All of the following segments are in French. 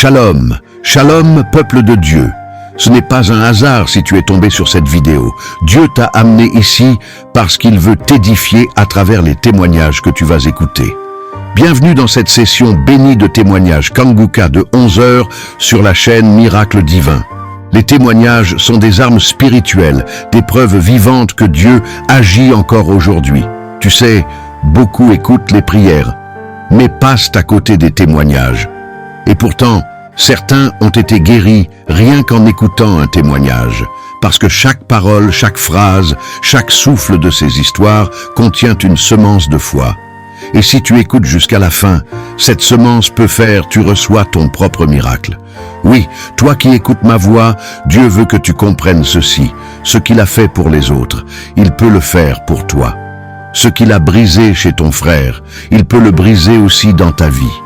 Shalom, shalom peuple de Dieu. Ce n'est pas un hasard si tu es tombé sur cette vidéo. Dieu t'a amené ici parce qu'il veut t'édifier à travers les témoignages que tu vas écouter. Bienvenue dans cette session bénie de témoignages Kanguka de 11h sur la chaîne Miracle Divin. Les témoignages sont des armes spirituelles, des preuves vivantes que Dieu agit encore aujourd'hui. Tu sais, beaucoup écoutent les prières, mais passent à côté des témoignages. Et pourtant, certains ont été guéris rien qu'en écoutant un témoignage, parce que chaque parole, chaque phrase, chaque souffle de ces histoires contient une semence de foi. Et si tu écoutes jusqu'à la fin, cette semence peut faire, tu reçois ton propre miracle. Oui, toi qui écoutes ma voix, Dieu veut que tu comprennes ceci. Ce qu'il a fait pour les autres, il peut le faire pour toi. Ce qu'il a brisé chez ton frère, il peut le briser aussi dans ta vie.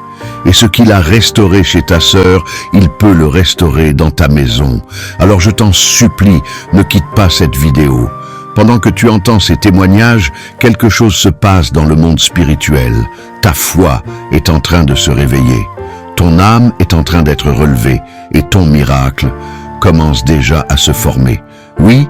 Et ce qu'il a restauré chez ta sœur, il peut le restaurer dans ta maison. Alors je t'en supplie, ne quitte pas cette vidéo. Pendant que tu entends ces témoignages, quelque chose se passe dans le monde spirituel. Ta foi est en train de se réveiller. Ton âme est en train d'être relevée et ton miracle commence déjà à se former. Oui,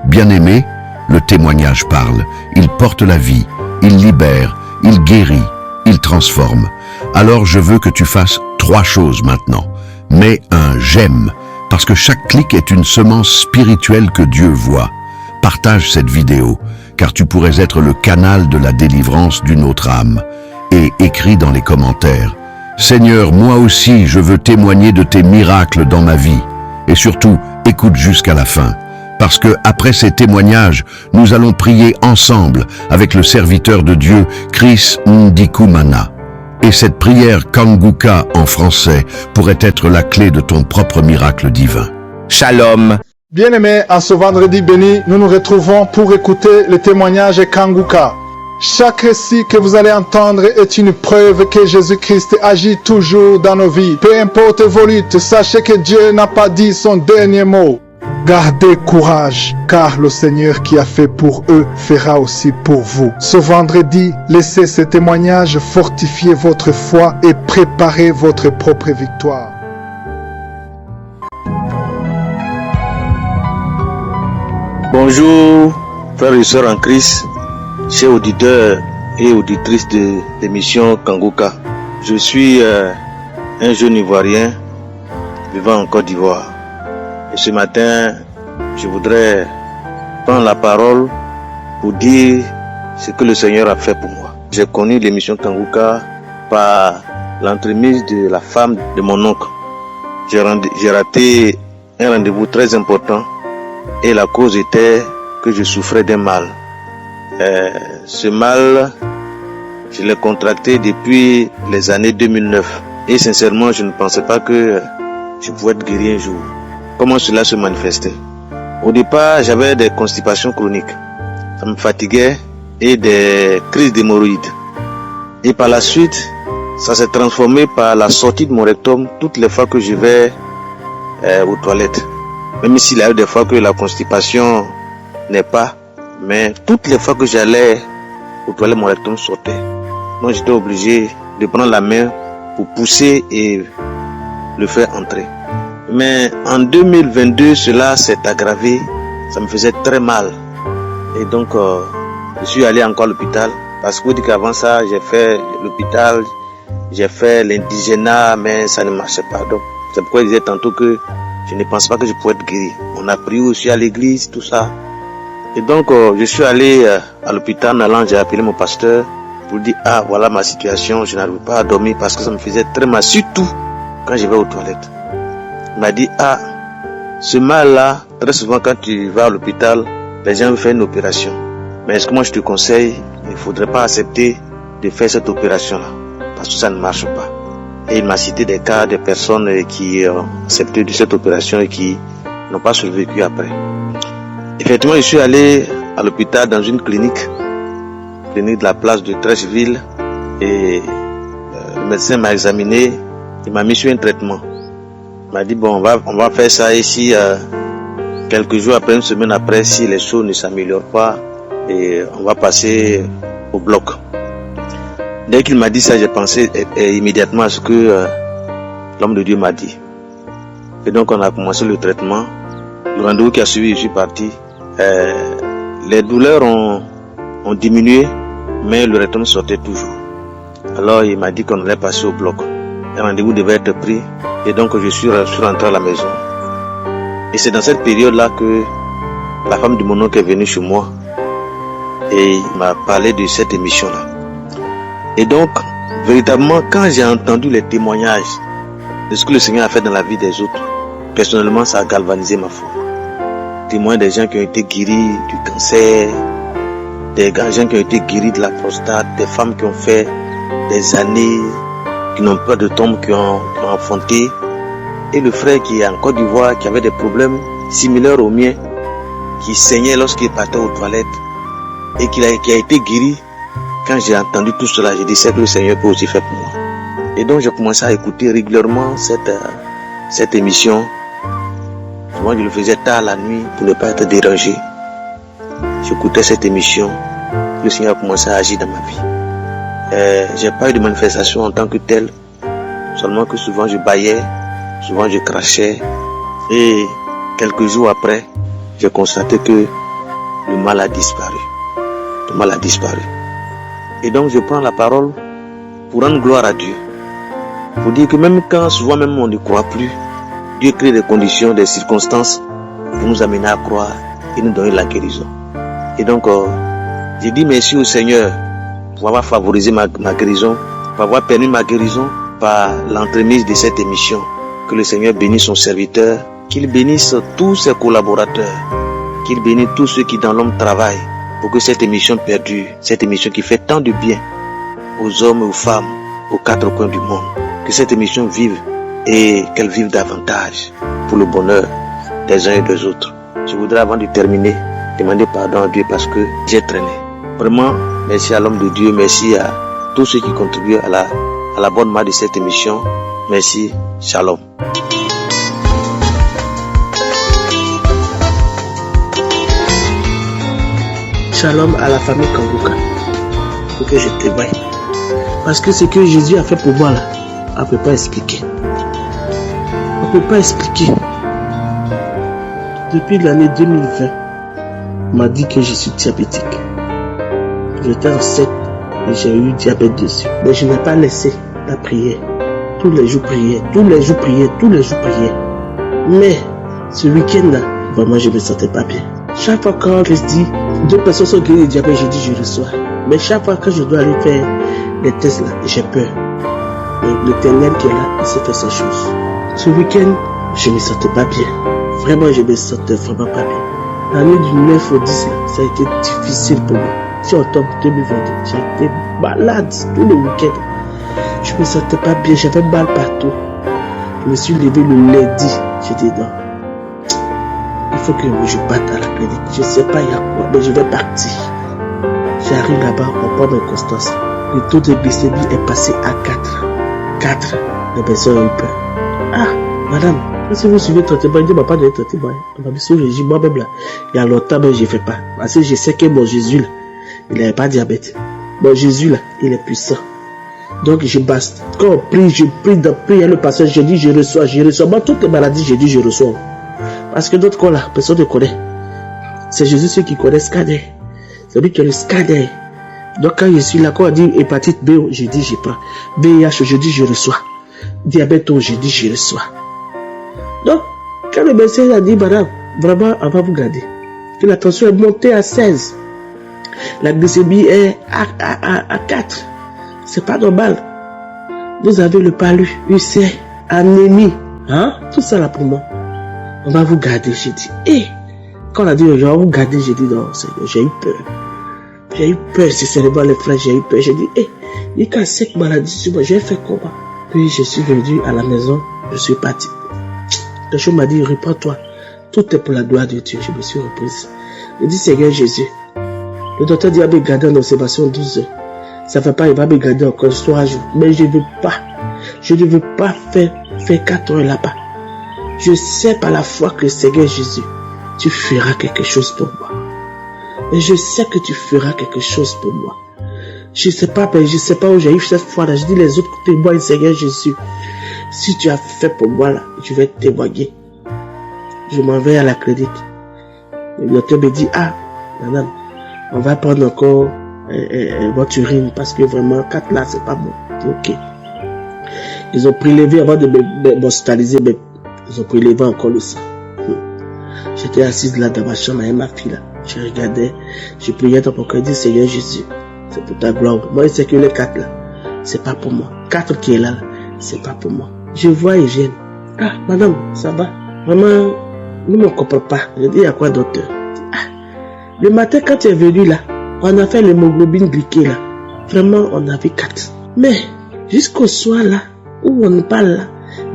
bien-aimé, le témoignage parle. Il porte la vie, il libère, il guérit, il transforme. Alors je veux que tu fasses 3 choses maintenant. Mets un j'aime, parce que chaque clic est une semence spirituelle que Dieu voit. Partage cette vidéo, car tu pourrais être le canal de la délivrance d'une autre âme. Et écris dans les commentaires, Seigneur, moi aussi je veux témoigner de tes miracles dans ma vie. Et surtout, écoute jusqu'à la fin. Parce que après ces témoignages, nous allons prier ensemble avec le serviteur de Dieu, Chris Ndikumana. Et cette prière Kanguka en français pourrait être la clé de ton propre miracle divin. Shalom. Bien-aimés, en ce vendredi béni, nous nous retrouvons pour écouter le témoignage Kanguka. Chaque récit que vous allez entendre est une preuve que Jésus-Christ agit toujours dans nos vies. Peu importe vos luttes, sachez que Dieu n'a pas dit son dernier mot. Gardez courage, car le Seigneur qui a fait pour eux fera aussi pour vous. Ce vendredi, laissez ce témoignage fortifier votre foi et préparer votre propre victoire. Bonjour, frères et sœurs en Christ, chers auditeurs et auditrices de l'émission Kanguka. Je suis un jeune Ivoirien vivant en Côte d'Ivoire. Et ce matin, je voudrais prendre la parole pour dire ce que le Seigneur a fait pour moi. J'ai connu l'émission Kanguka par l'entremise de la femme de mon oncle. J'ai raté un rendez-vous très important et la cause était que je souffrais d'un mal. Ce mal, je l'ai contracté depuis les années 2009 et sincèrement, je ne pensais pas que je pouvais être guéri un jour. Comment cela se manifestait? Au départ, j'avais des constipations chroniques. Ça me fatiguait et des crises d'hémorroïdes. Et par la suite, ça s'est transformé par la sortie de mon rectum toutes les fois que je vais aux toilettes. Même s'il y a eu des fois que la constipation n'est pas, mais toutes les fois que j'allais aux toilettes, mon rectum sortait. Donc j'étais obligé de prendre la main pour pousser et le faire entrer. Mais en 2022, cela s'est aggravé, ça me faisait très mal. Et donc, je suis allé encore à l'hôpital. Parce que qu'avant ça, j'ai fait l'hôpital, j'ai fait l'indigénat, mais ça ne marchait pas. Donc, c'est pourquoi je disais tantôt que je ne pense pas que je pourrais être guéri. On a prié aussi à l'église, tout ça. Et donc, je suis allé à l'hôpital, en allant, j'ai appelé mon pasteur pour lui dire, ah, voilà ma situation, je n'arrive pas à dormir parce que ça me faisait très mal, surtout quand je vais aux toilettes. Il m'a dit, ah, ce mal-là, très souvent quand tu vas à l'hôpital, les gens veulent faire une opération. Mais est-ce que moi je te conseille, il ne faudrait pas accepter de faire cette opération-là, parce que ça ne marche pas. Et il m'a cité des cas de personnes qui ont accepté de cette opération et qui n'ont pas survécu après. Effectivement, je suis allé à l'hôpital dans une clinique de la place de Trècheville, et le médecin m'a examiné, il m'a mis sur un traitement. Il m'a dit, bon, on va faire ça ici quelques jours après, une semaine après, si les choses ne s'améliorent pas, et on va passer au bloc. Dès qu'il m'a dit ça, j'ai pensé immédiatement à ce que l'homme de Dieu m'a dit. Et donc on a commencé le traitement. Le rendez-vous qui a suivi, je suis parti. Les douleurs ont diminué, mais le rythme sortait toujours. Alors il m'a dit qu'on allait passer au bloc. Un rendez-vous devait être pris, et donc je suis rentré à la maison. Et c'est dans cette période-là que la femme de mon oncle est venue chez moi et il m'a parlé de cette émission-là. Et donc, véritablement, quand j'ai entendu les témoignages de ce que le Seigneur a fait dans la vie des autres, personnellement, ça a galvanisé ma foi. Témoins des gens qui ont été guéris du cancer, des gens qui ont été guéris de la prostate, des femmes qui ont fait des années, qui n'ont pas de tombe, qui ont enfanté. Et le frère qui est en Côte d'Ivoire, qui avait des problèmes similaires aux miens, qui saignait lorsqu'il partait aux toilettes, et qui a été guéri. Quand j'ai entendu tout cela, j'ai dit c'est que le Seigneur peut aussi faire pour moi. Et donc j'ai commencé à écouter régulièrement cette émission. Souvent je le faisais tard la nuit pour ne pas être dérangé. J'écoutais cette émission. Le Seigneur a commencé à agir dans ma vie. J'ai pas eu de manifestation en tant que telle, seulement que souvent je bâillais, souvent je crachais, et quelques jours après, j'ai constaté que le mal a disparu. Le mal a disparu. Et donc je prends la parole pour rendre gloire à Dieu. Pour dire que même quand souvent même on ne croit plus, Dieu crée des conditions, des circonstances pour nous amener à croire et nous donner la guérison. Et donc j'ai dit merci au Seigneur pour avoir favorisé ma guérison, pour avoir permis ma guérison par l'entremise de cette émission. Que le Seigneur bénisse son serviteur, qu'il bénisse tous ses collaborateurs, qu'il bénisse tous ceux qui dans l'homme travaillent pour que cette émission perdure, cette émission qui fait tant de bien aux hommes et aux femmes, aux quatre coins du monde. Que cette émission vive et qu'elle vive davantage pour le bonheur des uns et des autres. Je voudrais avant de terminer demander pardon à Dieu parce que j'ai traîné. Vraiment, merci à l'homme de Dieu, merci à tous ceux qui contribuent à la bonne marche de cette émission. Merci, shalom. Shalom à la famille Kanguka. Faut que je témoigne. Parce que ce que Jésus a fait pour moi là, on ne peut pas expliquer. On ne peut pas expliquer. Depuis l'année 2020, on m'a dit que je suis diabétique. J'étais enceinte et j'ai eu diabète dessus. Mais je n'ai pas laissé la prière. Tous les jours prière, tous les jours prière, tous les jours prière. Mais ce week-end là, vraiment je ne me sentais pas bien. Chaque fois quand je dis 2 personnes sont guéries de diabète, je dis je reçois. Mais chaque fois que je dois aller faire les tests là, j'ai peur. Mais l'Éternel qui est là, il sait faire ces choses. Ce week-end, je ne me sentais pas bien. Vraiment, je me sentais vraiment pas bien. L'année du 9 au 10, là, ça a été difficile pour moi. C'est octobre 2022, j'ai été malade tous les week-ends. Je me sentais pas bien, j'avais mal partout. Je me suis levé le lundi, j'ai dit non. Il faut que je parte à la clinique. Je ne sais pas il y a quoi, mais je vais partir. J'arrive là-bas, on prend mes constances. Le taux de glycémie est passé à 4. 4. Les personnes ont eu peur. Ah, madame, si vous suivez le traitement, il dit, papa, de traitement. On m'a mis sur le régime, moi-même là. Il y a longtemps, mais je ne fais pas. Parce que je sais que mon Jésus là, il n'avait pas de diabète. Mon Jésus là, il est puissant. Donc je basta. Quand on prie, je prie dans prière le passage, je dis je reçois. Moi, toutes les maladies, je dis je reçois. Parce que d'autres cas là, personne ne connaît. C'est Jésus ceux qui connaissent scanner. C'est lui qui a le scanner. Donc quand je suis là, quand on dit hépatite B, je dis je prends. VIH, je dis je reçois. Diabète, je dis je reçois. Donc, quand le médecin a dit, madame, vraiment, on va vous garder. Que la tension est montée à 16. La glycémie est à 4. C'est pas normal. Vous avez le palu, UC, anémie. Hein? Tout ça là pour moi. On va vous garder, j'ai dit. Et quand on a dit, on va vous garder, j'ai dit, non, Seigneur, j'ai eu peur. J'ai eu peur, sincèrement, les frères, j'ai eu peur. J'ai dit, il y a 5 maladies sur moi, j'ai fait comment? Puis je suis venu à la maison, je suis parti. Le chou m'a dit, reprends-toi. Tout est pour la gloire de Dieu. Je me suis reprise. Je dis, Seigneur Jésus, le docteur dit, il va me garder en observation 12 heures. Ça ne fait pas, il va me garder encore 3 jours. Mais je ne veux pas. Je ne veux pas faire 4 heures là-bas. Je sais par la foi que Seigneur Jésus, tu feras quelque chose pour moi. Et je sais que tu feras quelque chose pour moi. Je sais pas où j'ai eu cette foi-là. Je dis les autres témoins, Seigneur Jésus. Si tu as fait pour moi là, je vais témoigner. Je m'en vais à la clinique. Le docteur me dit, ah, madame, on va prendre encore votre urine parce que vraiment 4 là c'est pas bon. Ok. Ils ont prélevé avant de m'hospitaliser, mais ils ont prélevé encore le sang. J'étais assise là dans ma chambre avec ma fille là. Je regardais, je priais dans mon cœur, je dis Seigneur Jésus, c'est pour ta gloire. Moi je sais que les 4 là, c'est pas pour moi. 4 qui est là, c'est pas pour moi. Je vois Eugène. Ah madame, ça va? Vraiment, ne me comprends pas. Je dis à quoi docteur? Ah, le matin quand tu es venu là, on a fait l'hémoglobine glyquée là. Vraiment, on avait 4. Mais jusqu'au soir là, où on parle là,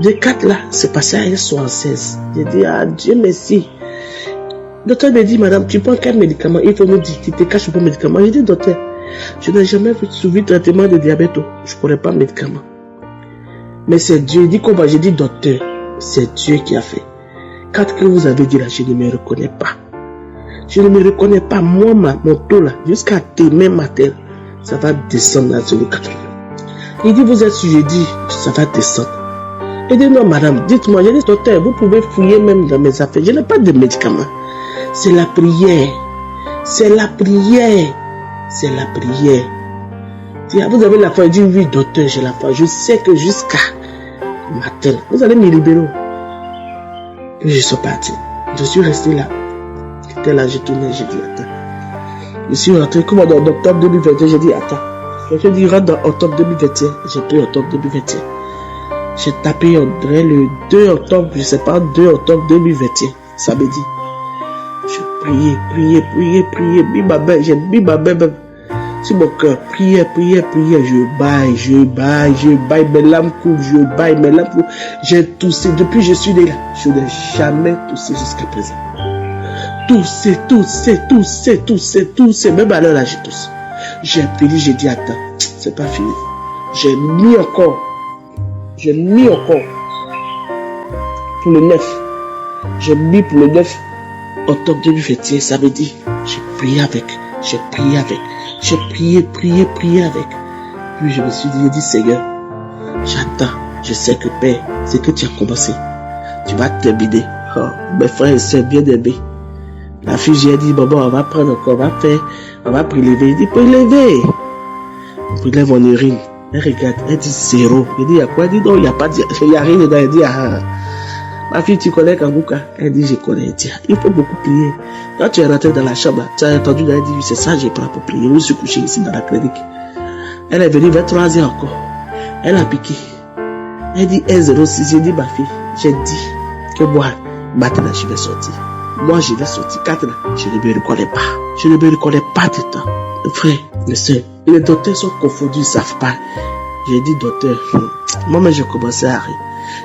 de 4 là, c'est passé à 1,76. J'ai dit, ah Dieu merci. Le docteur me dit, madame, tu prends quel médicament? Il faut me dire, tu te caches pour le médicament. J'ai dit, docteur, je n'ai jamais suivi traitement de diabète. Je ne connais pas le médicament. Mais c'est Dieu. Il dit comment? J'ai dit, docteur, c'est Dieu qui a fait. 4 que vous avez dit là, je ne me reconnais pas. Je ne me reconnais pas. Moi, mon taux là, jusqu'à demain matin, ça va descendre à 0,80. Il dit, vous êtes sûr? J'ai dit, ça va descendre. Il dit, non, madame, dites-moi. J'ai dit, docteur, vous pouvez fouiller même dans mes affaires. Je n'ai pas de médicaments. C'est la prière. C'est la prière. C'est la prière. Vous avez la foi? Il dit, oui, docteur, j'ai la foi. Je sais que jusqu'à matin, vous allez me libérer. Puis je suis parti. Je suis resté là. J'étais là, j'ai tourné, j'ai dit, attends. Je suis rentré, comme en octobre 2021, j'ai dit, attends. Je dis, rentre dans octobre 2021. J'ai pris octobre 2021. J'ai tapé le 2 octobre, je sais pas, 2 octobre 2021. Samedi. Je priais. J'ai mis ma main même sur mon cœur. Prière. Je baille, mes larmes coulent, J'ai toussé. Depuis que je suis né là, je n'ai jamais toussé jusqu'à présent. Toussé. Même à l'heure là, j'ai toussé. J'ai prié, j'ai dit, attends, c'est pas fini. J'ai mis encore. Pour le 9. J'ai mis pour le 9 octobre 2021, samedi. J'ai prié avec. J'ai prié avec. Puis je me suis dit, Seigneur, j'attends. Je sais que Père, c'est que tu as commencé. Tu vas terminer. Oh, mes frères et sœurs bien aimés. La fille, j'ai dit, bon, on va prendre encore, on va prélever. Il dit, prélever. On prélève mon urine. Elle regarde, elle dit 0. Il dit, il y a quoi? Elle dit, non, il n'y a pas de, il n'y a rien dedans. Elle dit, ah. Ma fille, tu connais Kanguka? Elle dit, je connais. Elle dit, il faut beaucoup prier. Quand tu es rentré dans la chambre, tu as entendu, elle dit, c'est ça, j'ai pris pour prier. Je suis couché ici dans la clinique. Elle est venue vers 3 heures encore. Elle a piqué. Elle dit, 1,06. J'ai dit, ma fille, j'ai dit que moi, maintenant, je vais sortir. Moi, je vais sortir. 4 là, je ne me reconnais pas. Je ne me reconnais pas du temps. Frère, les soeurs, les docteurs sont confondus, ils ne savent pas. J'ai dit, docteur, moi-même, j'ai commencé à rire.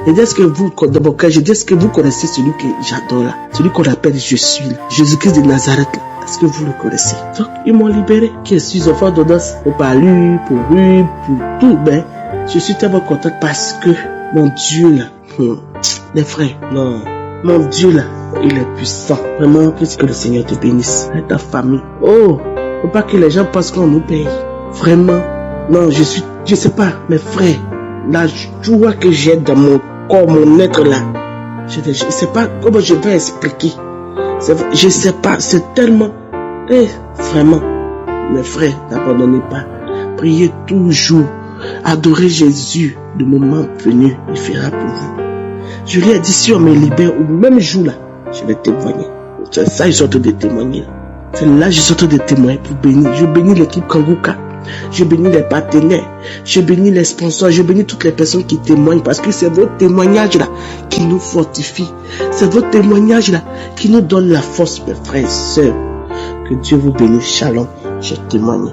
J'ai dit, est-ce que vous, dans mon cas, j'ai dit, est-ce que vous connaissez celui que j'adore là? Celui qu'on appelle Je suis là. Jésus-Christ de Nazareth là. Est-ce que vous le connaissez? Donc, ils m'ont libéré. Que suis enfant d'audace pour parler, pour rire, pour tout. Mais, je suis tellement contente parce que mon Dieu là, les frères, non, mon Dieu là, il est puissant. Vraiment, que le Seigneur te bénisse. Et ta famille. Oh, faut pas que les gens pensent qu'on nous paye. Vraiment. Non, je sais pas, mes frères, la joie que j'ai dans mon corps, mon être là, je sais pas comment je vais expliquer. Je sais pas, c'est tellement, vraiment, mes frères, n'abandonnez pas. Priez toujours. Adorez Jésus. Le moment venu, il fera pour vous. Je lui ai dit, si on me libère au même jour là, je vais témoigner. C'est ça, je suis en train de témoigner. C'est là, je suis en train de témoigner pour bénir. Je bénis l'équipe Kanguka. Je bénis les partenaires. Je bénis les sponsors. Je bénis toutes les personnes qui témoignent parce que c'est votre témoignage là qui nous fortifie. C'est votre témoignage là qui nous donne la force, mes frères et sœurs. Que Dieu vous bénisse. Shalom. Je témoigne.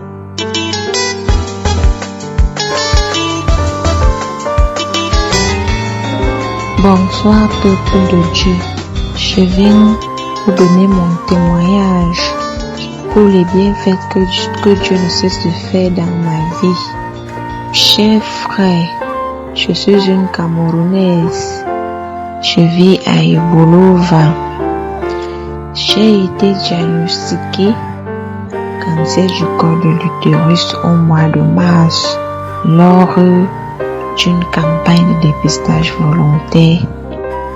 Bonsoir peuple de Dieu, je viens vous donner mon témoignage pour les bienfaits que Dieu ne cesse de faire dans ma vie. Chers frères, je suis une Camerounaise, je vis à Ibolova. J'ai été diagnostiquée cancer du col de l'utérus au mois de mars lors d'une campagne de dépistage volontaire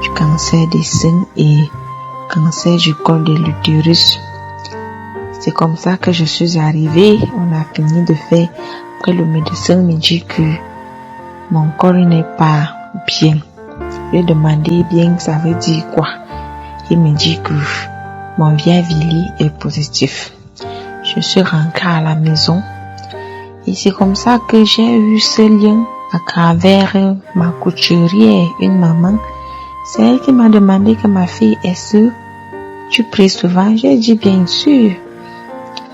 du cancer des seins et cancer du col de l'utérus. C'est comme ça que je suis arrivée. On a fini de faire. Après, le médecin me dit que mon col n'est pas bien. Je lui ai demandé bien ça veut dire quoi. Il me dit que mon VIH est positif. Je suis rentrée à la maison et c'est comme ça que j'ai eu ce lien à travers ma couturière, une maman. C'est elle qui m'a demandé que ma fille, est-ce que tu pries souvent? J'ai dit bien sûr.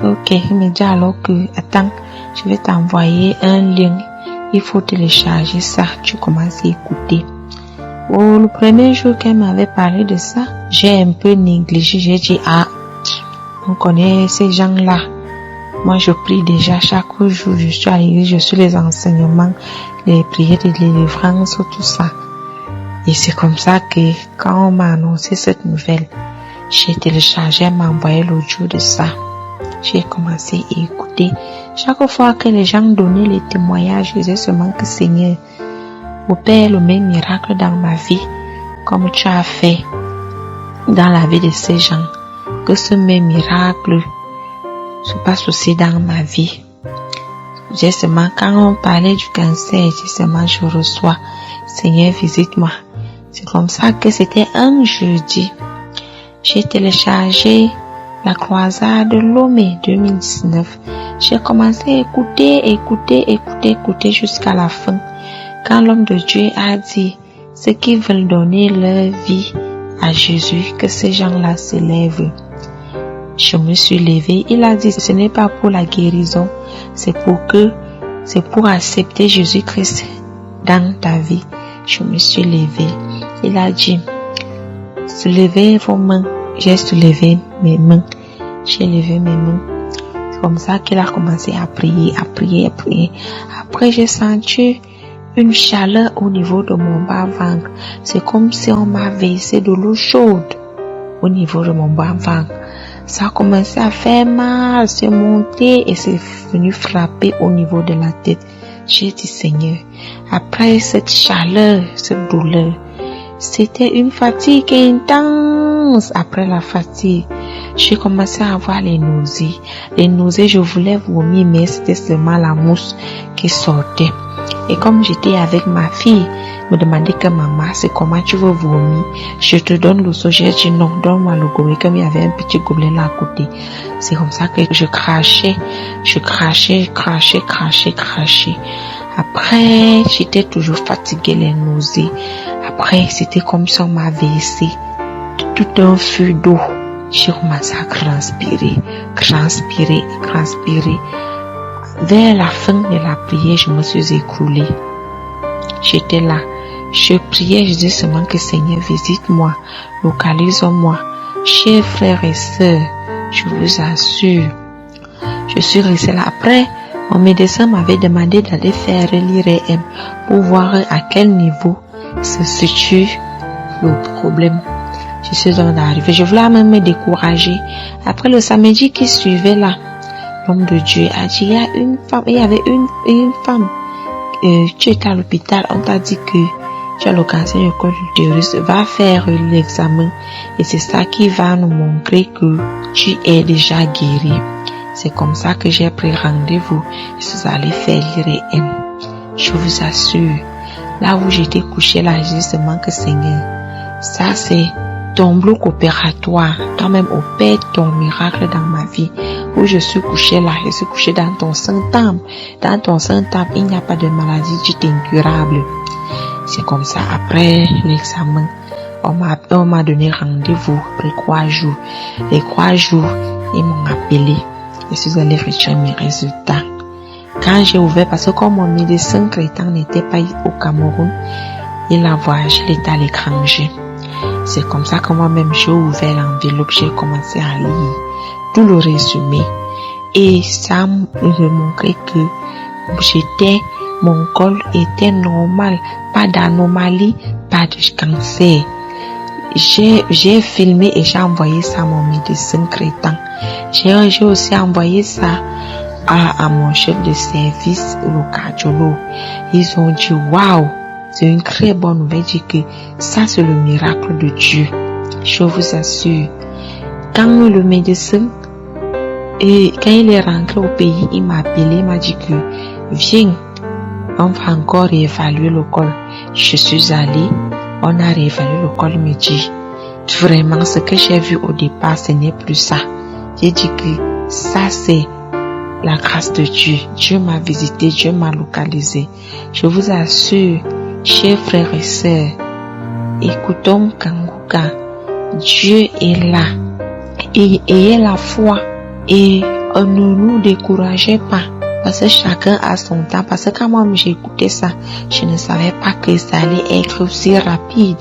Ok, il me dit alors que, attends, je vais t'envoyer un lien. Il faut télécharger ça, tu commences à écouter. Oh, le premier jour qu'elle m'avait parlé de ça, j'ai un peu négligé. J'ai dit, on connaît ces gens-là. Moi, je prie déjà chaque jour. Je suis à l'église, je suis les enseignements, les prières de délivrance, tout ça. Et c'est comme ça que, quand on m'a annoncé cette nouvelle, j'ai téléchargé, elle m'a envoyé l'audio de ça. J'ai commencé à écouter. Chaque fois que les gens donnaient les témoignages, je disais seulement que Seigneur, opère le même miracle dans ma vie, comme tu as fait dans la vie de ces gens. Que ce même miracle se passe aussi dans ma vie. J'ai seulement, quand on parlait du cancer, j'ai seulement, je reçois, Seigneur, visite-moi. C'est comme ça que c'était un jeudi. J'ai téléchargé la croisade de Lomé 2019. J'ai commencé à écouter jusqu'à la fin. Quand l'homme de Dieu a dit ceux qui veulent donner leur vie à Jésus, que ces gens-là se lèvent. Je me suis levée. Il a dit ce n'est pas pour la guérison, c'est pour accepter Jésus-Christ dans ta vie. Je me suis levée. Il a dit soulevez vos mains. J'ai soulevé mes mains. J'ai levé mes mains. C'est comme ça qu'il a commencé à prier. Après, j'ai senti une chaleur au niveau de mon bas-ventre. C'est comme si on m'a versé de l'eau chaude au niveau de mon bas-ventre. Ça a commencé à faire mal, c'est monté et c'est venu frapper au niveau de la tête. J'ai dit Seigneur, après cette chaleur, cette douleur, c'était une fatigue intense. Après la fatigue, j'ai commencé à avoir les nausées. Les nausées, je voulais vomir, mais c'était seulement la mousse qui sortait. Et comme j'étais avec ma fille, me demandait que maman, c'est comment tu veux vomir? Je te donne le seau. J'ai dit non, donne-moi le gobelet, comme il y avait un petit gobelet là à côté. C'est comme ça que je crachais. Après, j'étais toujours fatiguée, les nausées. Après, c'était comme si on m'a versé tout un feu d'eau. J'ai commencé à transpirer. Vers la fin de la prière, je me suis écroulée. J'étais là. Je priais, je disais seulement que Seigneur, visite-moi, localise-moi. Chers frères et sœurs, je vous assure, je suis restée là. Après, mon médecin m'avait demandé d'aller faire l'IRM pour voir à quel niveau se situe le problème. Je suis donc arrivée. Je voulais même me décourager. Après le samedi qui suivait là, l'homme de Dieu a dit, il y avait une femme. Tu étais à l'hôpital, on t'a dit que tu as le cancer du col de l'utérus, va faire l'examen et c'est ça qui va nous montrer que tu es déjà guéri. C'est comme ça que j'ai pris rendez-vous et je suis allée faire l'IRM. Je vous assure, là où j'étais couchée là, je dis seulement que Seigneur, ça c'est ton bloc opératoire, toi-même opère ton miracle dans ma vie. Où je suis couchée là, je suis couchée dans ton Saint-Temple. Dans ton Saint-Temple, il n'y a pas de maladie dite incurable. C'est comme ça, après l'examen, on m'a donné rendez-vous après 3 jours. Les 3 jours, ils m'ont appelé. Je suis allée retirer mes résultats. Quand j'ai ouvert, parce que comme mon médecin traitant n'était pas au Cameroun, il a voyagé, il était à l'étranger. C'est comme ça que moi-même j'ai ouvert l'enveloppe, j'ai commencé à lire tout le résumé. Et ça me montrait que mon col était normal, pas d'anomalie, pas de cancer. J'ai filmé et j'ai envoyé ça à mon médecin traitant. J'ai aussi envoyé ça à mon chef de service, le cardiologue. Ils ont dit, waouh, c'est une très bonne nouvelle, dit que ça c'est le miracle de Dieu. Je vous assure. Quand le médecin, et quand il est rentré au pays, il m'a appelé, il m'a dit que viens, on va encore réévaluer le col. Je suis allée, on a réévalué le col, il me dit, vraiment ce que j'ai vu au départ, ce n'est plus ça. J'ai dit que ça c'est la grâce de Dieu. Dieu m'a visité, Dieu m'a localisé. Je vous assure, chers frères et sœurs, écoutons Kanguka. Dieu est là. Et ayez la foi. Et ne nous découragez pas. Parce que chacun a son temps. Parce que quand moi j'ai écouté ça, je ne savais pas que ça allait être aussi rapide.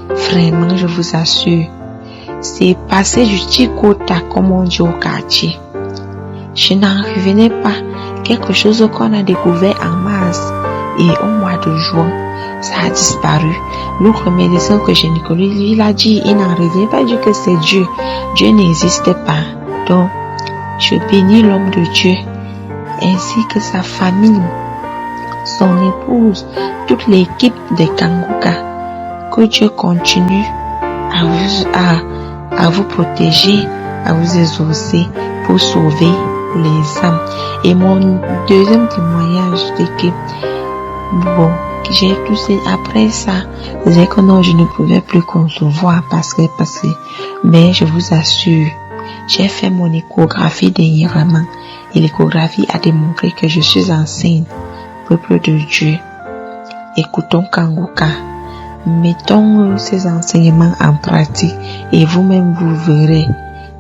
Vraiment, je vous assure. C'est passé du tic-au-tac, comme on dit au quartier. Je n'en revenais pas. Quelque chose qu'on a découvert en mars et au mois de juin, ça a disparu. L'autre médecin que j'ai Nicolas, il a dit, il n'en revient pas, dit que c'est Dieu. Dieu n'existe pas. Donc, je bénis l'homme de Dieu, ainsi que sa famille, son épouse, toute l'équipe de Kanguka. Que Dieu continue à vous protéger, à vous exaucer pour sauver les âmes. Et mon deuxième témoignage, c'est que, bon, j'ai toussé après ça, c'est que non, je ne pouvais plus concevoir parce que, mais je vous assure, j'ai fait mon échographie dernièrement et l'échographie a démontré que je suis enceinte. Peuple de Dieu, écoutons Kanguka. Mettons ces enseignements en pratique et vous-même vous verrez.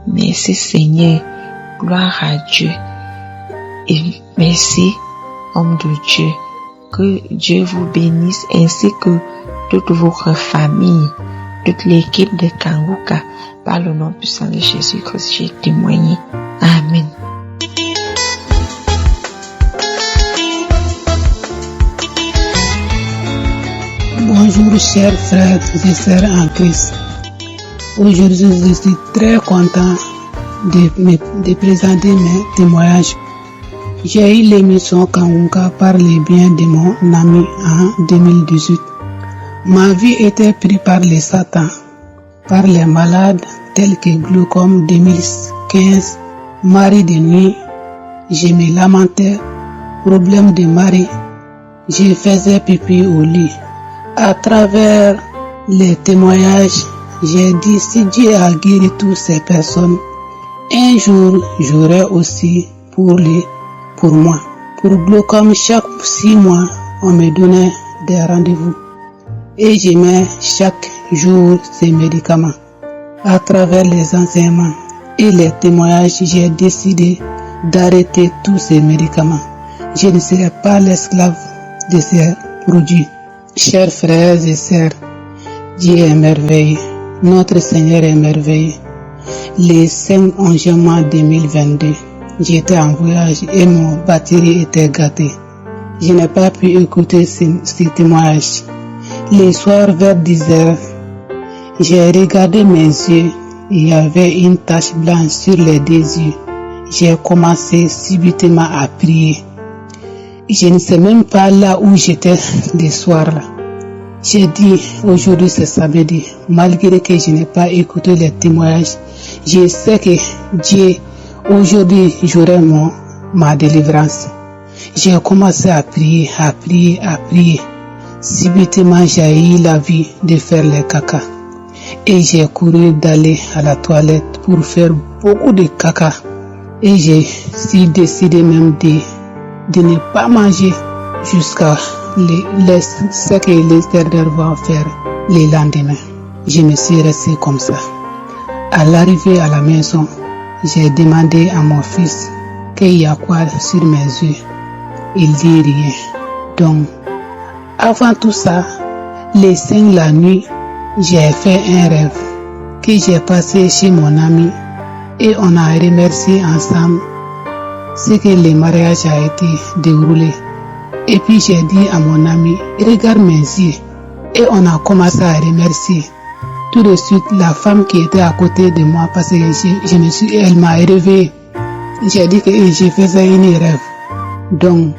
Merci Seigneur, gloire à Dieu. Et merci, homme de Dieu. Que Dieu vous bénisse ainsi que toute votre famille, toute l'équipe de Kanguka. Par le nom puissant de Jésus-Christ, j'ai témoigné. Amen. Bonjour chers frères et sœurs en Christ. Aujourd'hui, je suis très content de présenter mes témoignages. J'ai eu l'émission Kanguka par les biens de mon ami en 2018. Ma vie était prise par les satans, par les malades tels que glaucome 2015, mari de nuit, je me lamentais, problème de mari, je faisais pipi au lit. À travers les témoignages, j'ai dit si Dieu a guéri toutes ces personnes, un jour j'aurai aussi pour moi. Pour glaucome, chaque 6 mois, on me donnait des rendez-vous. Et je mets chaque jour ces médicaments. À travers les enseignements et les témoignages, j'ai décidé d'arrêter tous ces médicaments. Je ne serai pas l'esclave de ces produits. Chers frères et sœurs, Dieu est merveilleux. Notre Seigneur est merveilleux. Les 5 mois 2022, j'étais en voyage et mon batterie était gâtée. Je n'ai pas pu écouter ces témoignages. Les soirs vers 10h, j'ai regardé mes yeux. Il y avait une tache blanche sur les 2 yeux. J'ai commencé subitement à prier. Je ne sais même pas là où j'étais le soir là. J'ai dit aujourd'hui c'est samedi. Malgré que je n'ai pas écouté les témoignages, je sais que Dieu aujourd'hui j'aurai ma délivrance. J'ai commencé à prier. Subitement j'ai eu la vie de faire les caca. Et j'ai couru d'aller à la toilette pour faire beaucoup de caca. Et j'ai décidé même de ne pas manger jusqu'à ce que les éternels vont faire le lendemain. Je me suis resté comme ça. À l'arrivée à la maison, j'ai demandé à mon fils qu'il y a quoi sur mes yeux. Il dit rien. Donc, avant tout ça, les 5 la nuit, j'ai fait un rêve que j'ai passé chez mon ami et on a remercié ensemble ce que le mariage a été déroulé. Et puis j'ai dit à mon ami, regarde mes yeux. Et on a commencé à remercier. Tout de suite, la femme qui était à côté de moi, parce que elle m'a réveillé. j'ai dit que j'ai fait une erreur. Donc,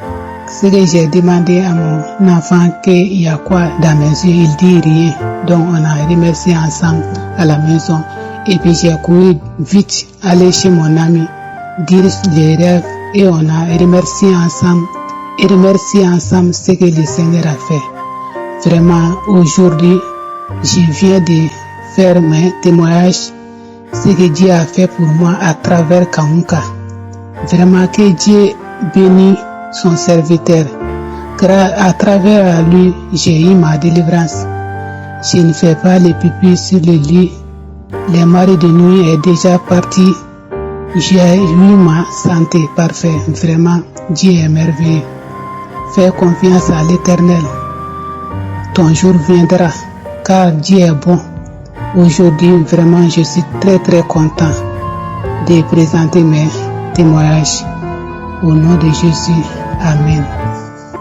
ce que j'ai demandé à mon enfant qu'il y a quoi dans mes yeux, il dit rien. Donc, on a remercié ensemble à la maison. Et puis, j'ai couru vite, aller chez mon ami, dire les rêves. Et on a remercié ensemble ce que le Seigneur a fait. Vraiment, aujourd'hui, je viens de faire mes témoignages, ce que Dieu a fait pour moi à travers Kanguka. Vraiment que Dieu bénit son serviteur. À travers lui, j'ai eu ma délivrance. Je ne fais pas les pipis sur le lit. Les maris de nuit est déjà parti. J'ai eu ma santé parfaite. Vraiment, Dieu est merveilleux. Fais confiance à l'Éternel. Ton jour viendra, car Dieu est bon. Aujourd'hui, vraiment, je suis très très content de présenter mes témoignages. Au nom de Jésus, Amen.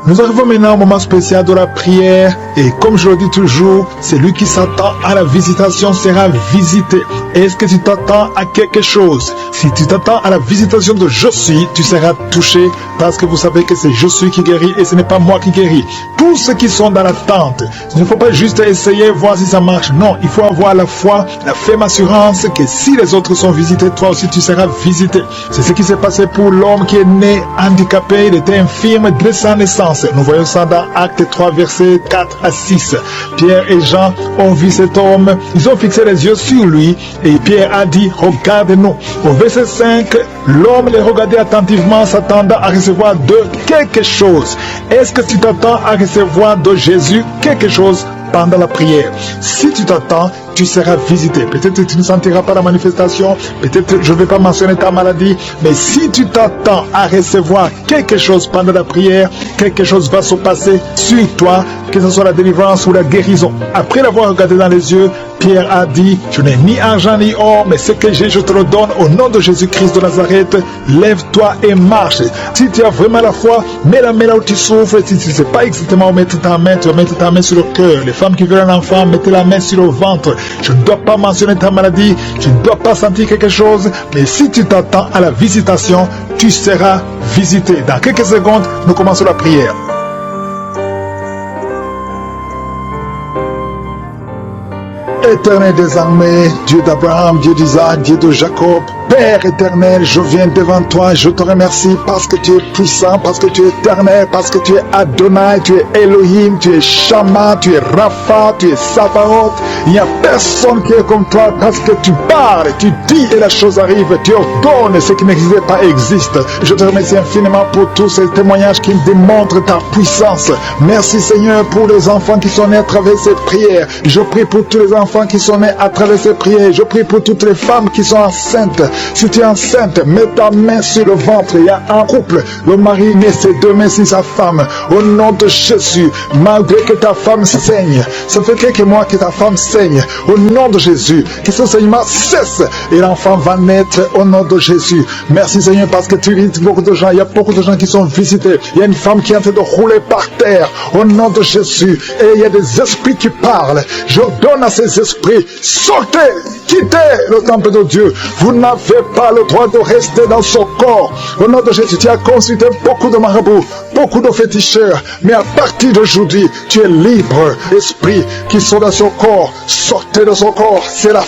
Nous arrivons maintenant au moment spécial de la prière et comme je le dis toujours, celui qui s'attend à la visitation sera visité. Est-ce que tu t'attends à quelque chose? Si tu t'attends à la visitation de Je suis, tu seras touché parce que vous savez que c'est Je suis qui guérit et ce n'est pas moi qui guéris. Tous ceux qui sont dans l'attente, il ne faut pas juste essayer, voir si ça marche. Non, il faut avoir la foi, la ferme assurance que si les autres sont visités, toi aussi tu seras visité. C'est ce qui s'est passé pour l'homme qui est né handicapé, il était infirme dès sa naissance. Nous voyons ça dans Actes 3, versets 4 à 6. Pierre et Jean ont vu cet homme, ils ont fixé les yeux sur lui et Pierre a dit, regarde-nous. Au verset 5, l'homme les regardait attentivement, s'attendant à recevoir de quelque chose. Est-ce que tu t'attends à recevoir de Jésus quelque chose pendant la prière? Si tu t'attends, tu seras visité. Peut-être que tu ne sentiras pas la manifestation, peut-être que je ne vais pas mentionner ta maladie, mais si tu t'attends à recevoir quelque chose pendant la prière, quelque chose va se passer sur toi, que ce soit la délivrance ou la guérison. Après l'avoir regardé dans les yeux, Pierre a dit, je n'ai ni argent ni or, mais ce que j'ai, je te le donne au nom de Jésus-Christ de Nazareth. Lève-toi et marche. Si tu as vraiment la foi, mets la main là où tu souffres. Si tu ne sais pas exactement où mettre ta main, tu vas mettre ta main sur le cœur. Les femmes qui veulent un enfant, mettez la main sur le ventre. Je ne dois pas mentionner ta maladie, tu ne dois pas sentir quelque chose, mais si tu t'attends à la visitation, tu seras visité. Dans quelques secondes, nous commençons la prière. Éternel des armées, Dieu d'Abraham, Dieu d'Isaac, Dieu de Jacob, Père éternel, je viens devant toi, je te remercie parce que tu es puissant, parce que tu es éternel, parce que tu es Adonai, tu es Elohim, tu es Shama, tu es Rapha, tu es Sabaoth. Il n'y a personne qui est comme toi parce que tu parles, tu dis et la chose arrive, tu ordonnes ce qui n'existait pas existe. Je te remercie infiniment pour tous ces témoignages qui me démontrent ta puissance. Merci Seigneur pour les enfants qui sont nés à travers ces prières. Je prie pour tous les enfants qui sont nés à travers ces prières. Je prie pour toutes les femmes qui sont enceintes. Si tu es enceinte, mets ta main sur le ventre. Il y a un couple, le mari met ses deux mains sur sa femme. Au nom de Jésus, malgré que ta femme saigne, ça fait quelques mois que ta femme saigne. Au nom de Jésus, que ce saignement cesse et l'enfant va naître au nom de Jésus. Merci Seigneur parce que tu visites beaucoup de gens. Il y a beaucoup de gens qui sont visités. Il y a une femme qui est en train de rouler par terre. Au nom de Jésus. Et il y a des esprits qui parlent. Je donne à ces esprits, sortez, quittez le temple de Dieu. Vous n'avez pas le droit de rester dans son corps. Au nom de Jésus, tu as consulté beaucoup de marabouts, beaucoup de féticheurs, mais à partir d'aujourd'hui, tu es libre. Esprits qui sont dans son corps, sortez de son corps. C'est la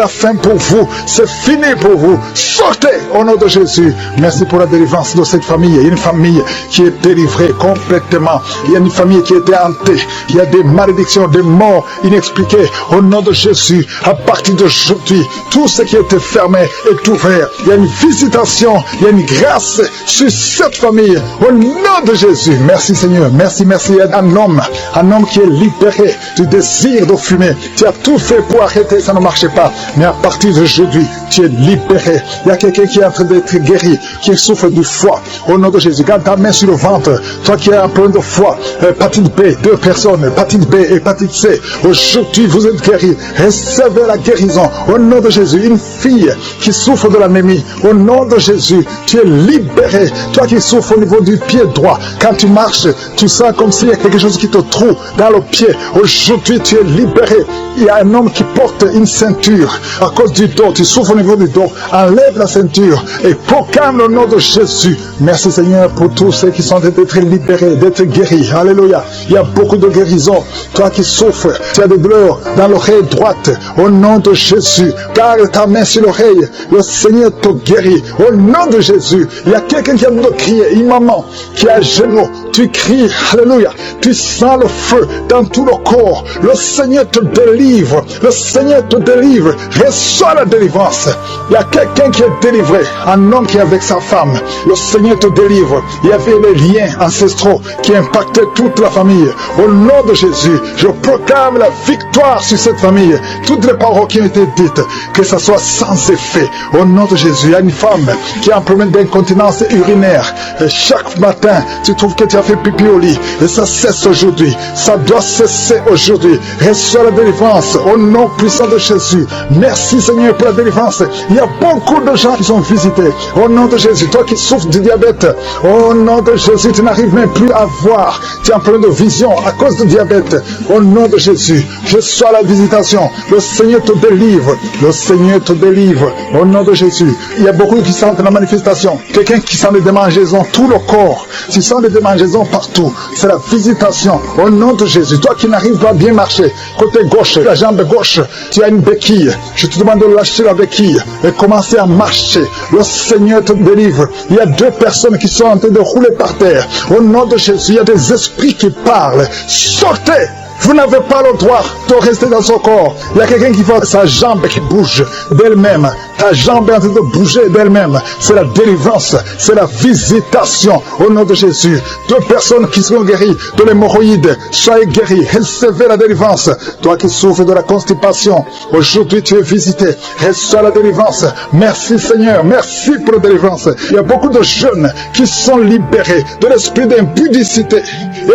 fin pour vous. C'est fini pour vous. Sortez au nom de Jésus. Merci pour la délivrance de cette famille. Il y a une famille qui est délivrée complètement. Il y a une famille qui était hantée. Il y a des malédictions, des morts inexpliquées. Au nom de Jésus, à partir d'aujourd'hui, tout ce qui était fermé est ouvert. Il y a une visitation, il y a une grâce sur cette famille. Au nom de Jésus, merci Seigneur, merci. Il y a un homme qui est libéré du désir de fumer. Tu as tout fait pour arrêter, ça ne marchait pas. Mais à partir d'aujourd'hui, tu es libéré. Il y a quelqu'un qui est en train d'être guéri, qui souffre du foie. Au nom de Jésus, garde ta main sur le ventre. Toi qui as un problème de foie, hépatite B, 2 personnes, hépatite B, hépatite C. Aujourd'hui, vous êtes guéris. Recevez la guérison. Au nom de Jésus, une fille qui souffres de l'anémie, au nom de Jésus, tu es libéré. Toi qui souffres au niveau du pied droit, quand tu marches, tu sens comme s'il y a quelque chose qui te trouve dans le pied. Aujourd'hui, tu es libéré. Il y a un homme qui porte une ceinture à cause du dos. Tu souffres au niveau du dos. Enlève la ceinture et proclame le nom de Jésus. Merci Seigneur pour tous ceux qui sont d'être libérés, d'être guéris. Alléluia. Il y a beaucoup de guérisons. Toi qui souffres, tu as des douleurs dans l'oreille droite. Au nom de Jésus, garde ta main sur l'oreille. Le Seigneur te guérit. Au nom de Jésus, il y a quelqu'un qui a besoin de crier. Une maman qui est à genoux. Tu cries. Alléluia. Tu sens le feu dans tout le corps. Le Seigneur te délivre. Le Seigneur te délivre. Reçois la délivrance. Il y a quelqu'un qui est délivré. Un homme qui est avec sa femme. Le Seigneur te délivre. Il y avait les liens ancestraux qui impactaient toute la famille. Au nom de Jésus, je proclame la victoire sur cette famille. Toutes les paroles qui ont été dites, que ça soit sans effet. Au nom de Jésus, il y a une femme qui a un problème d'incontinence urinaire. Et chaque matin, tu trouves que tu as fait pipi au lit. Et ça cesse aujourd'hui. Ça doit cesser aujourd'hui. Reçois la délivrance au nom puissant de Jésus. Merci Seigneur pour la délivrance. Il y a beaucoup de gens qui sont visités. Au nom de Jésus, toi qui souffres du diabète, au nom de Jésus, tu n'arrives même plus à voir. Tu as un problème de vision à cause du diabète. Au nom de Jésus, reçois la visitation. Le Seigneur te délivre. Le Seigneur te délivre. Au nom de Jésus. Il y a beaucoup qui sentent la manifestation. Quelqu'un qui sent des démangeaisons, tout le corps. Tu sens des démangeaisons partout. C'est la visitation. Au nom de Jésus. Toi qui n'arrives pas à bien marcher, côté gauche, la jambe gauche, tu as une béquille. Je te demande de lâcher la béquille et commencer à marcher. Le Seigneur te délivre. Il y a 2 personnes qui sont en train de rouler par terre. Au nom de Jésus, il y a des esprits qui parlent. Sortez! Vous n'avez pas le droit de rester dans son corps. Il y a quelqu'un qui voit sa jambe qui bouge d'elle-même. Ta jambe est en train de bouger d'elle-même. C'est la délivrance. C'est la visitation. Au nom de Jésus. 2 personnes qui seront guéries de l'hémorroïde. Soyez guéris. Recevez la délivrance. Toi qui souffres de la constipation. Aujourd'hui tu es visité. Reçois la délivrance. Merci Seigneur. Merci pour la délivrance. Il y a beaucoup de jeunes qui sont libérés de l'esprit d'impudicité.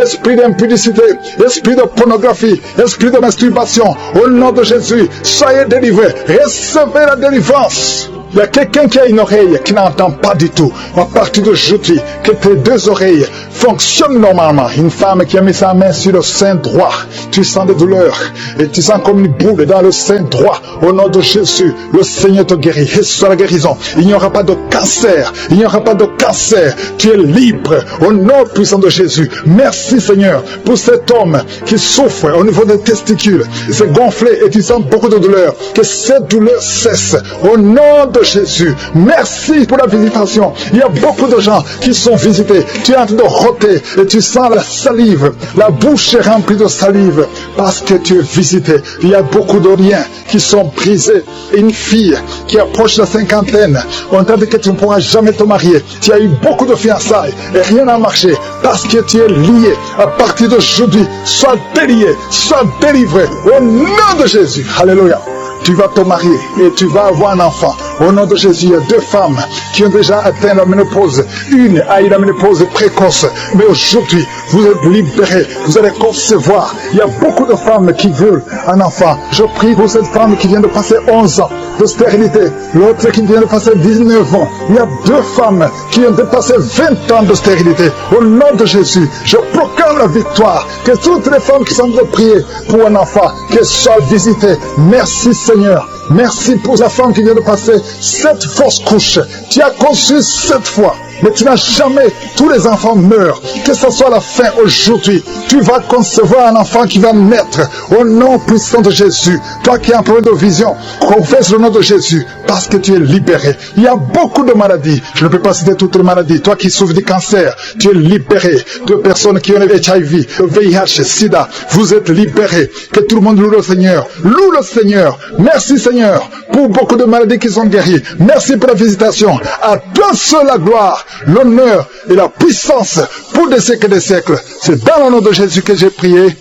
Esprit d'impudicité. Esprit de pornographie, esprit de masturbation, au nom de Jésus, soyez délivrés, recevez la délivrance. Il y a quelqu'un qui a une oreille qui n'entend pas du tout. À partir d'aujourd'hui, que tes 2 oreilles fonctionnent normalement. Une femme qui a mis sa main sur le sein droit, tu sens des douleurs et tu sens comme une boule dans le sein droit. Au nom de Jésus, le Seigneur te guérit. Reçois la guérison. Il n'y aura pas de cancer. Il n'y aura pas de cancer. Tu es libre. Au nom puissant de Jésus. Merci Seigneur pour cet homme qui souffre au niveau des testicules. C'est gonflé et tu sens beaucoup de douleur. Que cette douleur cesse. Au nom de Jésus. Merci pour la visitation. Il y a beaucoup de gens qui sont visités. Tu es en train de roter et tu sens la salive. La bouche est remplie de salive parce que tu es visité. Il y a beaucoup de liens qui sont brisés. Une fille qui approche la cinquantaine, on t'a dit que tu ne pourras jamais te marier. Tu as eu beaucoup de fiançailles et rien n'a marché parce que tu es lié. À partir d'aujourd'hui, sois délié, sois délivré au nom de Jésus. Alléluia. Tu vas te marier et tu vas avoir un enfant. Au nom de Jésus, il y a 2 femmes qui ont déjà atteint la ménopause. Une a eu la ménopause précoce. Mais aujourd'hui, vous êtes libérés. Vous allez concevoir. Il y a beaucoup de femmes qui veulent un enfant. Je prie pour cette femme qui vient de passer 11 ans de stérilité. L'autre qui vient de passer 19 ans. Il y a 2 femmes qui ont dépassé 20 ans de stérilité. Au nom de Jésus, je proclame la victoire. Que toutes les femmes qui sont de prier pour un enfant, qu'elles soient visitées. Merci Seigneur. Merci pour la femme qui vient de passer 7 fausses couches. Tu as conçu 7 fois. Mais tu n'as jamais, tous les enfants meurent. Que ce soit la fin aujourd'hui, tu vas concevoir un enfant qui va naître au nom puissant de Jésus. Toi qui as un problème de vision, confesse le nom de Jésus parce que tu es libéré. Il y a beaucoup de maladies. Je ne peux pas citer toutes les maladies. Toi qui souffres du cancer, tu es libéré. De personnes qui ont le HIV, le VIH, SIDA, vous êtes libérés. Que tout le monde loue le Seigneur. Loue le Seigneur. Merci Seigneur pour beaucoup de maladies qui sont guéries. Merci pour la visitation. À toi seul la gloire, l'honneur et la puissance pour des siècles et des siècles. C'est dans le nom de Jésus que j'ai prié.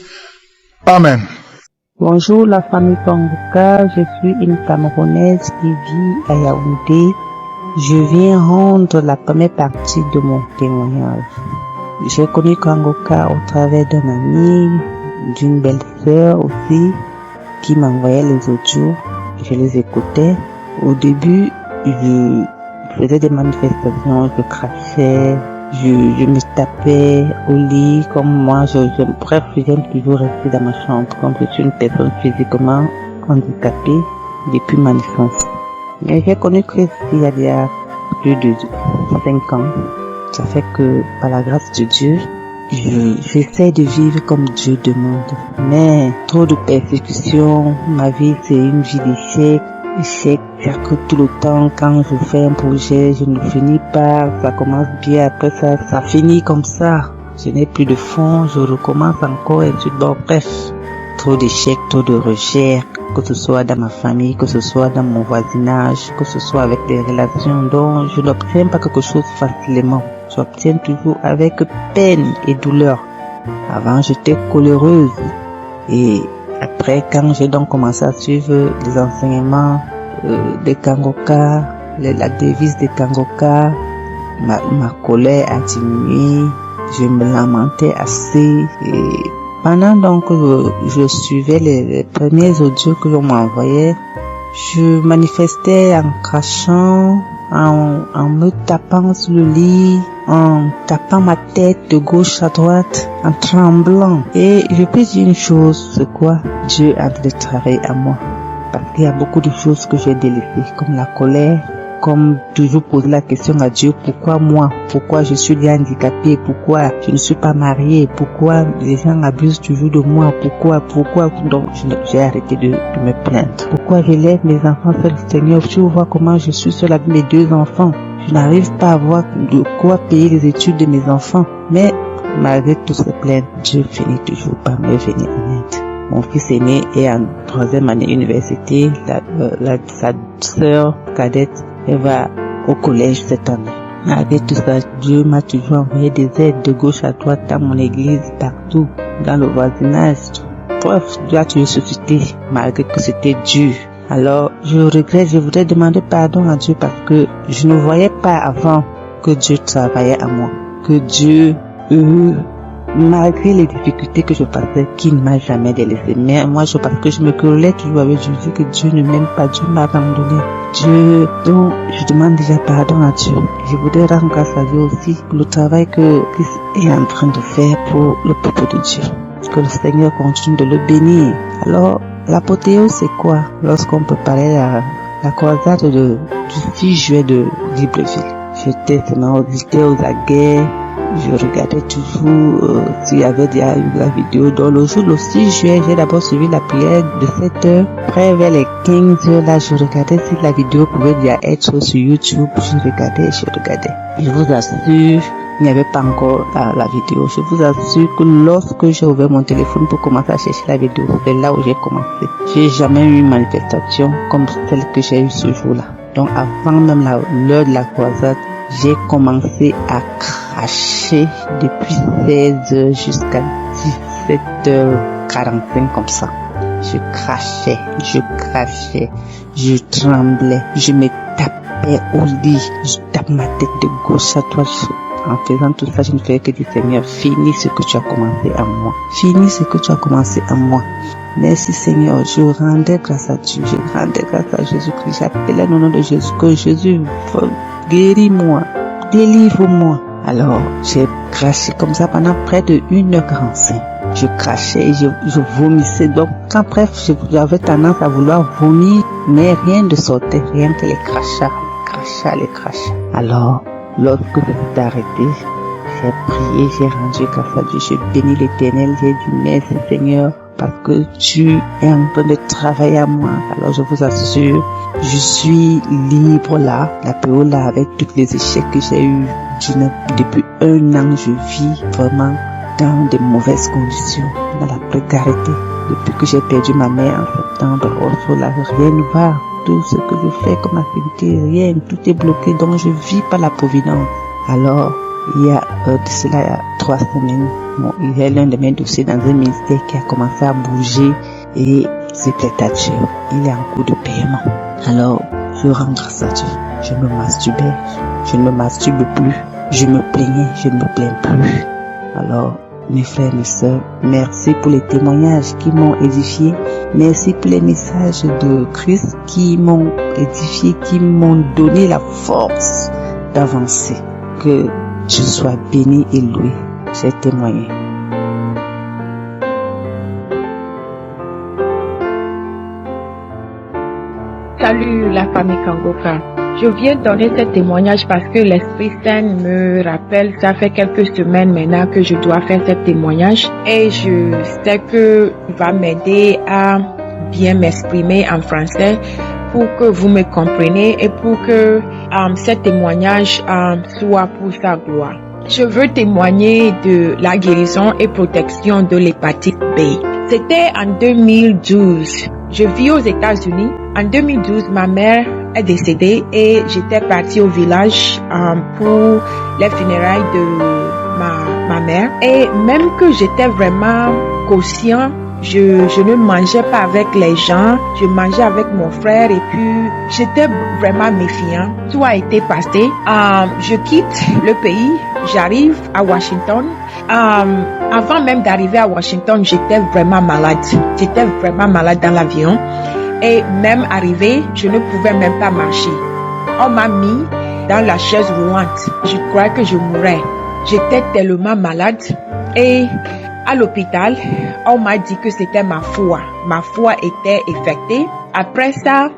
Amen. Bonjour la famille Kanguka, je suis une Camerounaise qui vit à Yaoundé. Je viens rendre la première partie de mon témoignage. J'ai connu Kanguka au travers d'un ami, d'une belle-sœur aussi, qui m'envoyait les audios. Je les écoutais. Au début, je faisais des manifestations, je crachais, je me tapais au lit, comme moi, bref, j'aime toujours rester dans ma chambre, comme je suis une personne physiquement handicapée depuis ma naissance. Mais j'ai connu Christ il y a plus de 5 ans. Ça fait que, par la grâce de Dieu, j'essaie de vivre comme Dieu demande. Mais trop de persécutions, ma vie c'est une vie d'échec. C'est-à-dire que tout le temps, quand je fais un projet, je ne finis pas, ça commence bien, après ça finit comme ça. Je n'ai plus de fonds, je recommence encore et bon, bref. Trop d'échecs, trop de rejets, que ce soit dans ma famille, que ce soit dans mon voisinage, que ce soit avec des relations dont je n'obtiens pas quelque chose facilement. J'obtiens toujours avec peine et douleur. Avant, j'étais coléreuse. Et après, quand j'ai donc commencé à suivre les enseignements des Kangoka, la devise des Kangoka, ma colère a diminué. Je me lamentais assez. Et pendant donc je suivais les premiers audios que l'on m'envoyait, je manifestais en crachant, en me tapant sur le lit, en tapant ma tête de gauche à droite, en tremblant. Et je peux dire une chose, c'est quoi? Dieu est en train de travailler à moi. Parce qu'il y a beaucoup de choses que j'ai délaissées, comme la colère, comme toujours poser la question à Dieu, pourquoi moi? Pourquoi je suis bien handicapée? Pourquoi je ne suis pas mariée? Pourquoi les gens abusent toujours de moi? Pourquoi? Donc, j'ai arrêté de me plaindre. Pourquoi j'élève mes enfants seuls, Seigneur? Tu vois comment je suis seule avec mes 2 enfants. Je n'arrive pas à avoir de quoi payer les études de mes enfants. Mais, malgré toutes ces plaintes, Dieu finit toujours par me venir en aide. Mon fils aîné est en 3e année université. Sa sœur cadette, elle va au collège cette année. Malgré tout ça, Dieu m'a toujours envoyé des aides de gauche à droite dans mon église, partout, dans le voisinage. Bref, Dieu a toujours suscité, malgré que c'était dur. Alors, je regrette, je voudrais demander pardon à Dieu parce que je ne voyais pas avant que Dieu travaillait à moi. Que Dieu, malgré les difficultés que je passais, qui ne m'a jamais délaissé. Mais moi, parce que je me querellais toujours avec Jésus, que Dieu ne m'aime pas, Dieu m'a abandonné. Donc, je demande déjà pardon à Dieu. Je voudrais rendre grâce à Dieu aussi pour le travail que Christ est en train de faire pour le peuple de Dieu. Que le Seigneur continue de le bénir. Alors, l'apothéose, c'est quoi? Lorsqu'on peut parler de la croisade du 6 juillet de Libreville. J'étais aux aguets. Je regardais toujours s'il y avait déjà eu la vidéo. Dans le jour le 6 juillet, j'ai d'abord suivi la prière de 7h. Après, vers les 15h, là, je regardais si la vidéo pouvait déjà être sur YouTube. Je regardais. Je vous assure, il n'y avait pas encore la vidéo. Je vous assure que lorsque j'ai ouvert mon téléphone pour commencer à chercher la vidéo, c'est là où j'ai commencé. J'ai jamais eu une manifestation comme celle que j'ai eue ce jour-là. Donc, avant même l'heure de la croisade, j'ai commencé à cracher depuis 16h jusqu'à 17h45 comme ça. Je crachais, je tremblais, je me tapais au lit, je tape ma tête de gauche à droite. En faisant tout ça, je ne faisais que dire, Seigneur, finis ce que tu as commencé à moi. Finis ce que tu as commencé à moi. Merci Seigneur, je rendais grâce à Dieu, je rendais grâce à Jésus-Christ. J'appelais le nom de Jésus, que Jésus guéris-moi, délivre-moi. Alors, j'ai craché comme ça pendant près de 1h45. Je crachais et je vomissais. Donc, bref, j'avais tendance à vouloir vomir, mais rien ne sortait, rien que les crachats. Alors, lorsque je suis arrêté, j'ai prié, j'ai rendu grâce à Dieu, j'ai béni l'Éternel, j'ai dit merci Seigneur, parce que tu es en train de travailler à moi. Alors je vous assure, je suis libre là, la PO là, avec tous les échecs que j'ai eu. Depuis 1 an, je vis vraiment dans de mauvaises conditions, dans la précarité. Depuis que j'ai perdu ma mère en septembre, là, rien ne va. Tout ce que je fais comme activité, rien, tout est bloqué, donc je vis par la providence. Alors, il y a de cela 3 semaines, il y a l'un de mes dossiers dans un ministère qui a commencé à bouger et c'était à Dieu. Il est en cours de paiement. Alors, je rends grâce à Dieu. Je me masturbais, je ne me masturbe plus. Je me plaignais, je ne me plains plus. Alors, mes frères, mes sœurs. Merci pour les témoignages qui m'ont édifié. Merci pour les messages de Christ qui m'ont édifié, qui m'ont donné la force d'avancer. Que je sois béni et loué. J'ai témoigné. Salut la famille Kangoka. Je viens donner ce témoignage parce que l'Esprit Saint me rappelle, ça fait quelques semaines maintenant que je dois faire ce témoignage et je sais que il va m'aider à bien m'exprimer en français pour que vous me compreniez et pour que ce témoignage soit pour sa gloire. Je veux témoigner de la guérison et protection de l'hépatite B. C'était en 2012. Je vis aux États-Unis. En 2012, ma mère est décédée et j'étais partie au village pour les funérailles de ma mère. Et même que j'étais vraiment conscient, je ne mangeais pas avec les gens, je mangeais avec mon frère et puis j'étais vraiment méfiant. Tout a été passé. Je quitte le pays, j'arrive à Washington. Avant même d'arriver à Washington, j'étais vraiment malade. J'étais vraiment malade dans l'avion. Et même arrivé, je ne pouvais même pas marcher. On m'a mis dans la chaise roulante. Je croyais que je mourrais. J'étais tellement malade. Et à l'hôpital, on m'a dit que c'était ma foi. Ma foi était infectée. Après ça,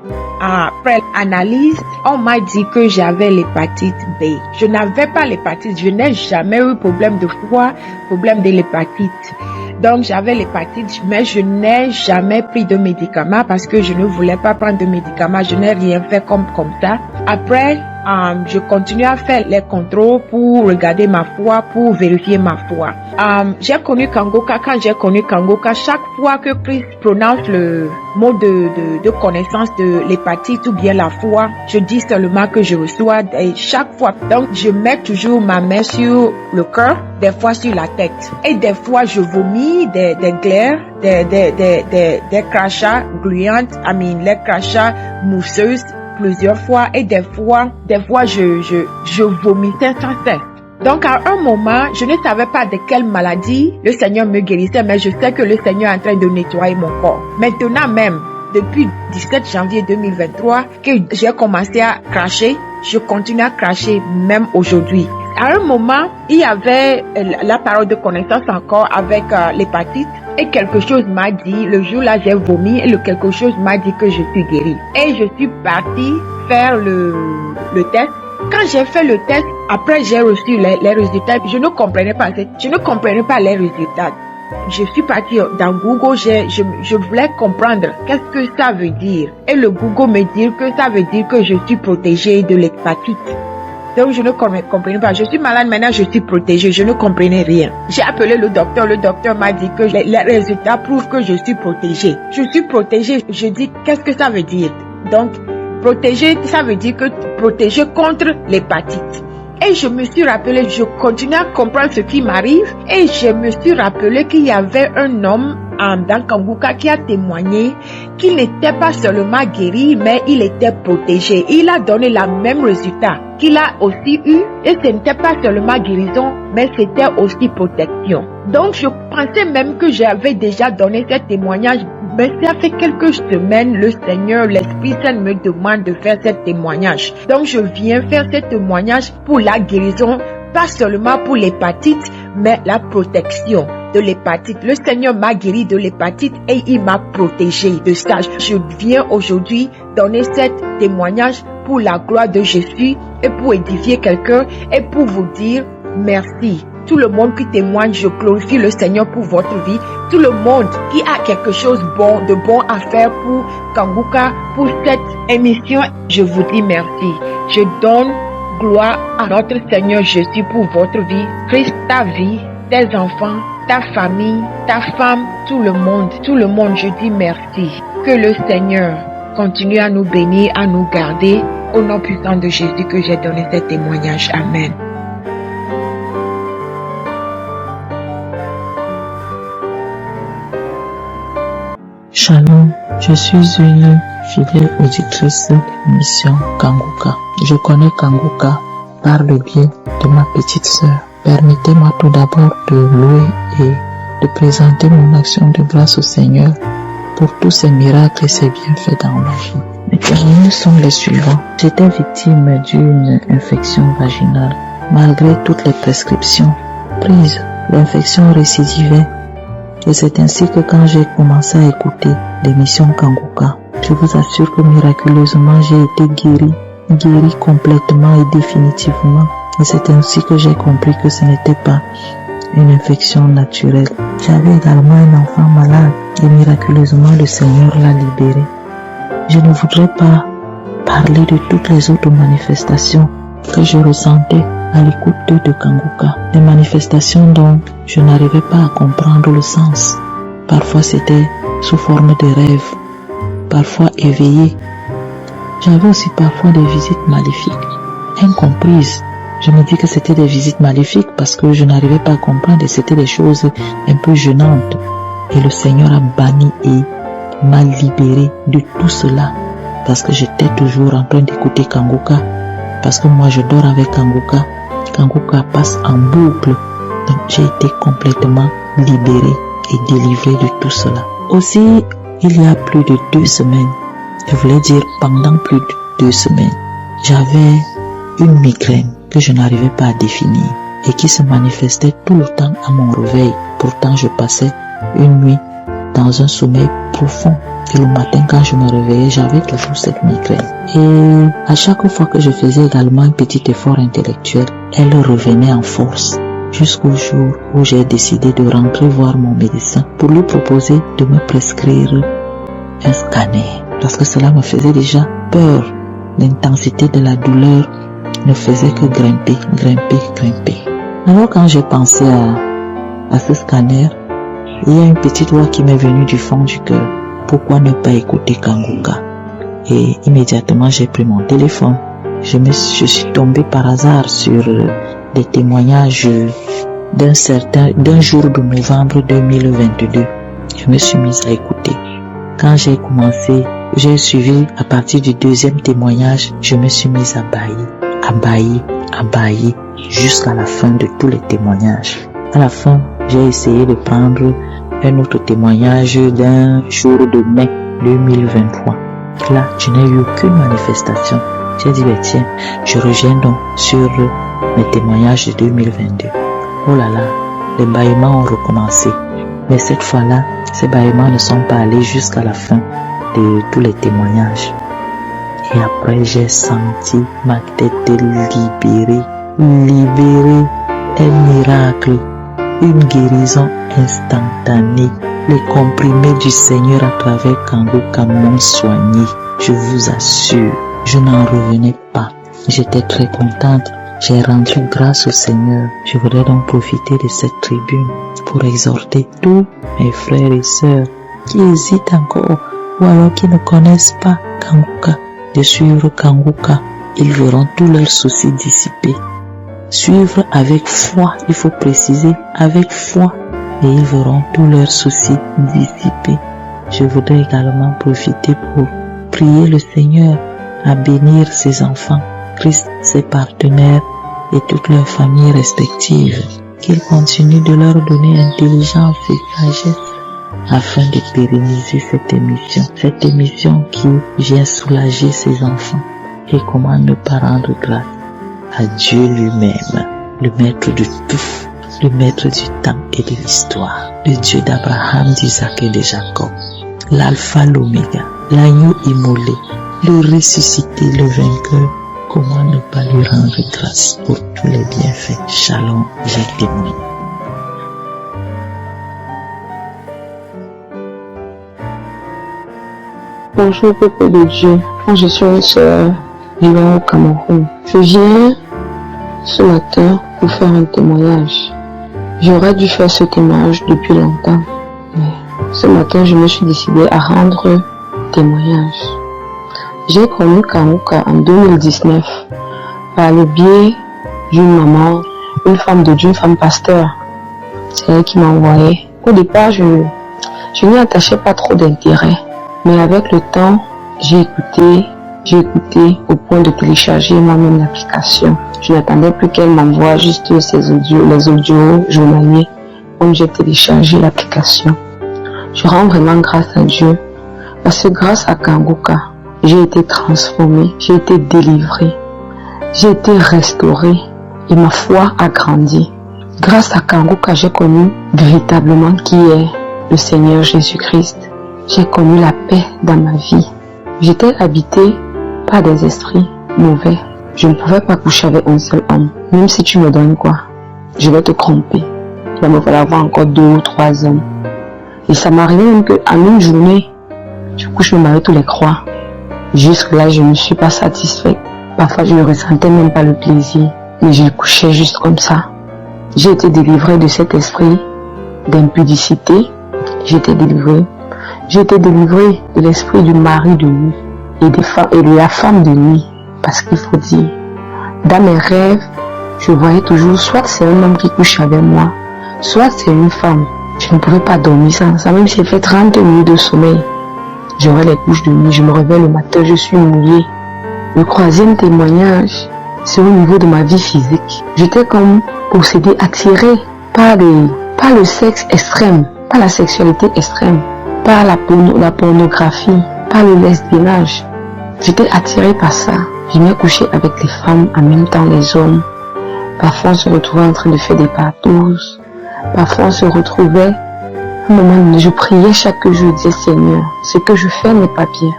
après l'analyse, on m'a dit que j'avais l'hépatite B. Je n'avais pas l'hépatite. Je n'ai jamais eu problème de foie, problème de l'hépatite. Donc, j'avais l'hépatite, mais je n'ai jamais pris de médicaments parce que je ne voulais pas prendre de médicaments. Je n'ai rien fait comme ça. Après, je continue à faire les contrôles pour regarder ma foi, pour vérifier ma foi. J'ai connu Kangoka. Quand j'ai connu Kangoka, chaque fois que Christ prononce le mot de connaissance de l'hépatite ou bien la foi, je dis seulement que je reçois et chaque fois. Donc, je mets toujours ma main sur le cœur, des fois sur la tête. Et des fois, je vomis des glaires, des crachats gluantes, les crachats mousseuses plusieurs fois et des fois je vomissais sans cesse. Donc à un moment, je ne savais pas de quelle maladie le Seigneur me guérissait, mais je sais que le Seigneur est en train de nettoyer mon corps. Maintenant même, depuis 17 janvier 2023, que j'ai commencé à cracher, je continue à cracher même aujourd'hui. À un moment, il y avait la parole de connaissance encore avec l'hépatite. Et quelque chose m'a dit, le jour-là j'ai vomi et quelque chose m'a dit que je suis guérie. Et je suis partie faire le test. Quand j'ai fait le test, après j'ai reçu les résultats, je ne comprenais pas les résultats. Je suis partie dans Google, je voulais comprendre qu'est-ce que ça veut dire. Et le Google me dit que ça veut dire que je suis protégée de l'hépatite. Donc je ne comprenais pas. Je suis malade maintenant, je suis protégée. Je ne comprenais rien. J'ai appelé le docteur. Le docteur m'a dit que les résultats prouvent que je suis protégée. Je suis protégée. Je dis qu'est-ce que ça veut dire? Donc protégée, ça veut dire que protégée contre l'hépatite. Et je me suis rappelé, je continue à comprendre ce qui m'arrive. Et je me suis rappelé qu'il y avait un homme dans Kangoka qui a témoigné qu'il n'était pas seulement guéri, mais il était protégé. Il a donné le même résultat qu'il a aussi eu. Et ce n'était pas seulement guérison, mais c'était aussi protection. Donc je pensais même que j'avais déjà donné ce témoignage. Mais ça fait quelques semaines, le Seigneur, l'Esprit Saint me demande de faire ce témoignage. Donc je viens faire ce témoignage pour la guérison, pas seulement pour l'hépatite, mais la protection de l'hépatite. Le Seigneur m'a guéri de l'hépatite et il m'a protégé de ça. Je viens aujourd'hui donner ce témoignage pour la gloire de Jésus et pour édifier quelqu'un et pour vous dire merci. Tout le monde qui témoigne, je glorifie le Seigneur pour votre vie. Tout le monde qui a quelque chose de bon à faire pour Kangoka, pour cette émission, je vous dis merci. Je donne gloire à notre Seigneur Jésus pour votre vie. Christ, ta vie, tes enfants, ta famille, ta femme, tout le monde, je dis merci. Que le Seigneur continue à nous bénir, à nous garder. Au nom puissant de Jésus que j'ai donné ce témoignage. Amen. Shalom, je suis une fidèle auditrice de l'émission Kangoka. Je connais Kangoka par le biais de ma petite sœur. Permettez-moi tout d'abord de louer et de présenter mon action de grâce au Seigneur pour tous ces miracles et ces bienfaits dans ma vie. Mes témoignages sont les suivants. J'étais victime d'une infection vaginale. Malgré toutes les prescriptions prises, l'infection récidivait. Et c'est ainsi que quand j'ai commencé à écouter l'émission Kanguka, je vous assure que miraculeusement j'ai été guéri complètement et définitivement. Et c'est ainsi que j'ai compris que ce n'était pas une infection naturelle. J'avais également un enfant malade et miraculeusement le Seigneur l'a libéré. Je ne voudrais pas parler de toutes les autres manifestations que je ressentais à l'écoute de Kanguka. Des manifestations dont je n'arrivais pas à comprendre le sens. Parfois c'était sous forme de rêve, parfois éveillé. J'avais aussi parfois des visites maléfiques, incomprises. Je me dis que c'était des visites maléfiques parce que je n'arrivais pas à comprendre et c'était des choses un peu gênantes. Et le Seigneur a banni et m'a libéré de tout cela parce que j'étais toujours en train d'écouter Kanguka. Parce que moi je dors avec Kanguka. Kanguka passe en boucle. Donc j'ai été complètement libéré et délivré de tout cela. Aussi, il y a plus de 2 semaines, je voulais dire pendant plus de 2 semaines, j'avais une migraine que je n'arrivais pas à définir et qui se manifestait tout le temps à mon réveil. Pourtant, je passais une nuit dans un sommeil profond. Et le matin, quand je me réveillais, j'avais toujours cette migraine. Et à chaque fois que je faisais également un petit effort intellectuel, elle revenait en force. Jusqu'au jour où j'ai décidé de rentrer voir mon médecin pour lui proposer de me prescrire un scanner. Parce que cela me faisait déjà peur. L'intensité de la douleur ne faisait que grimper. Alors quand j'ai pensé à ce scanner, il y a une petite voix qui m'est venue du fond du cœur. Pourquoi ne pas écouter Kanguka? Et immédiatement j'ai pris mon téléphone. Je suis tombé par hasard sur des témoignages d'un jour de novembre 2022. Je me suis mise à écouter. Quand j'ai commencé, j'ai suivi à partir du 2e témoignage, je me suis mise à bailler jusqu'à la fin de tous les témoignages. À la fin, j'ai essayé de prendre un autre témoignage d'un jour de mai 2023. Là, je n'ai eu aucune manifestation. J'ai dit, tiens, je reviens donc sur mes témoignages de 2022. Oh là là, les bâillements ont recommencé. Mais cette fois-là, ces bâillements ne sont pas allés jusqu'à la fin de tous les témoignages. Et après, j'ai senti ma tête libérée. Un miracle, une guérison instantanée. Les comprimés du Seigneur à travers Kanguka m'ont soigné. Je vous assure, je n'en revenais pas. J'étais très contente. J'ai rendu grâce au Seigneur. Je voudrais donc profiter de cette tribune pour exhorter tous mes frères et sœurs qui hésitent encore ou alors qui ne connaissent pas Kanguka de suivre Kanguka. Ils verront tous leurs soucis dissipés. Suivre avec foi, il faut préciser, avec foi, et ils verront tous leurs soucis dissipés. Je voudrais également profiter pour prier le Seigneur à bénir ses enfants, Christ, ses partenaires et toutes leurs familles respectives, qu'il continue de leur donner intelligence et sagesse afin de pérenniser cette émission qui vient soulager ses enfants. Et comment ne pas rendre grâce à Dieu lui-même, le maître de tout, le maître du temps et de l'histoire, le Dieu d'Abraham, d'Isaac et de Jacob, l'alpha, l'oméga, l'agneau immolé, le ressuscité, le vainqueur. Comment ne pas lui rendre grâce pour tous les bienfaits? Shalom, j'ai témoigné. Bonjour peuple de Dieu, je suis une sœur vivant au Cameroun. Je viens ce matin pour faire un témoignage. J'aurais dû faire ce témoignage depuis longtemps, mais ce matin je me suis décidée à rendre témoignage. J'ai connu Kanguka en 2019 par le biais d'une maman, une femme de Dieu, une femme pasteur. C'est elle qui m'a envoyé. Au départ, je n'y attachais pas trop d'intérêt. Mais avec le temps, j'ai écouté J'ai écouté au point de télécharger moi-même l'application. Je n'attendais plus qu'elle m'envoie juste les audios journaliers, comme j'ai téléchargé l'application. Je rends vraiment grâce à Dieu, parce que grâce à Kangoka, j'ai été transformée, j'ai été délivrée, j'ai été restaurée et ma foi a grandi. Grâce à Kangoka, j'ai connu véritablement qui est le Seigneur Jésus-Christ. J'ai connu la paix dans ma vie. J'étais habitée par des esprits mauvais. Je ne pouvais pas coucher avec un seul homme. Même si tu me donnes quoi, je vais te tromper. Il va me falloir avoir encore 2 ou 3 hommes. Et ça m'arrivait même qu'en une journée, je couche me marie tous les 3. Jusque là, je ne suis pas satisfaite. Parfois, je ne ressentais même pas le plaisir. Mais je couchais juste comme ça. J'ai été délivrée de cet esprit d'impudicité. J'ai été délivrée de l'esprit du mari de nuit et de la femme de nuit. Parce qu'il faut dire, dans mes rêves, je voyais toujours soit c'est un homme qui couche avec moi, soit c'est une femme. Je ne pouvais pas dormir sans ça, même si j'ai fait 30 minutes de sommeil. J'aurais les couches de nuit, je me réveille le matin, je suis mouillée. Le 3e témoignage, c'est au niveau de ma vie physique. J'étais comme possédée, attirée par le sexe extrême, par la sexualité extrême, par la pornographie, par le lesbiennage. J'étais attirée par ça. Je venais coucher avec les femmes, en même temps les hommes. Parfois on se retrouvait en train de faire des partous. Parfois on se retrouvait, à un moment donné, je priais chaque jour, je disais Seigneur, ce que je fais n'est pas bien.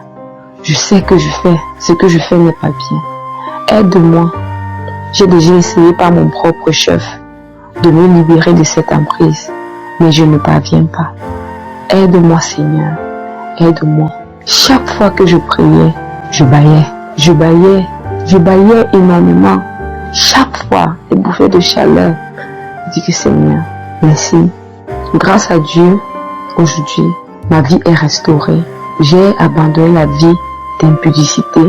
Je sais que ce que je fais n'est pas bien. Aide-moi. J'ai déjà essayé par mon propre chef de me libérer de cette emprise, mais je ne parviens pas. Aide-moi Seigneur, aide-moi. Chaque fois que je priais, je baillais énormément. Chaque fois, des bouffées de chaleur. Je dis que Seigneur, merci. Grâce à Dieu, aujourd'hui, ma vie est restaurée. J'ai abandonné la vie d'impudicité.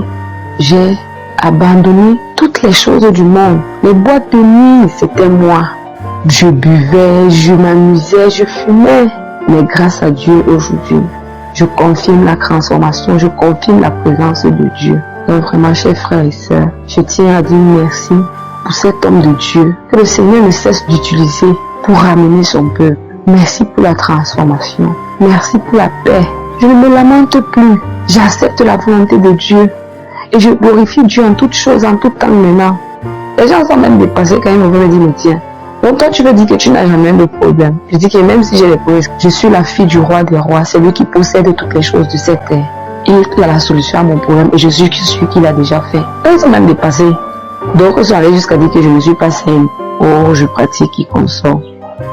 J'ai abandonné toutes les choses du monde. Les boîtes de nuit, c'était moi. Je buvais, je m'amusais, je fumais. Mais grâce à Dieu, aujourd'hui, je confirme la transformation, je confirme la présence de Dieu. Donc vraiment, chers frères et sœurs, je tiens à dire merci pour cet homme de Dieu que le Seigneur ne cesse d'utiliser pour ramener son peuple. Merci pour la transformation. Merci pour la paix. Je ne me lamente plus. J'accepte la volonté de Dieu. Et je glorifie Dieu en toutes choses, en tout temps maintenant. Les gens sont même dépassés quand ils me veulent me dire, mais tiens, donc toi tu veux dire que tu n'as jamais de problème. Je dis que même si j'ai des problèmes, je suis la fille du roi des rois. C'est lui qui possède toutes les choses de cette terre. Il a la solution à mon problème et je suis celui qui l'a déjà fait. Ils sont même dépassés. Donc ils sont allés jusqu'à dire que je ne suis pas saine. Oh, je pratique qui consort.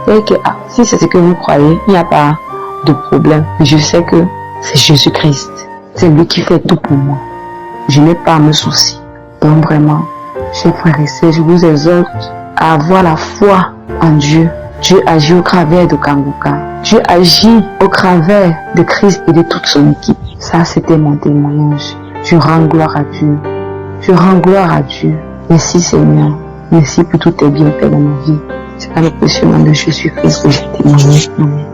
Et que si c'est ce que vous croyez, il n'y a pas de problème. Mais je sais que c'est Jésus-Christ. C'est lui qui fait tout pour moi. Je n'ai pas à me soucier. Donc vraiment, chers frères et sœurs, je vous exhorte à avoir la foi en Dieu. Dieu agit au travers de Kangoka. Dieu agit au travers de Christ et de toute son équipe. Ça, c'était mon témoignage. Je rends gloire à Dieu. Je rends gloire à Dieu. Merci Seigneur. Merci pour tous tes bienfaits dans ma vie. C'est par le précieux nom de Jésus-Christ que je témoigne. Amen.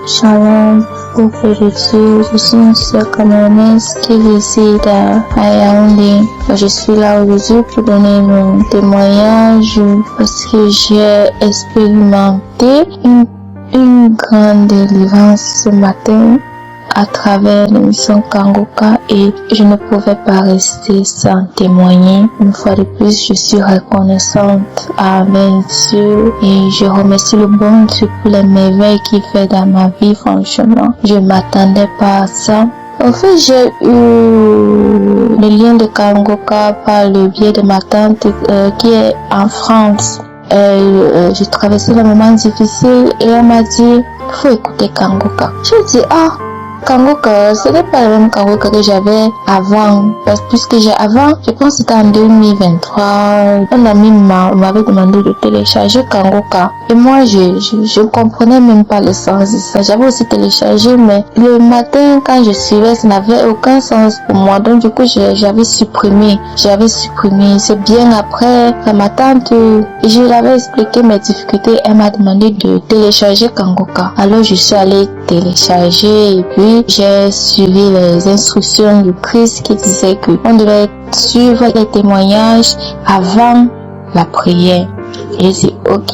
Shalom, frères de Dieu, je suis une sœur camerounaise qui réside à Yaoundé. Je suis là aujourd'hui pour donner mon témoignage parce que j'ai expérimenté une grande délivrance ce matin à travers l'émission Kangoka et je ne pouvais pas rester sans témoigner. Une fois de plus, je suis reconnaissante avec Dieu et je remercie le bon Dieu pour les merveilles qu'il fait dans ma vie. Franchement, je ne m'attendais pas à ça. En fait, j'ai eu le lien de Kangoka par le biais de ma tante qui est en France. J'ai traversé le moment difficile et elle m'a dit, faut écouter Kangoka. J'ai dit, Kangoka, ce n'est pas le même Kangoka que j'avais avant, parce que avant, je pense que c'était en 2023, un ami m'avait demandé de télécharger Kangoka, et moi je comprenais même pas le sens de ça. J'avais aussi téléchargé, mais le matin quand je suivais, ça n'avait aucun sens pour moi, donc du coup j'avais supprimé. C'est bien après que ma tante, je l'avais expliqué mes difficultés, elle m'a demandé de télécharger Kangoka. Alors je suis allée télécharger et puis Jésus, j'ai suivi les instructions du Christ qui disait que on devait suivre les témoignages avant la prière. J'ai dit ok,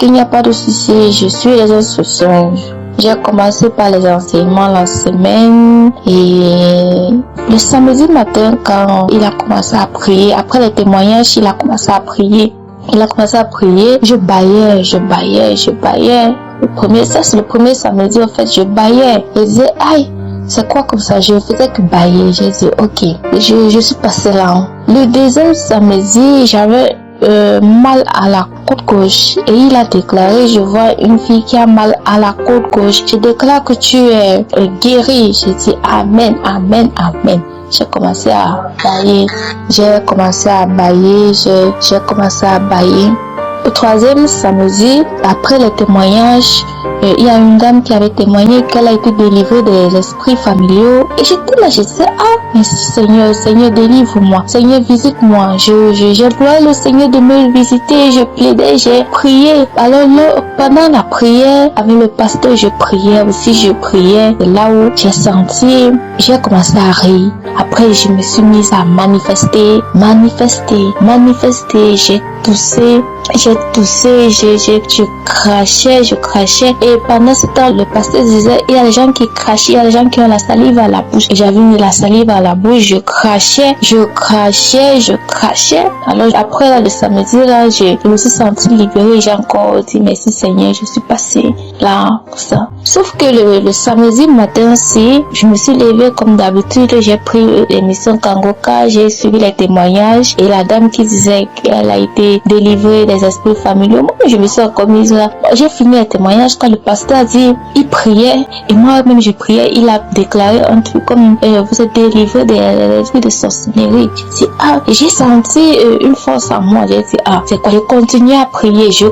il n'y a pas de souci, je suis les instructions. J'ai commencé par les enseignements la semaine et le samedi matin quand il a commencé à prier, après les témoignages, il a commencé à prier. Je baillais. C'est le premier samedi en fait, je baillais. Je disais aïe, c'est quoi comme ça? Je faisais que bailler. J'ai dit ok, je suis passé là. Le deuxième samedi, j'avais mal à la côte gauche et il a déclaré, je vois une fille qui a mal à la côte gauche, je déclare que tu es guérie. J'ai dit amen. J'ai commencé à bailler. Au troisième samedi, après les témoignages, il y a une dame qui avait témoigné qu'elle a été délivrée des esprits familiaux. Et j'étais là, je disais, merci Seigneur, délivre-moi. Seigneur, visite-moi. J'implorais le Seigneur de me visiter. Je plaidais, j'ai prié. Alors là, pendant la prière, avec le pasteur, je priais. Et là où j'ai commencé à rire. Après, je me suis mise à manifester. J'ai toussé, je crachais. Et pendant ce temps, le pasteur disait, il y a des gens qui crachent, il y a des gens qui ont la salive à la bouche. Et j'avais mis la salive à la bouche, je crachais. Alors après là, le samedi là, je me suis sentie libérée. J'ai encore dit merci Seigneur, je suis passée là, pour ça. Sauf que le samedi matin, je me suis levée comme d'habitude, j'ai pris l'émission Kangoka, j'ai suivi les témoignages et la dame qui disait qu'elle a été délivrée des esprits familiaux. Moi, je me suis encore mise là. J'ai fini les témoignages quand le pasteur a dit, il priait et moi-même je priais. Il a déclaré un truc comme vous êtes délivré des esprits de sorcellerie. J'ai dit et j'ai senti une force en moi. J'ai dit c'est quoi? Je continue à prier. J'ai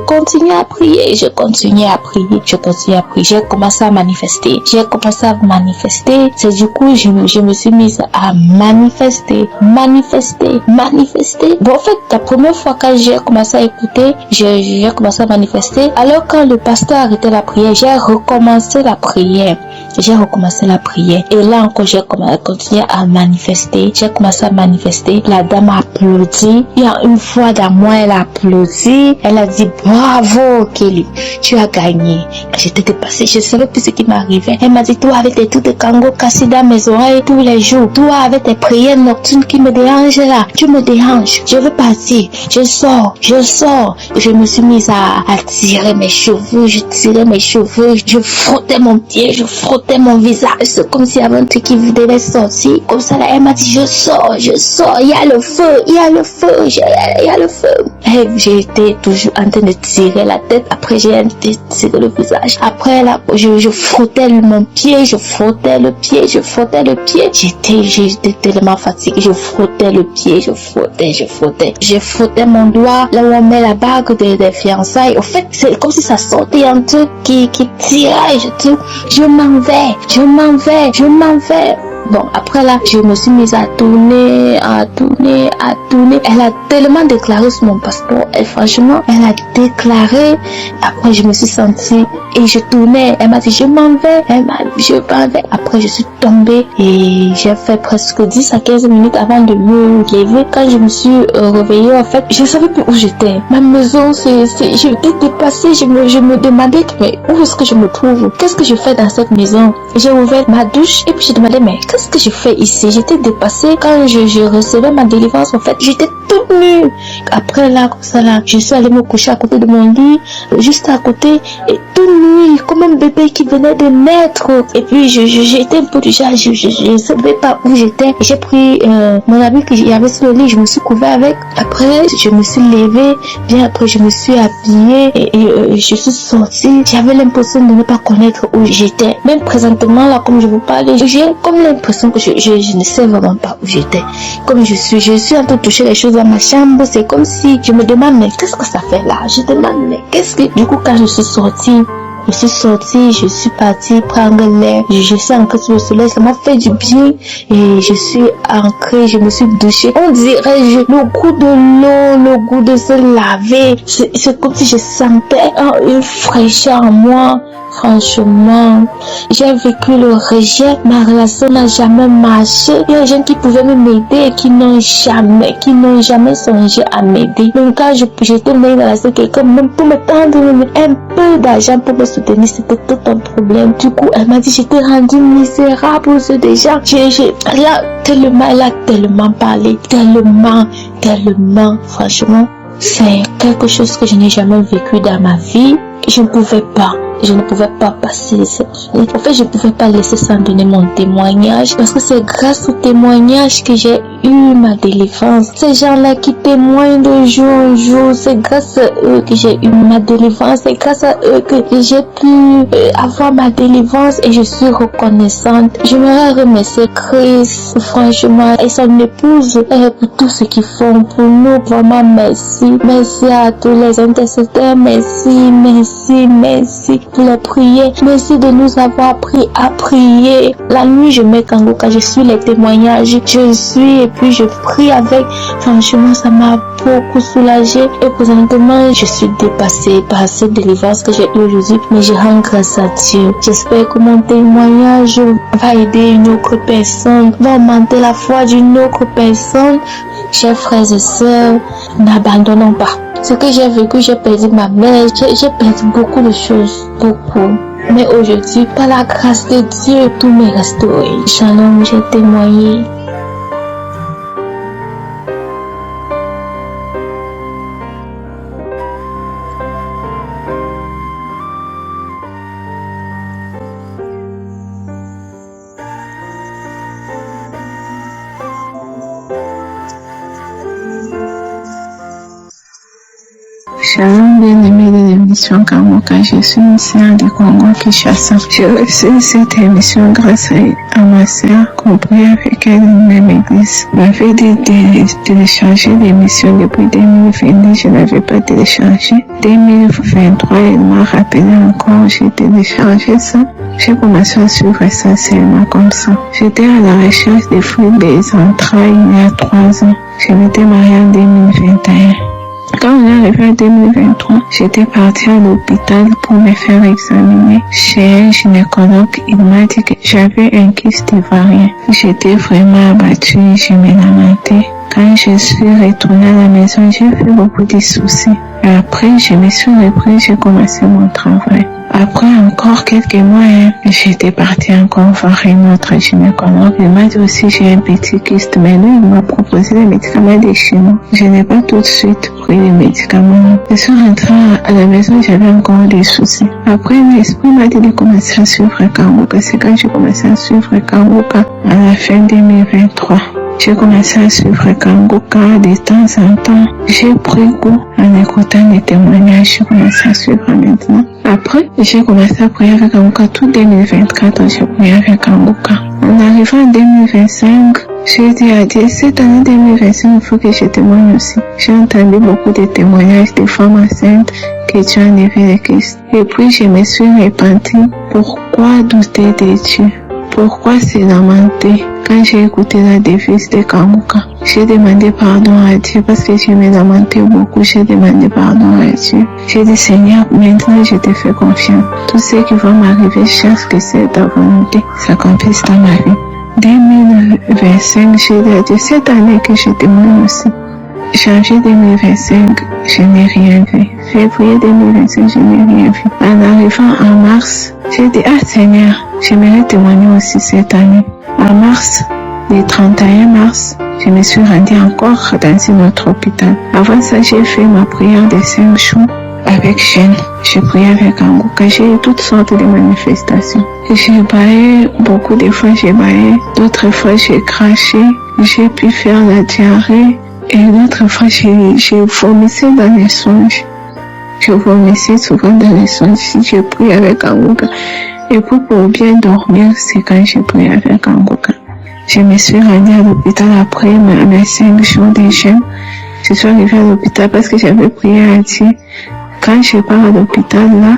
commencé à manifester. C'est du coup je me suis mise à manifester. Bon, en fait, la première fois quand j'ai commencé à écouter, j'ai commencé à manifester. Alors quand le pasteur a arrêté la prière, j'ai recommencé la prière. Et là encore, j'ai continué à manifester. La dame a applaudi. Il y a une fois dans moi, elle a applaudi. Elle a dit bravo Kelly, tu as gagné. J'étais dépassée, je ne savais plus ce qui m'arrivait. Elle m'a dit, toi avec tes trucs de Kango cassés dans mes oreilles tous les jours, toi avec tes prières nocturnes qui me dérangent là, tu me déranges. Je veux partir, je sors. Je me suis mise à tirer mes cheveux, je frottais mon pied, je frottais mon visage. C'est comme s'il y avait un truc qui devait sortir. Comme ça là, elle m'a dit, je sors. Il y a le feu. Et j'étais toujours en train de tirer la tête. Après, j'ai tiré le visage. Après là, je frottais mon pied, je frottais le pied. J'étais tellement fatiguée. Je frottais le pied, je frottais mon doigt là où on met la bague des fiançailles. Au fait, c'est comme si ça sortait un truc qui tirait. Je m'en vais. Bon, après là, je me suis mise à tourner. Elle a tellement déclaré sur mon passeport. Et franchement, elle a déclaré. Après, je me suis sentie et je tournais. Elle m'a dit, je m'en vais. Après, je suis tombée et j'ai fait presque 10 à 15 minutes avant de me lever. Quand je me suis réveillée, en fait, je ne savais plus où j'étais. Ma maison, j'étais dépassée. Je me demandais, mais où est-ce que je me trouve? Qu'est-ce que je fais dans cette maison? J'ai ouvert ma douche et puis j'ai demandé, mais qu'est-ce que je fais ici? J'étais dépassée. Quand je recevais ma délivrance, en fait, j'étais toute nue. Après là, comme ça là, je suis allée me coucher à côté de mon lit, juste à côté, et toute nue, comme un bébé qui venait de naître. Et puis j'étais un peu déjà, je ne savais pas où j'étais. J'ai pris mon habit qu'il y avait sur le lit, je me suis couvert avec. Après, je me suis levée, bien après je me suis habillée et je suis sortie. J'avais l'impression de ne pas connaître où j'étais. Même présentement là, comme je vous parle, j'ai comme l'impression que je ne sais vraiment pas où j'étais. Comme je suis en train de toucher les choses dans ma chambre, c'est comme si je me demande, mais qu'est-ce que ça fait là? Je demande, mais qu'est-ce que... Du coup, quand je suis sortie, je suis partie prendre l'air, je suis ancrée sous le soleil, ça m'a fait du bien et je suis ancrée, je me suis douchée. On dirait le goût de l'eau, le goût de se laver, c'est comme si je sentais une fraîcheur en moi, Franchement, j'ai vécu le rejet, ma relation n'a jamais marché. Il y a des gens qui pouvaient m'aider et qui n'ont jamais songé à m'aider. Donc quand j'étais dans une relation, quelqu'un même pour me tendre un peu d'argent pour me soutenir, c'était tout un problème. Du coup, elle m'a dit, j'étais rendue misérable aux yeux des gens. Elle a tellement parlé, tellement, franchement. C'est quelque chose que je n'ai jamais vécu dans ma vie. Je ne pouvais pas passer cette vie. En fait, je ne pouvais pas laisser sans donner mon témoignage parce que c'est grâce au témoignage que j'ai eu ma délivrance. Ces gens-là qui témoignent de jour en jour, c'est grâce à eux que j'ai eu ma délivrance. C'est grâce à eux que j'ai pu avoir ma délivrance et je suis reconnaissante. J'aimerais remercier Chris, franchement, et son épouse pour tout ce qu'ils font pour nous. Vraiment, merci. Merci à tous les intercesseurs. Merci pour les prières. Merci de nous avoir appris à prier. La nuit, je mets Kangoka, je suis les témoignages. Et puis je prie avec. Franchement, ça m'a beaucoup soulagée. Et présentement, je suis dépassée par cette délivrance que j'ai eue aujourd'hui. Mais je rends grâce à Dieu. J'espère que mon témoignage va aider une autre personne, va augmenter la foi d'une autre personne. Chers frères et sœurs, n'abandonnons pas. Ce que j'ai vécu, j'ai perdu ma mère, j'ai perdu beaucoup de choses, beaucoup. Mais aujourd'hui, par la grâce de Dieu, tout m'est restauré. Shalom, j'ai témoigné. Shalom, bien-aimés de l'émission Kangoka, je suis une sœur de Congo Kinshasa. J'ai reçu cette émission grâce à ma sœur qu'on prie avec elle dans la même église. Elle m'avait dit de télécharger l'émission depuis 2022, je n'avais pas téléchargé. 2023, elle m'a rappelé encore, j'ai téléchargé ça. J'ai commencé à suivre ça seulement comme ça. J'étais à la recherche des fruits des entrailles il y a 3 ans. Je m'étais mariée en 2021. Quand on est arrivé en 2023, j'étais partie à l'hôpital pour me faire examiner chez un gynécologue. Il m'a dit que j'avais un kyste ovarien. J'étais vraiment abattue, je me lamentais. Quand je suis retournée à la maison, j'ai fait beaucoup de soucis. Après, je me suis repris, j'ai commencé mon travail. Après encore quelques mois, j'étais partie encore voir un autre gynécologue. Il m'a dit aussi j'ai un petit kyste, mais lui, il m'a proposé les médicaments de chez nous. Je n'ai pas tout de suite pris les médicaments. Je suis rentrée à la maison, j'avais encore des soucis. Après, l'esprit m'a dit de commencer à suivre Kangoka. C'est quand j'ai commencé à suivre Kangoka à la fin 2023. J'ai commencé à suivre Kangoka de temps en temps. J'ai pris goût en écoutant les témoignages. J'ai commencé à suivre maintenant. Après, j'ai commencé à prier avec Kangoka tout 2024. J'ai prié avec Kangoka. En arrivant en 2025, j'ai dit à Dieu, cette année 2025, il faut que je témoigne aussi. J'ai entendu beaucoup de témoignages de femmes enceintes que Dieu a enlevé le Christ. Et puis, je me suis repentie. Pourquoi douter de Dieu? Pourquoi se lamenter? Quand j'ai écouté la devise de Kangoka, j'ai demandé pardon à Dieu parce que je me lamentais beaucoup. J'ai demandé pardon à Dieu. J'ai dit, Seigneur, maintenant je te fais confiance. Tout ce qui va m'arriver, cherche que c'est ta volonté s'accomplisse dans ma vie. 2025, j'ai dit à Dieu, cette année que je témoigne aussi. Janvier 2025, je n'ai rien vu. Février 2025, je n'ai rien vu. En arrivant en mars, j'ai dit, Seigneur, j'aimerais témoigner aussi cette année. En mars, le 31 mars, je me suis rendue encore dans un autre hôpital. Avant ça, j'ai fait ma prière de 5 jours avec Jeanne. J'ai prié avec Kangoka. J'ai eu toutes sortes de manifestations. J'ai baillé, beaucoup de fois j'ai baillé. D'autres fois j'ai craché. J'ai pu faire la diarrhée. Et d'autres fois, j'ai vomissé dans les songes. Je vomissais souvent dans les songes. Si je prie avec Kangoka. Et pour bien dormir, c'est quand je prie avec Kangoka. Je me suis rendue à l'hôpital après mes 5 jours de jeûne. Je suis arrivée à l'hôpital parce que j'avais prié à Dieu. Quand je pars à l'hôpital là,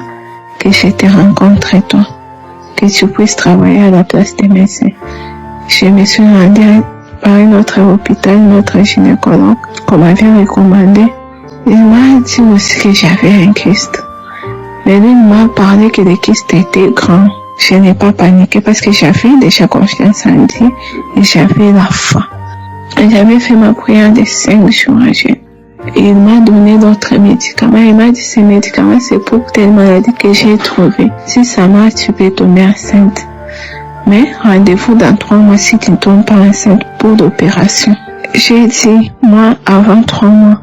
que je te rencontre toi. Que tu puisses travailler à la place des médecins. Je me suis rendue par un autre hôpital, notre gynécologue, qu'on m'avait recommandé. Il m'a dit aussi que j'avais un kyste. Mais lui m'a parlé que le kyste était grand. Je n'ai pas paniqué parce que j'avais déjà confiance en Dieu et j'avais la foi. J'avais fait ma prière de 5 jours à jeûne. Il m'a donné d'autres médicaments. Il m'a dit ces médicaments c'est pour telle maladie que j'ai trouvée. Si ça marche, tu peux tomber enceinte. Mais rendez-vous dans 3 mois si tu ne tombes pas enceinte pour l'opération. J'ai dit, moi, avant 3 mois,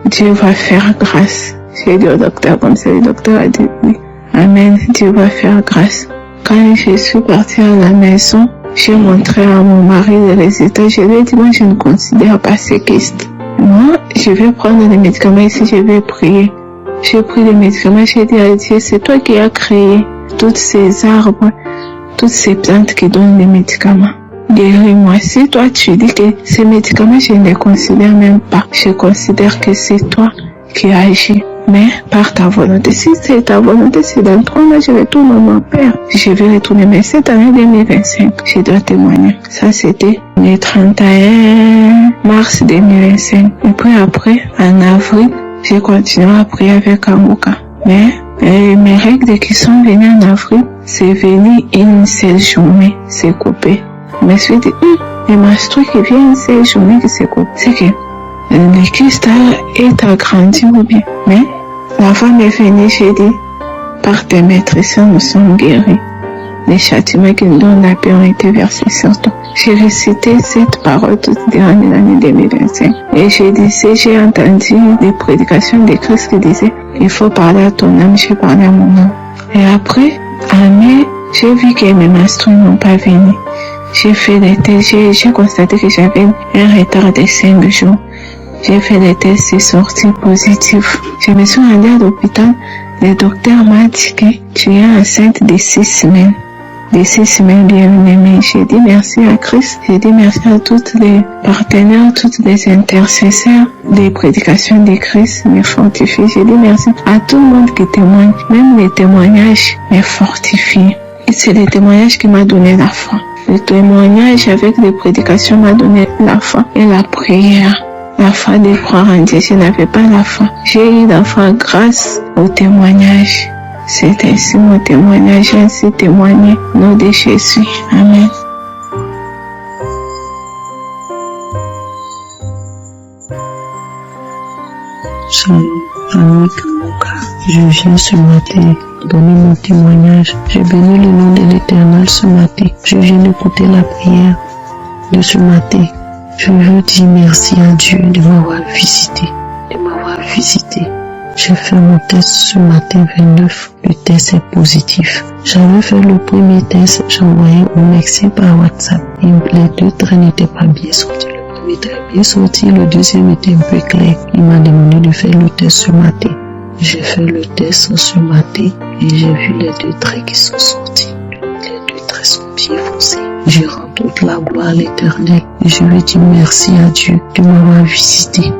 Dieu va faire grâce. J'ai dit au docteur comme ça. Le docteur a dit oui. Amen. Dieu va faire grâce. Quand je suis partie à la maison, j'ai montré à mon mari les résultats. Je lui ai dit, moi, je ne considère pas ces kystes. Moi, je vais prendre les médicaments ici, je vais prier. J'ai pris les médicaments, j'ai dit à Dieu, c'est toi qui as créé tous ces arbres, toutes ces plantes qui donnent les médicaments. Guéris-moi. Si toi tu dis que ces médicaments, je ne les considère même pas. Je considère que c'est toi qui agis. Mais par ta volonté. Si c'est ta volonté, c'est dans 3 mois, je retourne à mon père. Je vais retourner. Mais cette année 2025, je dois témoigner. Ça, c'était le 31 mars 2025. Et puis après, en avril, j'ai continué à prier avec Kanguka. Mais mes règles qui sont venues en avril, c'est venu une seule journée, c'est coupé. Je me suis dit, les menstrues qui viennent une seule journée qui se coupent. C'est que le kyste est agrandi ou bien. Mais la femme est venue, j'ai dit, par tes maîtrises, nous sommes guéris. Les châtiments qui nous donnent la paix ont été versés sur toi. J'ai récité cette parole toute durant l'année 2025. Et j'ai dit, si j'ai entendu des prédications de Christ qui disaient, il faut parler à ton âme, j'ai parlé à mon âme. Et après, en mai, j'ai vu que mes menstrues n'ont pas venu. J'ai fait des tests, j'ai constaté que j'avais un retard de 5 jours. J'ai fait des tests, c'est sorti positif. Je me suis rendue à l'hôpital. Le docteur m'a dit que tu es enceinte de 6 semaines. De 6 semaines bien aimées. J'ai dit merci à Christ. J'ai dit merci à tous les partenaires, toutes les intercesseurs des prédications de Christ me fortifient. J'ai dit merci à tout le monde qui témoigne. Même les témoignages me fortifient. Et c'est le témoignage qui m'a donné la foi. Le témoignage avec les prédications m'a donné la foi et la prière. La foi de croire en Dieu, je n'avais pas la foi. J'ai eu la foi grâce au témoignage. C'est ainsi mon témoignage, j'ai ainsi témoigné au nom de Jésus. Amen. Salut, famille Kanguka. Je viens ce matin donner mon témoignage. Je bénis le nom de l'Éternel ce matin. Je viens d'écouter la prière de ce matin. Je veux dire merci à Dieu de m'avoir visité. J'ai fait mon test ce matin 29. Le test est positif. J'avais fait le premier test, j'ai envoyé au médecin par WhatsApp. Et les 2 traits n'étaient pas bien sortis. Le premier trait est bien sorti, le deuxième était un peu clair. Il m'a demandé de faire le test ce matin. J'ai fait le test ce matin et j'ai vu les 2 traits qui sont sortis. Les 2 traits sont bien foncés. Je rends toute la gloire à l'Éternel et je lui dis merci à Dieu de m'avoir visité.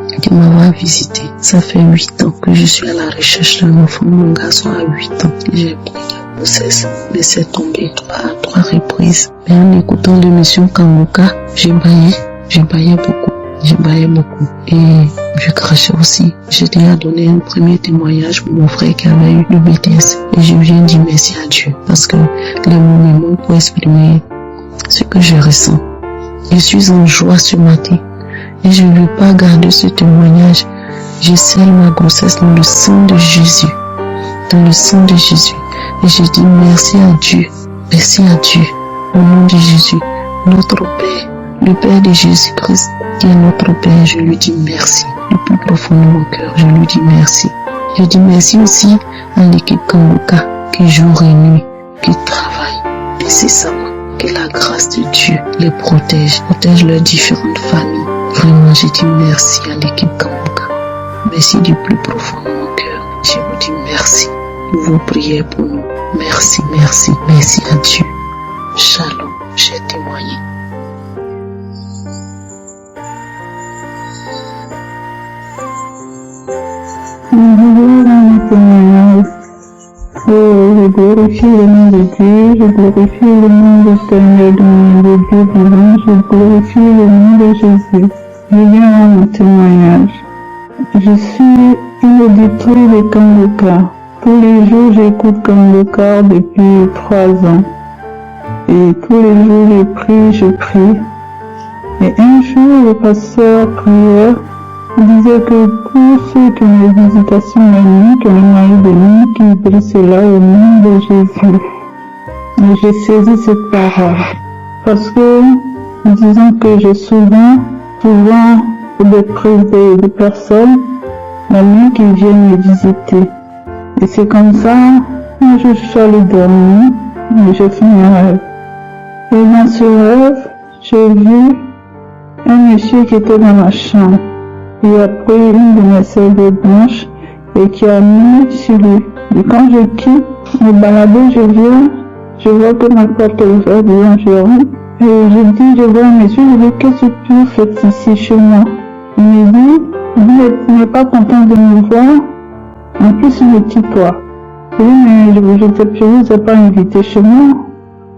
Ça fait 8 ans que je suis à la recherche d'un enfant. Mon garçon a 8 ans. J'ai pris la grossesse, mais c'est tombé à 3 reprises. Mais en écoutant l'émission Kanguka, j'ai baillé beaucoup. Et je crachais aussi. J'ai déjà donné un premier témoignage pour mon frère qui avait eu le BTS. Et je viens dire merci à Dieu parce que les mots me manquent pour exprimer ce que je ressens. Je suis en joie ce matin et je ne veux pas garder ce témoignage. Je scelle ma grossesse dans le sang de Jésus. Et je dis merci à Dieu. Au nom de Jésus, notre Père, le Père de Jésus-Christ qui est notre Père. Je lui dis merci. Du plus profond de mon cœur, je lui dis merci. Je dis merci aussi à l'équipe Kanguka qui jour et nuit, qui travaille incessamment. Que la grâce de Dieu les protège leurs différentes familles. Vraiment, je dis merci à l'équipe Kanguka. Merci du plus profond de mon cœur. Je vous dis merci pour vos prières pour nous. Merci à Dieu. Shalom, j'ai témoigné. Je glorifie le nom de Dieu, je glorifie le nom de Seigneur de Dieu vivant, je glorifie le nom de Jésus. Je viens à mon témoignage. Je suis une auditrice de Kanguka. Tous les jours, j'écoute Kangoka depuis 3 ans. Et tous les jours, je prie. Et un jour, le pasteur prière disait que tous ceux qui ont les visitations la nuit, qui ont le mari de nuit, qui brillent cela au nom de Jésus. Et j'ai saisi cette parole. Parce que, disons que j'ai souvent des personnes la nuit qui viennent me visiter. Et c'est comme ça, je suis allée dormir, et j'ai fait un rêve. Et dans ce rêve, j'ai vu un monsieur qui était dans ma chambre. Il a pris une de mes serviettes blanches et qui a mis sur lui. Et quand je quitte me balader, je vois que ma porte est ouverte, je rentre. Et je vois un monsieur, je dis, qu'est-ce que tu fais ici chez moi? Il me dit, vous n'êtes pas content de me voir? En plus, il me tutoie. Je dis, mais je ne vous ai pas invité chez moi.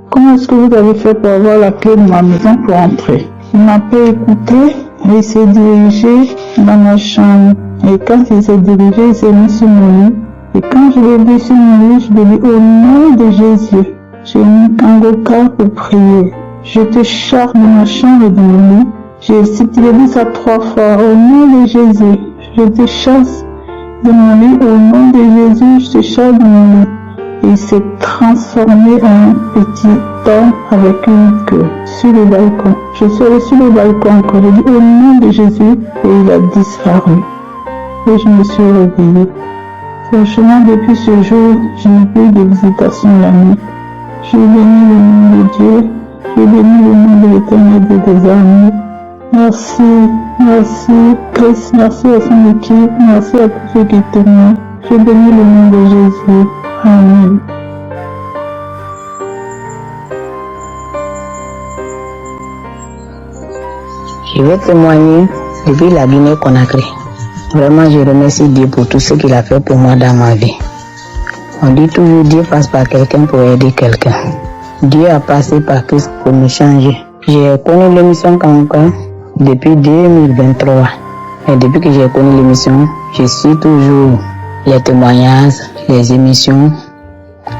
Comment est-ce que vous avez fait pour avoir la clé de ma maison pour entrer? Il m'a pas écouté et il s'est dirigé dans ma chambre. Et quand il s'est dirigé, il s'est mis sur mon lit. Et quand je l'ai vu sur mon lit, je lui ai dit, au nom de Jésus, j'ai mis Kangoka pour prier. Je te charge de ma chambre et de mon lit. J'ai dit ça 3 fois, au nom de Jésus. Je te chasse de mon lit, au nom de Jésus, je te chasse de mon lit. Et il s'est transformé en un petit homme avec une queue sur le balcon. Je suis allée sur le balcon encore, j'ai dit au nom de Jésus et il a disparu. Et je me suis réveillée. Franchement, depuis ce jour, je n'ai plus de visitation la nuit. Je bénis le nom de Dieu, je bénis le nom de l'Éternel des armées. Merci Christ, merci à son équipe, merci à tous ceux qui témoignent. Je bénis le nom de Jésus. Amen. Je vais témoigner depuis la Guinée-Conakry. Vraiment, je remercie Dieu pour tout ce qu'il a fait pour moi dans ma vie. On dit toujours Dieu passe par quelqu'un pour aider quelqu'un. Dieu a passé par Christ pour me changer. J'ai connu l'émission Kangoka depuis 2023. Et depuis que j'ai connu l'émission, je suis toujours les témoignages, les émissions,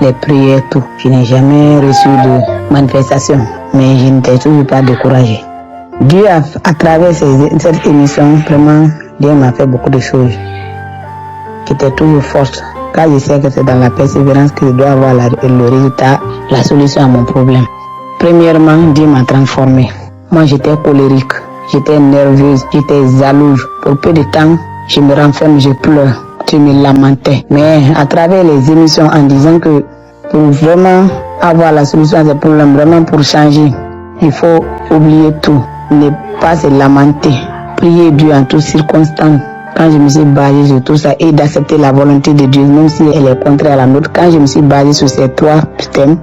les prières, tout. Je n'ai jamais reçu de manifestation, mais je n'étais toujours pas découragé. Dieu, à travers cette émission, vraiment, Dieu m'a fait beaucoup de choses qui étaient toujours fortes. Car je sais que c'est dans la persévérance que je dois avoir le résultat, la solution à mon problème. Premièrement, Dieu m'a transformé. Moi, j'étais colérique, j'étais nerveuse, j'étais jalouse. Pour peu de temps, je me renferme, je pleure. Je me lamentais. Mais à travers les émissions, en disant que pour vraiment avoir la solution à ce problème, vraiment pour changer, il faut oublier tout, ne pas se lamenter, prier Dieu en toutes circonstances. Quand je me suis basé sur tout ça et d'accepter la volonté de Dieu, même si elle est contraire à la nôtre, quand je me suis basé sur ces 3 thèmes,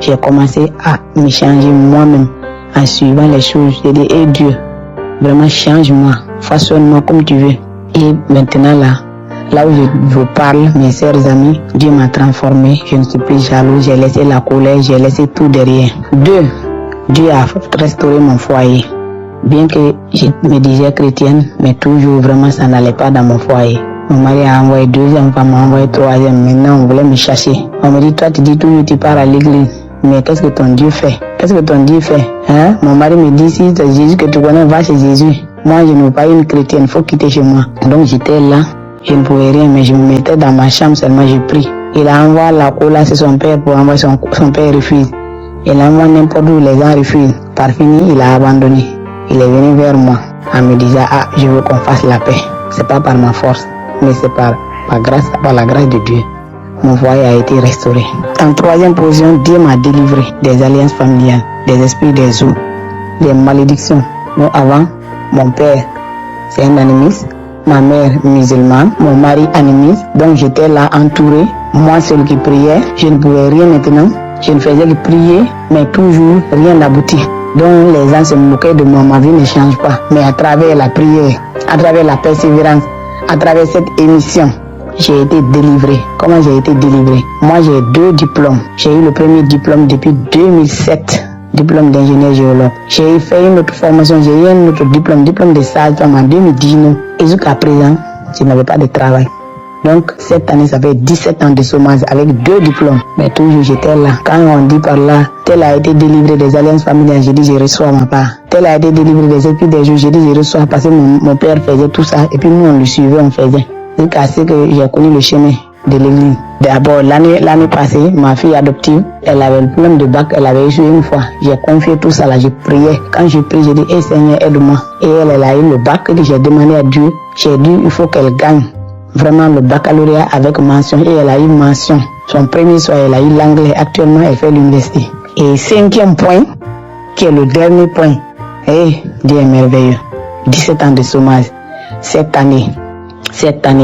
j'ai commencé à me changer moi-même en suivant les choses. J'ai dit, hey Dieu, vraiment change-moi, façonne-moi comme tu veux. Et maintenant là où je vous parle, mes chers amis, Dieu m'a transformé, je ne suis plus jaloux, j'ai laissé la colère, j'ai laissé tout derrière. 2, Dieu a restauré mon foyer. Bien que je me disais chrétienne, mais toujours vraiment ça n'allait pas dans mon foyer. Mon mari a envoyé 2e femme, m'a envoyé 3e, maintenant on voulait me chasser. On me dit, toi tu dis toujours tu pars à l'église, mais qu'est-ce que ton Dieu fait? Qu'est-ce que ton Dieu fait? Hein? Mon mari me dit, si c'est Jésus que tu connais, va chez Jésus. Moi je ne veux pas une chrétienne, il faut quitter chez moi. Donc j'étais là. Je ne pouvais rien, mais je me mettais dans ma chambre seulement, je prie. Il a envoyé la cola, c'est son père pour envoyer son père refuse. Il envoie n'importe où, les gens refusent. Par fini, il a abandonné. Il est venu vers moi en me disant, je veux qu'on fasse la paix. C'est pas par ma force, mais c'est par la grâce de Dieu. Mon foyer a été restauré. En 3e position, Dieu m'a délivré des alliances familiales, des esprits des eaux, des malédictions. Bon, avant, mon père, c'est un animiste. Ma mère musulmane, mon mari animiste, donc j'étais là entouré, moi seul qui priais, je ne pouvais rien maintenant, je ne faisais que prier, mais toujours rien n'aboutit. Donc les gens se moquaient de moi, ma vie ne change pas. Mais à travers la prière, à travers la persévérance, à travers cette émission, j'ai été délivré. Comment j'ai été délivré? Moi j'ai 2 diplômes. J'ai eu le premier diplôme depuis 2007. Diplôme d'ingénieur géologue. J'ai fait une autre formation, j'ai eu un autre diplôme de sage-femme en 2019. Et jusqu'à présent, je n'avais pas de travail. Donc cette année, ça fait 17 ans de chômage avec 2 diplômes. Mais toujours j'étais là. Quand on dit par là, tel a été délivré des alliances familiales, j'ai dit je reçois ma part. Tel a été délivré des épices des jours, j'ai dit je reçois parce que mon père faisait tout ça. Et puis nous on le suivait, on faisait. Jusqu'à ce que j'ai connu le chemin de l'église. D'abord l'année passée, ma fille adoptive, elle avait le problème de bac, elle avait échoué une fois. J'ai confié tout ça là, j'ai prié. Quand j'ai prié, j'ai dit, Seigneur, aide-moi. Et elle a eu le bac que j'ai demandé à Dieu. J'ai dit, il faut qu'elle gagne vraiment le baccalauréat avec mention. Et elle a eu mention. Son premier soir, elle a eu l'anglais. Actuellement, elle fait l'université. Et 5e point, qui est le dernier point. Dieu est merveilleux. 17 ans de chômage. Cette année,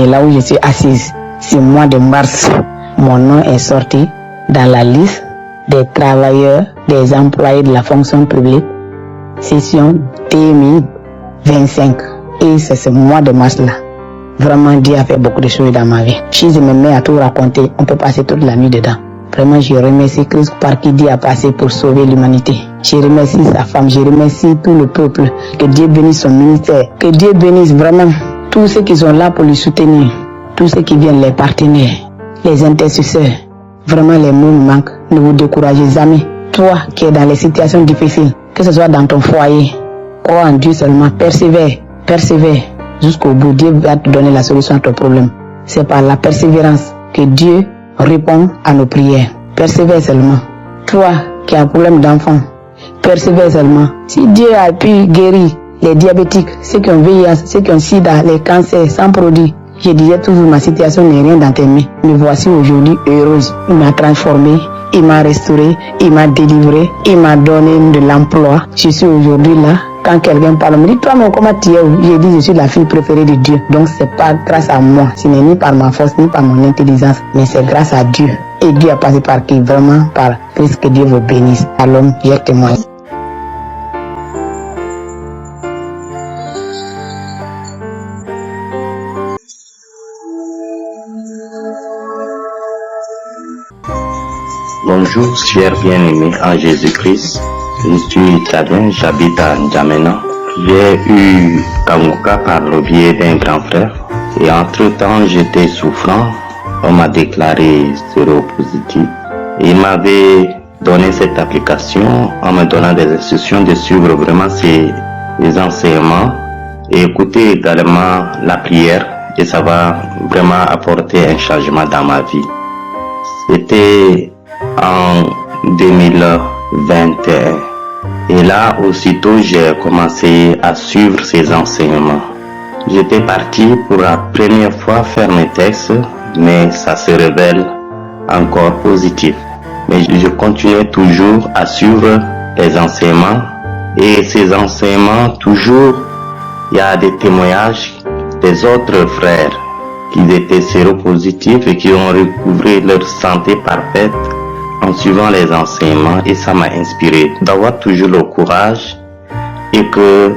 là où je suis assise, c'est mois de mars, mon nom est sorti dans la liste des travailleurs, des employés de la fonction publique, session 2025. Et c'est ce mois de mars-là. Vraiment, Dieu a fait beaucoup de choses dans ma vie. Si je me mets à tout raconter, on peut passer toute la nuit dedans. Vraiment, je remercie Christ par qui Dieu a passé pour sauver l'humanité. Je remercie sa femme, je remercie tout le peuple. Que Dieu bénisse son ministère. Que Dieu bénisse vraiment tous ceux qui sont là pour lui soutenir. Tous ceux qui viennent, les partenaires, les intercesseurs. Vraiment, les mots me manquent. Ne vous découragez jamais. Toi qui es dans les situations difficiles, que ce soit dans ton foyer, crois en Dieu seulement. Persévère jusqu'au bout. Dieu va te donner la solution à ton problème. C'est par la persévérance que Dieu répond à nos prières. Persévère seulement. Toi qui as un problème d'enfant, persévère seulement. Si Dieu a pu guérir les diabétiques, ceux qui ont VIH, ceux qui ont SIDA, les cancers sans produit, je disais toujours, ma situation n'est rien dans tes mains. Me voici aujourd'hui heureuse. Il m'a transformée, il m'a restaurée, il m'a délivrée, il m'a donné de l'emploi. Je suis aujourd'hui là. Quand quelqu'un parle, me dit, toi, mais comment tu es? J'ai dit, je suis la fille préférée de Dieu. Donc, c'est pas grâce à moi. Ce n'est ni par ma force, ni par mon intelligence, mais c'est grâce à Dieu. Et Dieu a passé par qui? Vraiment par Christ. Que Dieu vous bénisse. Alors, je témoigne. Bonjour, chers bien-aimés en Jésus-Christ. Je suis italien, j'habite à N'Djamena. J'ai eu Kanguka par le biais d'un grand frère. Et entre-temps, j'étais souffrant. On m'a déclaré séropositif. Et il m'avait donné cette application en me donnant des instructions de suivre vraiment les enseignements et écouter également la prière. Et ça va vraiment apporter un changement dans ma vie. C'était en 2021. Et là, aussitôt, j'ai commencé à suivre ces enseignements. J'étais parti pour la première fois faire mes tests, mais ça se révèle encore positif. Mais je continuais toujours à suivre les enseignements. Et ces enseignements, toujours, il y a des témoignages des autres frères qui étaient séropositifs et qui ont recouvré leur santé parfaite en suivant les enseignements, et ça m'a inspiré d'avoir toujours le courage et que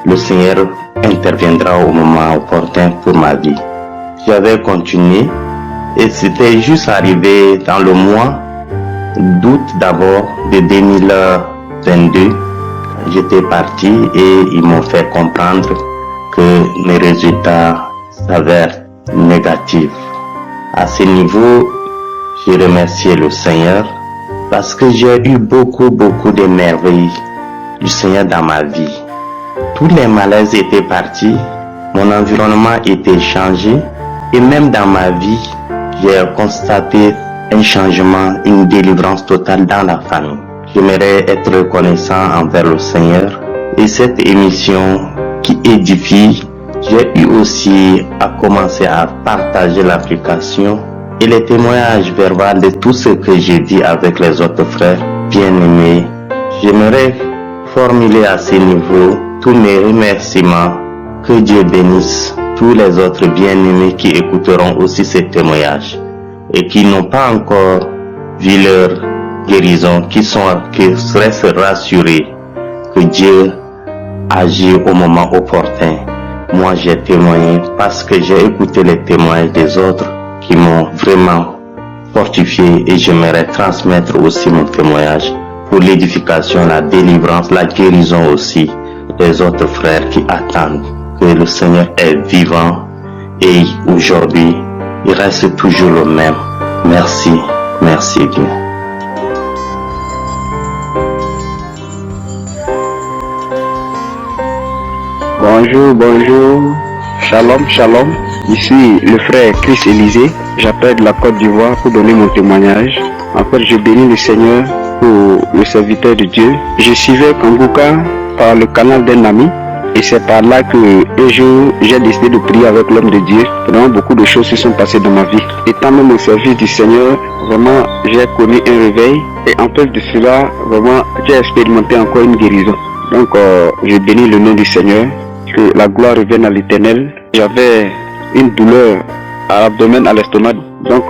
le Seigneur interviendra au moment opportun pour ma vie. J'avais continué et c'était juste arrivé dans le mois d'août d'abord de 2022. J'étais parti et ils m'ont fait comprendre que mes résultats s'avèrent négatifs. À ce niveau, j'ai remercié le Seigneur parce que j'ai eu beaucoup de merveilles du Seigneur dans ma vie. Tous les malaises étaient partis, mon environnement était changé et même dans ma vie, j'ai constaté un changement, une délivrance totale dans la famille. J'aimerais être reconnaissant envers le Seigneur et cette émission qui édifie, j'ai eu aussi à commencer à partager l'application et les témoignages verbaux de tout ce que j'ai dit avec les autres frères bien-aimés. J'aimerais formuler à ce niveau tous mes remerciements. Que Dieu bénisse tous les autres bien-aimés qui écouteront aussi ces témoignages et qui n'ont pas encore vu leur guérison, qui seraient rassurés que Dieu agit au moment opportun. Moi, j'ai témoigné parce que j'ai écouté les témoignages des autres qui m'ont vraiment fortifié et j'aimerais transmettre aussi mon témoignage pour l'édification, la délivrance, la guérison aussi des autres frères qui attendent que le Seigneur est vivant et aujourd'hui il reste toujours le même. Merci, merci Dieu. Bonjour, bonjour. Shalom, shalom. Ici le frère Chris Élisée. J'appelle de la Côte d'Ivoire pour donner mon témoignage. En fait, je bénis le Seigneur pour le serviteur de Dieu. Je suivais Kanguka par le canal d'un ami. Et c'est par là que un jour, j'ai décidé de prier avec l'homme de Dieu. Vraiment, beaucoup de choses se sont passées dans ma vie. Étant même au service du Seigneur, vraiment, j'ai connu un réveil. Et en plus de cela, vraiment, j'ai expérimenté encore une guérison. Donc, je bénis le nom du Seigneur. Que la gloire revienne à l'Éternel. J'avais une douleur à l'abdomen, à l'estomac. Donc,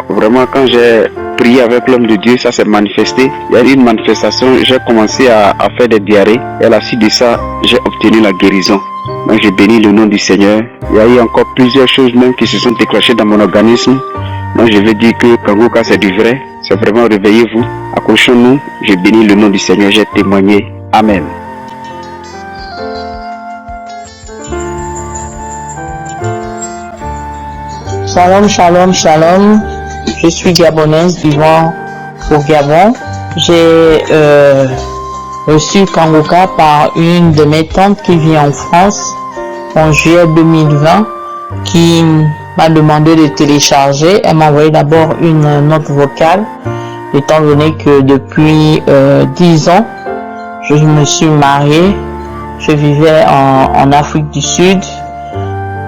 vraiment, quand j'ai prié avec l'homme de Dieu, ça s'est manifesté. Il y a eu une manifestation, j'ai commencé à faire des diarrhées. Et à la suite de ça, j'ai obtenu la guérison. Donc, j'ai béni le nom du Seigneur. Il y a eu encore plusieurs choses même qui se sont déclenchées dans mon organisme. Donc, je veux dire que Kanguka, c'est du vrai. C'est vraiment, réveillez-vous. Accrochons-nous. J'ai béni le nom du Seigneur. J'ai témoigné. Amen. Shalom, shalom, shalom. Je suis gabonaise vivant au Gabon. J'ai reçu Kanguka par une de mes tantes qui vit en France en juillet 2020, qui m'a demandé de télécharger. Elle m'a envoyé d'abord une note vocale, étant donné que depuis 10 ans, je me suis mariée. Je vivais en Afrique du Sud.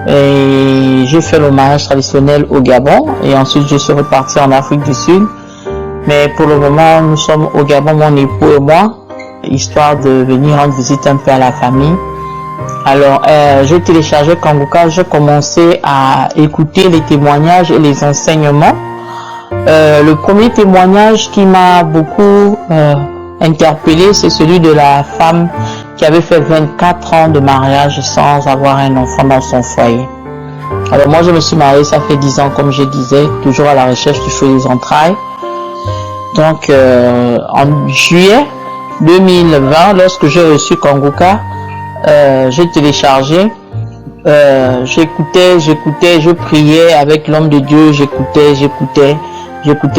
Et j'ai fait le mariage traditionnel au Gabon et ensuite je suis reparti en Afrique du Sud. Mais pour le moment, nous sommes au Gabon, mon époux et moi, histoire de venir rendre visite un peu à la famille. Alors, j'ai téléchargé Kanguka, j'ai commencé à écouter les témoignages et les enseignements. Le premier témoignage qui m'a beaucoup interpellé, c'est celui de la femme qui avait fait 24 ans de mariage sans avoir un enfant dans son foyer. Alors moi je me suis mariée, ça fait 10 ans comme je disais, toujours à la recherche du fruit des entrailles. Donc en juillet 2020, lorsque j'ai reçu Kanguka, j'ai téléchargé, j'écoutais, je priais avec l'homme de Dieu, j'écoutais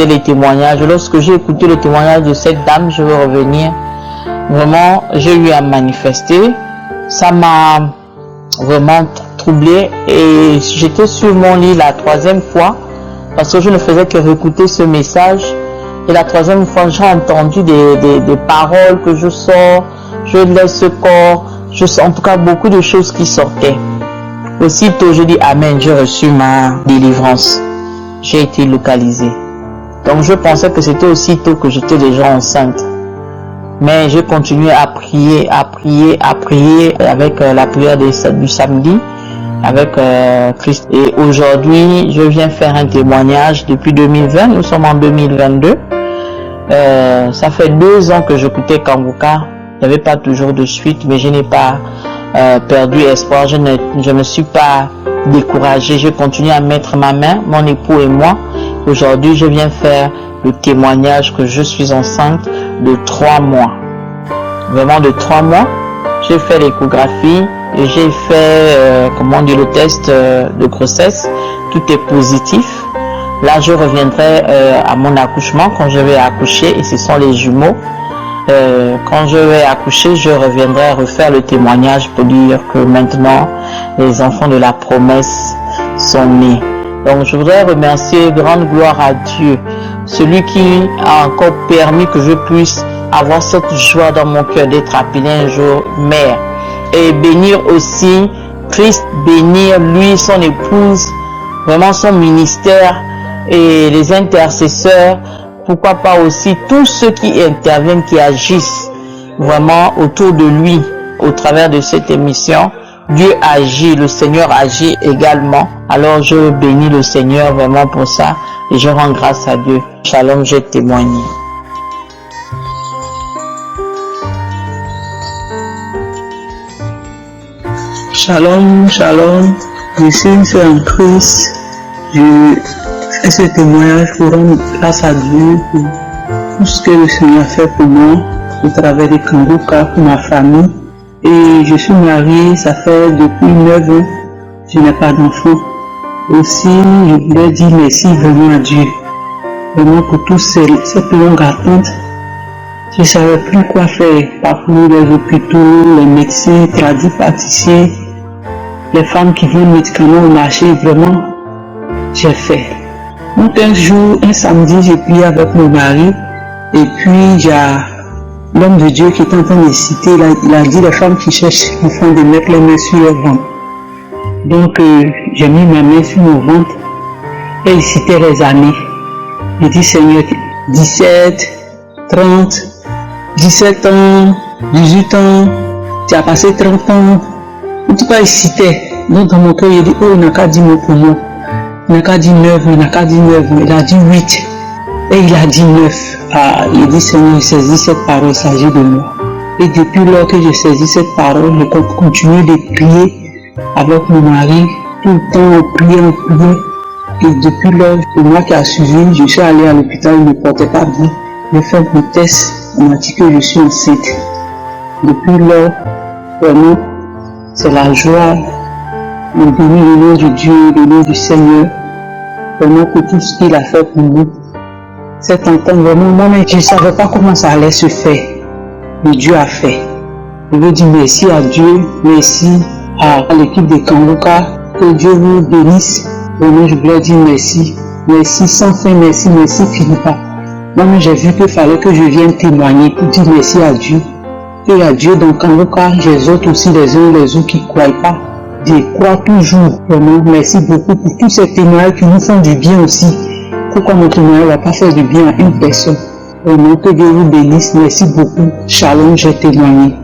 les témoignages. Lorsque j'ai écouté le témoignage de cette dame, je veux revenir. Vraiment, j'ai eu à manifester. Ça m'a vraiment troublé et j'étais sur mon lit la 3e fois parce que je ne faisais que réécouter ce message. Et la 3e fois, j'ai entendu des paroles que je sors, je laisse ce corps, je sens en tout cas beaucoup de choses qui sortaient. Aussitôt, je dis Amen, j'ai reçu ma délivrance. J'ai été localisée. Donc je pensais que c'était aussitôt que j'étais déjà enceinte. Mais j'ai continué à prier avec la prière du samedi, avec Christ. Et aujourd'hui, je viens faire un témoignage depuis 2020, nous sommes en 2022. Ça fait 2 ans que j'écoutais Kanguka, il n'y avait pas toujours de suite, mais je n'ai pas perdu espoir, je ne me suis pas découragée, je continue à mettre ma main, mon époux et moi. Aujourd'hui, je viens faire le témoignage que je suis enceinte de 3 mois. Vraiment de 3 mois. J'ai fait l'échographie et j'ai fait, le test de grossesse. Tout est positif. Là, je reviendrai à mon accouchement quand je vais accoucher et ce sont les jumeaux. Quand je vais accoucher, je reviendrai refaire le témoignage pour dire que maintenant, les enfants de la promesse sont nés. Donc je voudrais remercier, grande gloire à Dieu, celui qui a encore permis que je puisse avoir cette joie dans mon cœur d'être appelé un jour mère. Et bénir aussi Christ, bénir lui, son épouse, vraiment son ministère et les intercesseurs, pourquoi pas aussi tous ceux qui interviennent, qui agissent vraiment autour de lui au travers de cette émission. Dieu agit, le Seigneur agit également. Alors je bénis le Seigneur vraiment pour ça et je rends grâce à Dieu. Shalom, j'ai témoigné. Shalom, shalom. Je suis en Christ. Je fais ce témoignage pour rendre grâce à Dieu pour tout ce que le Seigneur a fait pour moi au travers de Kanguka, pour ma famille. Et je suis mariée, ça fait depuis 9 ans, je n'ai pas d'enfant. Aussi, je voulais dire merci vraiment à Dieu, vraiment pour toutes cette longue attente. Je ne savais plus quoi faire, parcourir les hôpitaux, les médecins, tradipraticiens, les femmes qui vendent médicaments au marché, vraiment, j'ai fait. Donc un jour, un samedi, j'ai prié avec mon mari, et puis il y a l'homme de Dieu qui est en train de citer, il a dit les femmes qui cherchent le fond de mettre les mains sur leur ventre. Donc j'ai mis ma main sur mon ventre et il citait les années. Il dit Seigneur, 17, 30, 17 ans, 18 ans, tu as passé 30 ans. En tout cas il citait. Donc dans mon cœur il dit oh il n'a qu'à dire mot pour moi. Il n'a qu'à dire 9, il n'a qu'à dire 9, il a dit 8. Et il a dit 9. Ah, il dit Seigneur, je saisis cette parole, il s'agit de moi. Et depuis lors que je saisis cette parole, je continue de prier avec mon mari. Tout le temps on priait. Et depuis lors, c'est moi qui a suivi, je suis allé à l'hôpital, il ne me portait pas bien. J'ai fait un test, on m'a dit que je suis enceinte. Depuis lors, vraiment, c'est la joie. On bénit le nom de Dieu, le nom du Seigneur. Vraiment pour tout ce qu'il a fait pour nous. Cette entente, vraiment, moi-même, je ne savais pas comment ça allait se faire. Mais Dieu a fait. Je veux dire merci à Dieu, merci à l'équipe de Kangoka. Que Dieu vous bénisse. Vraiment, je voulais dire merci. Merci sans fin, merci, finit pas. Moi-même, j'ai vu qu'il fallait que je vienne témoigner pour dire merci à Dieu. Et à Dieu dans Kangoka, j'exhorte aussi les uns et les autres qui ne croient pas. Je crois toujours. Vraiment, merci beaucoup pour tous ces témoignages qui nous font du bien aussi. Pourquoi mon témoignage ne va pas faire du bien à une personne? Vraiment, que Dieu vous bénisse. Merci beaucoup. Shalom, j'ai témoigné.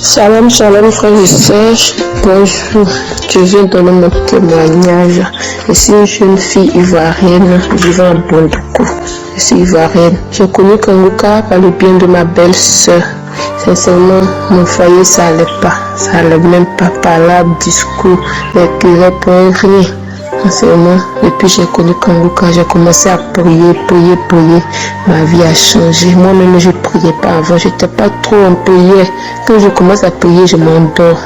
Shalom, shalom frères et sœurs, bonjour, je viens donner mon témoignage. Je suis une jeune fille ivoirienne vivant à Bondoukou. Je suis ivoirienne. J'ai connu Kangoka par le bien de ma belle-sœur. Sincèrement, mon foyer ça allait pas. Ça allait même pas par là, discours, les curés pour rien. Sincèrement, depuis que j'ai connu Kangoka, j'ai commencé à prier. Ma vie a changé. Moi-même, je ne priais pas avant. Je n'étais pas trop en prière. Quand je commence à prier, je m'endors.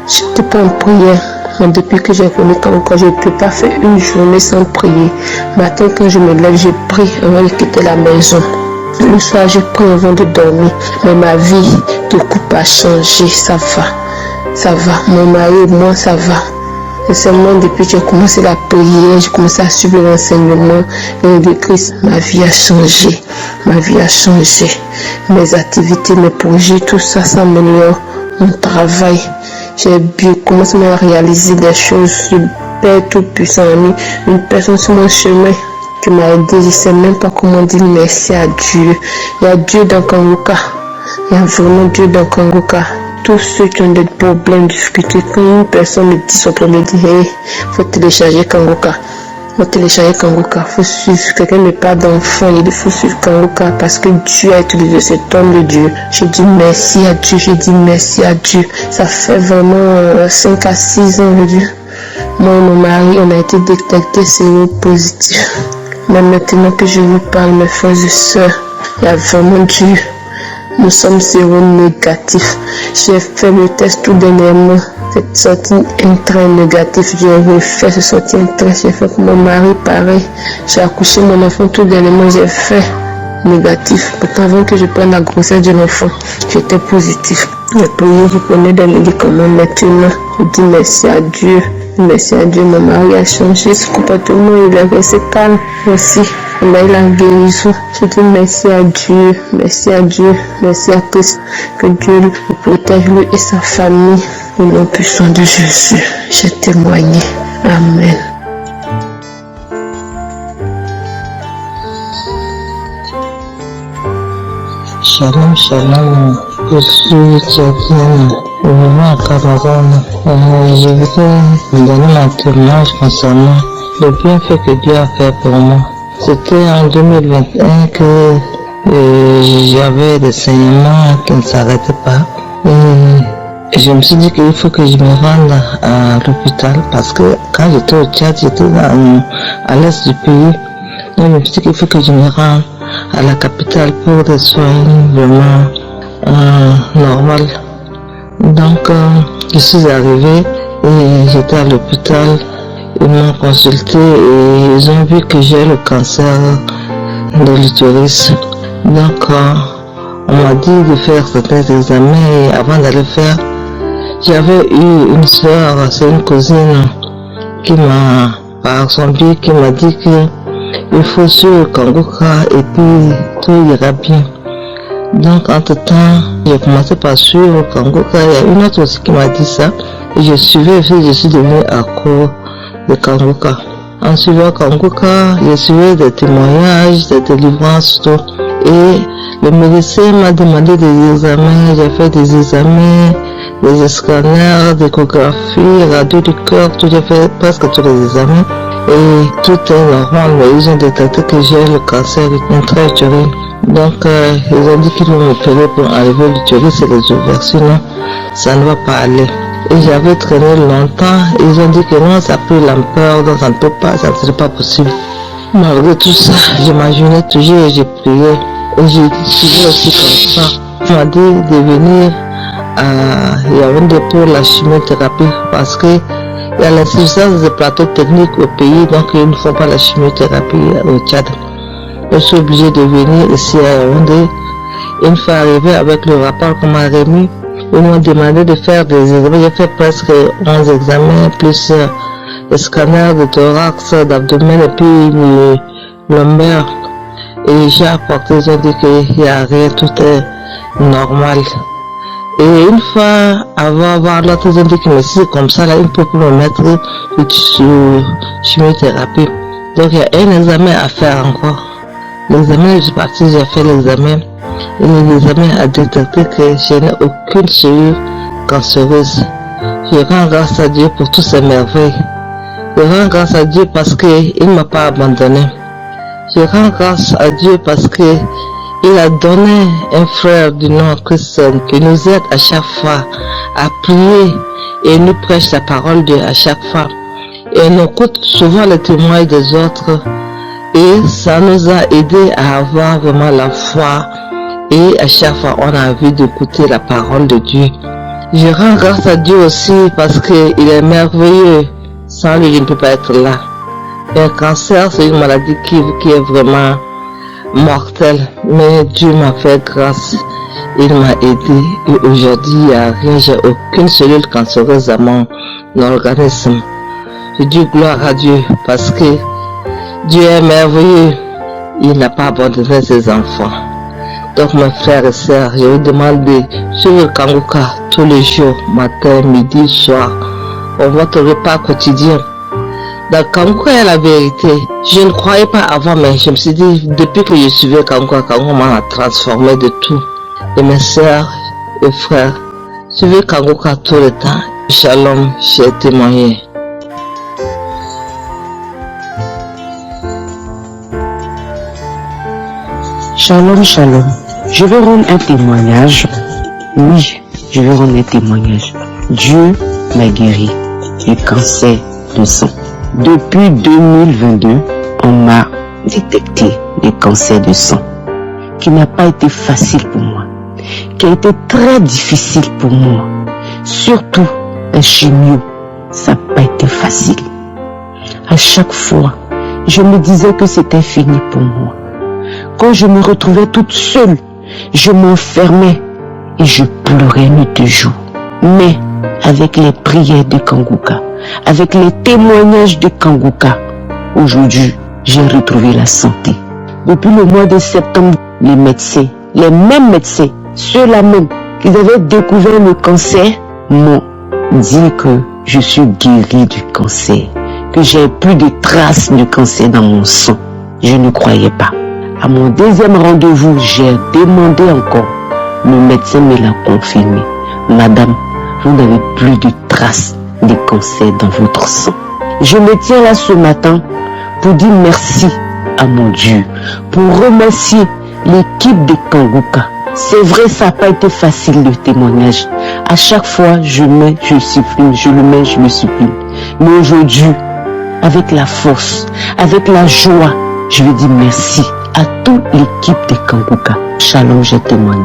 Je n'étais pas en prière. Mais depuis que j'ai connu Kangoka, je ne peux pas faire une journée sans prier. Matin, quand je me lève, je prie avant de quitter la maison. Le soir, je prie avant de dormir. Mais ma vie de couple a changé. Ça va. Mon mari et moi, ça va. Et seulement depuis que j'ai commencé la prière, j'ai commencé à suivre l'enseignement de Christ, ma vie a changé. Mes activités, mes projets, tout ça s'améliore. Mon travail, j'ai commencé à réaliser des choses. Le Père Tout-Puissant a mis une personne sur mon chemin qui m'a aidé. Je ne sais même pas comment dire merci à Dieu. Il y a Dieu dans Kangoka. Il y a vraiment Dieu dans Kangoka. Tous ceux qui ont des problèmes, des difficultés, quand une personne me dit son problème, me dit hey, faut télécharger Kangoka. Faut suivre. Quelqu'un n'a pas d'enfant, il faut suivre Kangoka parce que Dieu a utilisé cet homme de Dieu. Je dis merci à Dieu. Ça fait vraiment 5 à 6 ans, je dis. Moi et mon mari, on a été détectés séropositifs. Mais maintenant que je vous parle, mes frères et sœurs, il y a vraiment Dieu. Nous sommes séronégatifs. J'ai fait le test tout dernièrement. C'est sorti un trait négatif. J'ai refait, c'est sorti un trait. J'ai fait pour mon mari pareil. J'ai accouché mon enfant tout dernièrement. J'ai fait négatif. Pourtant, avant que je prenne la grossesse de l'enfant, j'étais positif. J'ai prié, je prenais des médicaments. Maintenant, je dis merci à Dieu. Merci à Dieu, mon mari a changé son comportement. Il est resté calme aussi. Il a eu la guérison. Je dis merci à Dieu, merci à Christ. Que Dieu le protège, lui et sa famille. Au nom puissant de Jésus, j'ai témoigné. Amen. Shalom, je suis chrétienne, vraiment à Cameroun. Je voudrais donner mon témoignage concernant le bienfait que Dieu a fait pour moi. C'était en 2021 que j'avais des saignements qui ne s'arrêtaient pas. Et je me suis dit qu'il faut que je me rende à l'hôpital parce que quand j'étais au Tchad, j'étais à l'est du pays. Donc je me suis dit qu'il faut que je me rende à la capitale pour des soins vraiment normaux. Donc, je suis arrivée et j'étais à l'hôpital. Ils m'ont consulté et ils ont vu que j'ai le cancer de l'utérus. Donc, on m'a dit de faire certains examens et avant d'aller faire, j'avais eu une soeur, c'est une cousine, qui m'a, par son biais, qui m'a dit que il faut suivre le Kangoka et puis tout ira bien. Donc, entre-temps, j'ai commencé par suivre le Kangoka. Il y a une autre aussi qui m'a dit ça. Et je suivais et je suis devenue accro de Kangoka. En suivant Kangoka, j'ai suivi des témoignages, des délivrances, tout. Et le médecin m'a demandé des examens. J'ai fait des examens, des scanners, des échographies, radio du cœur, tout. J'ai fait presque tous les examens. Et tout est normal, mais ils ont détecté que j'ai le cancer intra-utérine. Donc, ils ont dit qu'ils vont m'opérer pour enlever l'utérus et les ovaires, sinon ça ne va pas aller. Et j'avais traîné longtemps, ils ont dit que non, ça a pris l'ampleur, donc ça ne peut pas, ça ne serait pas possible. Malgré tout ça, j'imaginais toujours et j'ai prié. Et j'ai suivi aussi comme ça. On m'a dit de venir à Yaoundé pour la chimiothérapie parce que il y a l'insuffisance des plateaux techniques au pays, donc ils ne font pas la chimiothérapie au Tchad. Je suis obligé de venir ici à Yaoundé. Une fois arrivé avec le rapport qu'on m'a remis, ils m'ont demandé de faire des examens. J'ai fait presque 11 examens, plus les scanners de thorax, d'abdomen et puis le lombaire. Et j'ai apporté, ils ont dit qu'il n'y a rien, tout est normal. Et une fois avant voir l'autre, ils ont dit que mais si c'est comme ça, là, ils peuvent me mettre sur chimiothérapie. Donc il y a un examen à faire encore. L'examen, je suis partie, j'ai fait l'examen. Et l'examen a détecté que je n'ai aucune cellule cancéreuse. Je rends grâce à Dieu pour toutes ces merveilles. Je rends grâce à Dieu parce qu'il ne m'a pas abandonné. Je rends grâce à Dieu parce que il a donné un frère du nom Christian qui nous aide à chaque fois à prier et nous prêche la parole de Dieu à chaque fois. Et nous écoute souvent les témoignages des autres et ça nous a aidé à avoir vraiment la foi et à chaque fois on a envie d'écouter la parole de Dieu. Je rends grâce à Dieu aussi parce qu'il est merveilleux. Sans lui, je ne peux pas être là. Un cancer, c'est une maladie qui est vraiment mortelle. Mais Dieu m'a fait grâce. Il m'a aidé. Et aujourd'hui, il n'y a rien. J'ai aucune cellule cancéreuse à mon organisme. Je dis gloire à Dieu parce que Dieu est merveilleux. Il n'a pas abandonné ses enfants. Donc mes frères et sœurs, je vous demande de suivre le Kangoka tous les jours, matin, midi, soir, pour votre repas quotidien. Dans le Kangoka, il y a la vérité. Je ne croyais pas avant, mais je me suis dit, depuis que je suivais le Kangoka, Kangoka m'a transformé de tout. Et mes sœurs et frères, suivez le Kangoka tout le temps. Shalom, j'ai témoigné. Shalom, shalom. Je vais rendre un témoignage. Oui, je vais rendre un témoignage. Dieu m'a guéri du cancer de sang. Depuis 2022, on m'a détecté le cancer de sang, qui n'a pas été facile pour moi, qui a été très difficile pour moi. Surtout la chimio, ça n'a pas été facile. À chaque fois, je me disais que c'était fini pour moi. Quand je me retrouvais toute seule, je m'enfermais et je pleurais nuit et jour. Mais avec les prières de Kangoka, avec les témoignages de Kangoka, aujourd'hui, j'ai retrouvé la santé. Depuis le mois de septembre, les médecins, les mêmes médecins, ceux-là même qui avaient découvert le cancer, m'ont dit que je suis guérie du cancer, que j'ai plus de traces de cancer dans mon sang. Je ne croyais pas. À mon deuxième rendez-vous, j'ai demandé encore. Le médecin me l'a confirmé. Madame, vous n'avez plus de traces de cancer dans votre sang. Je me tiens là ce matin pour dire merci à mon Dieu, pour remercier l'équipe de Kangoka. C'est vrai, ça n'a pas été facile le témoignage. À chaque fois, je supprime, je le mets, je le supprime. Mais aujourd'hui, avec la force, avec la joie, je veux dire merci à toute l'équipe de Kangoka. Shalom, j'ai témoigné.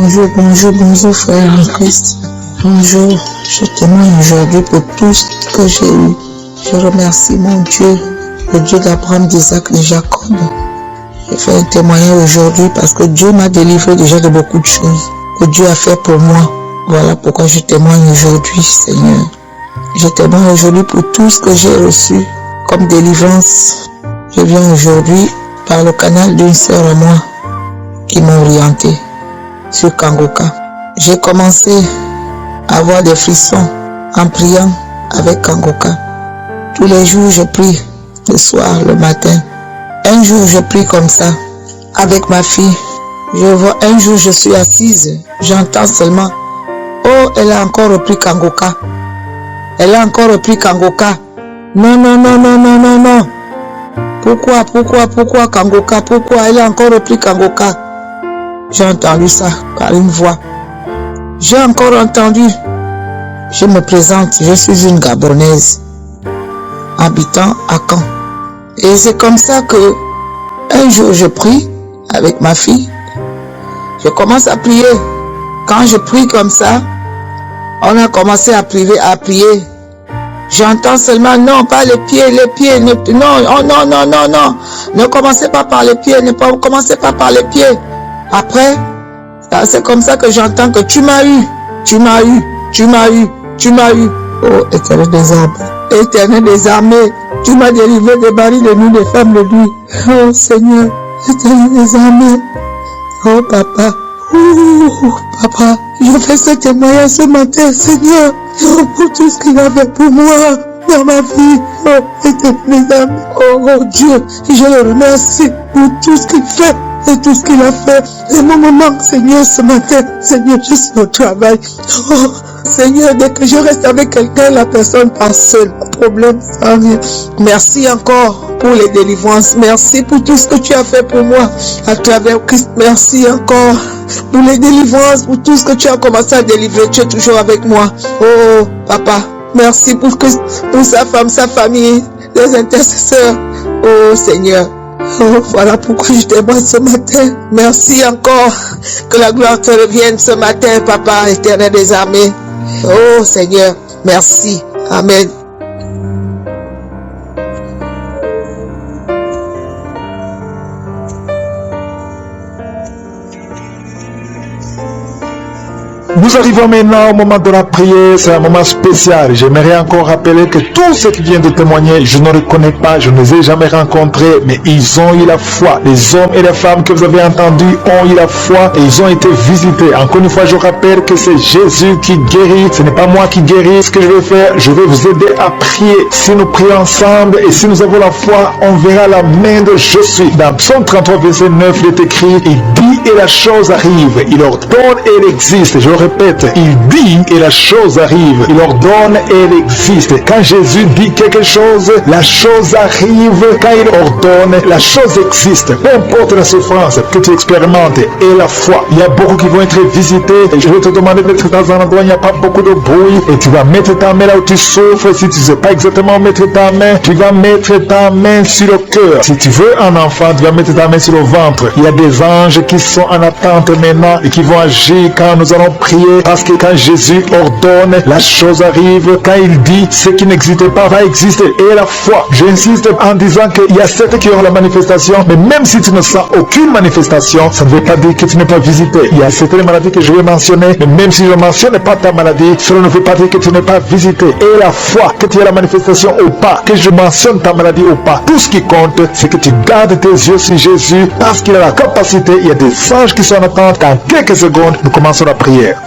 Bonjour frère en Christ. Bonjour, je témoigne aujourd'hui pour tout ce que j'ai eu. Je remercie mon Dieu, le Dieu d'Abraham, d'Isaac, de Jacob. Je fais un témoignage aujourd'hui parce que Dieu m'a délivré déjà de beaucoup de choses que Dieu a fait pour moi. Voilà pourquoi je témoigne aujourd'hui, Seigneur. Je témoigne aujourd'hui pour tout ce que j'ai reçu comme délivrance. Je viens aujourd'hui par le canal d'une sœur à moi qui m'a orienté sur Kangoka. J'ai commencé à avoir des frissons en priant avec Kangoka. Tous les jours je prie, le soir, le matin. Un jour je prie comme ça avec ma fille. Je vois un jour je suis assise, j'entends seulement « Oh, elle a encore repris Kangoka. Elle a encore repris Kangoka. Non. Pourquoi Kangoka? Pourquoi elle a encore repris Kangoka ?» J'ai entendu ça par une voix. J'ai encore entendu. Je me présente, je suis une Gabonaise, habitant à Caen. Et c'est comme ça que un jour je prie avec ma fille. Je commence à prier. Quand je prie comme ça, on a commencé à prier. J'entends seulement non, pas les pieds, non. Ne commencez pas par les pieds, commencez pas par les pieds. Après, c'est comme ça que j'entends que tu m'as eu. Oh, Éternel des armées, tu m'as délivré des barils de nuit, des femmes de nuit. Oh Seigneur, Éternel des armées. Oh Papa, Papa, je fais ce témoignage ce matin, Seigneur, pour tout ce qu'il a fait pour moi dans ma vie. Oh Éternel des armées. Oh Dieu, je le remercie pour tout ce qu'il fait. Et tout ce qu'il a fait. Et mon maman, Seigneur, ce matin, Seigneur, je suis au travail. Oh, Seigneur, dès que je reste avec quelqu'un, la personne passe seule. Problème, ça vient. Merci encore pour les délivrances. Merci pour tout ce que tu as fait pour moi à travers Christ. Merci encore pour les délivrances, pour tout ce que tu as commencé à délivrer. Tu es toujours avec moi. Oh, Papa, merci pour sa femme, sa famille, les intercesseurs. Oh, Seigneur. Oh, voilà pourquoi je témoigne ce matin. Merci encore. Que la gloire te revienne ce matin, Papa, Éternel des armées. Oh, Seigneur, merci. Amen. Nous arrivons maintenant au moment de la prière, c'est un moment spécial. J'aimerais encore rappeler que tous ceux qui viennent de témoigner, je ne les connais pas, je ne les ai jamais rencontrés, mais ils ont eu la foi. Les hommes et les femmes que vous avez entendus ont eu la foi et ils ont été visités. Encore une fois, je rappelle que c'est Jésus qui guérit, ce n'est pas moi qui guéris. Ce que je vais faire, je vais vous aider à prier. Si nous prions ensemble et si nous avons la foi, on verra la main de Je suis. Dans Psaume 33, verset 9, il est écrit, il dit et la chose arrive, il ordonne et elle existe. Je répète, il dit et la chose arrive, il ordonne et elle existe. Quand Jésus dit quelque chose, la chose arrive. Quand il ordonne, la chose existe. Peu importe la souffrance que tu expérimentes et la foi. Il y a beaucoup qui vont être visités. Et je vais te demander d'être dans un endroit où il n'y a pas beaucoup de bruit. Et tu vas mettre ta main là où tu souffres. Si tu ne sais pas exactement mettre ta main, tu vas mettre ta main sur le cœur. Si tu veux un enfant, tu vas mettre ta main sur le ventre. Il y a des anges qui sont en attente maintenant et qui vont agir quand nous allons prier, parce que quand Jésus ordonne, la chose arrive. Quand il dit, ce qui n'existe pas va exister. Et la foi, j'insiste en disant qu'il y a certains qui auront la manifestation, mais même si tu ne sens aucune manifestation, ça ne veut pas dire que tu n'es pas visité. Il y a certaines maladies que je vais mentionner, mais même si je ne mentionne pas ta maladie, cela ne veut pas dire que tu n'es pas visité. Et la foi, que tu aies la manifestation ou pas, que je mentionne ta maladie ou pas, tout ce qui compte, c'est que tu gardes tes yeux sur Jésus, parce qu'il a la capacité. Il y a des anges qui sont en attente. Dans quelques secondes, nous commençons la prière.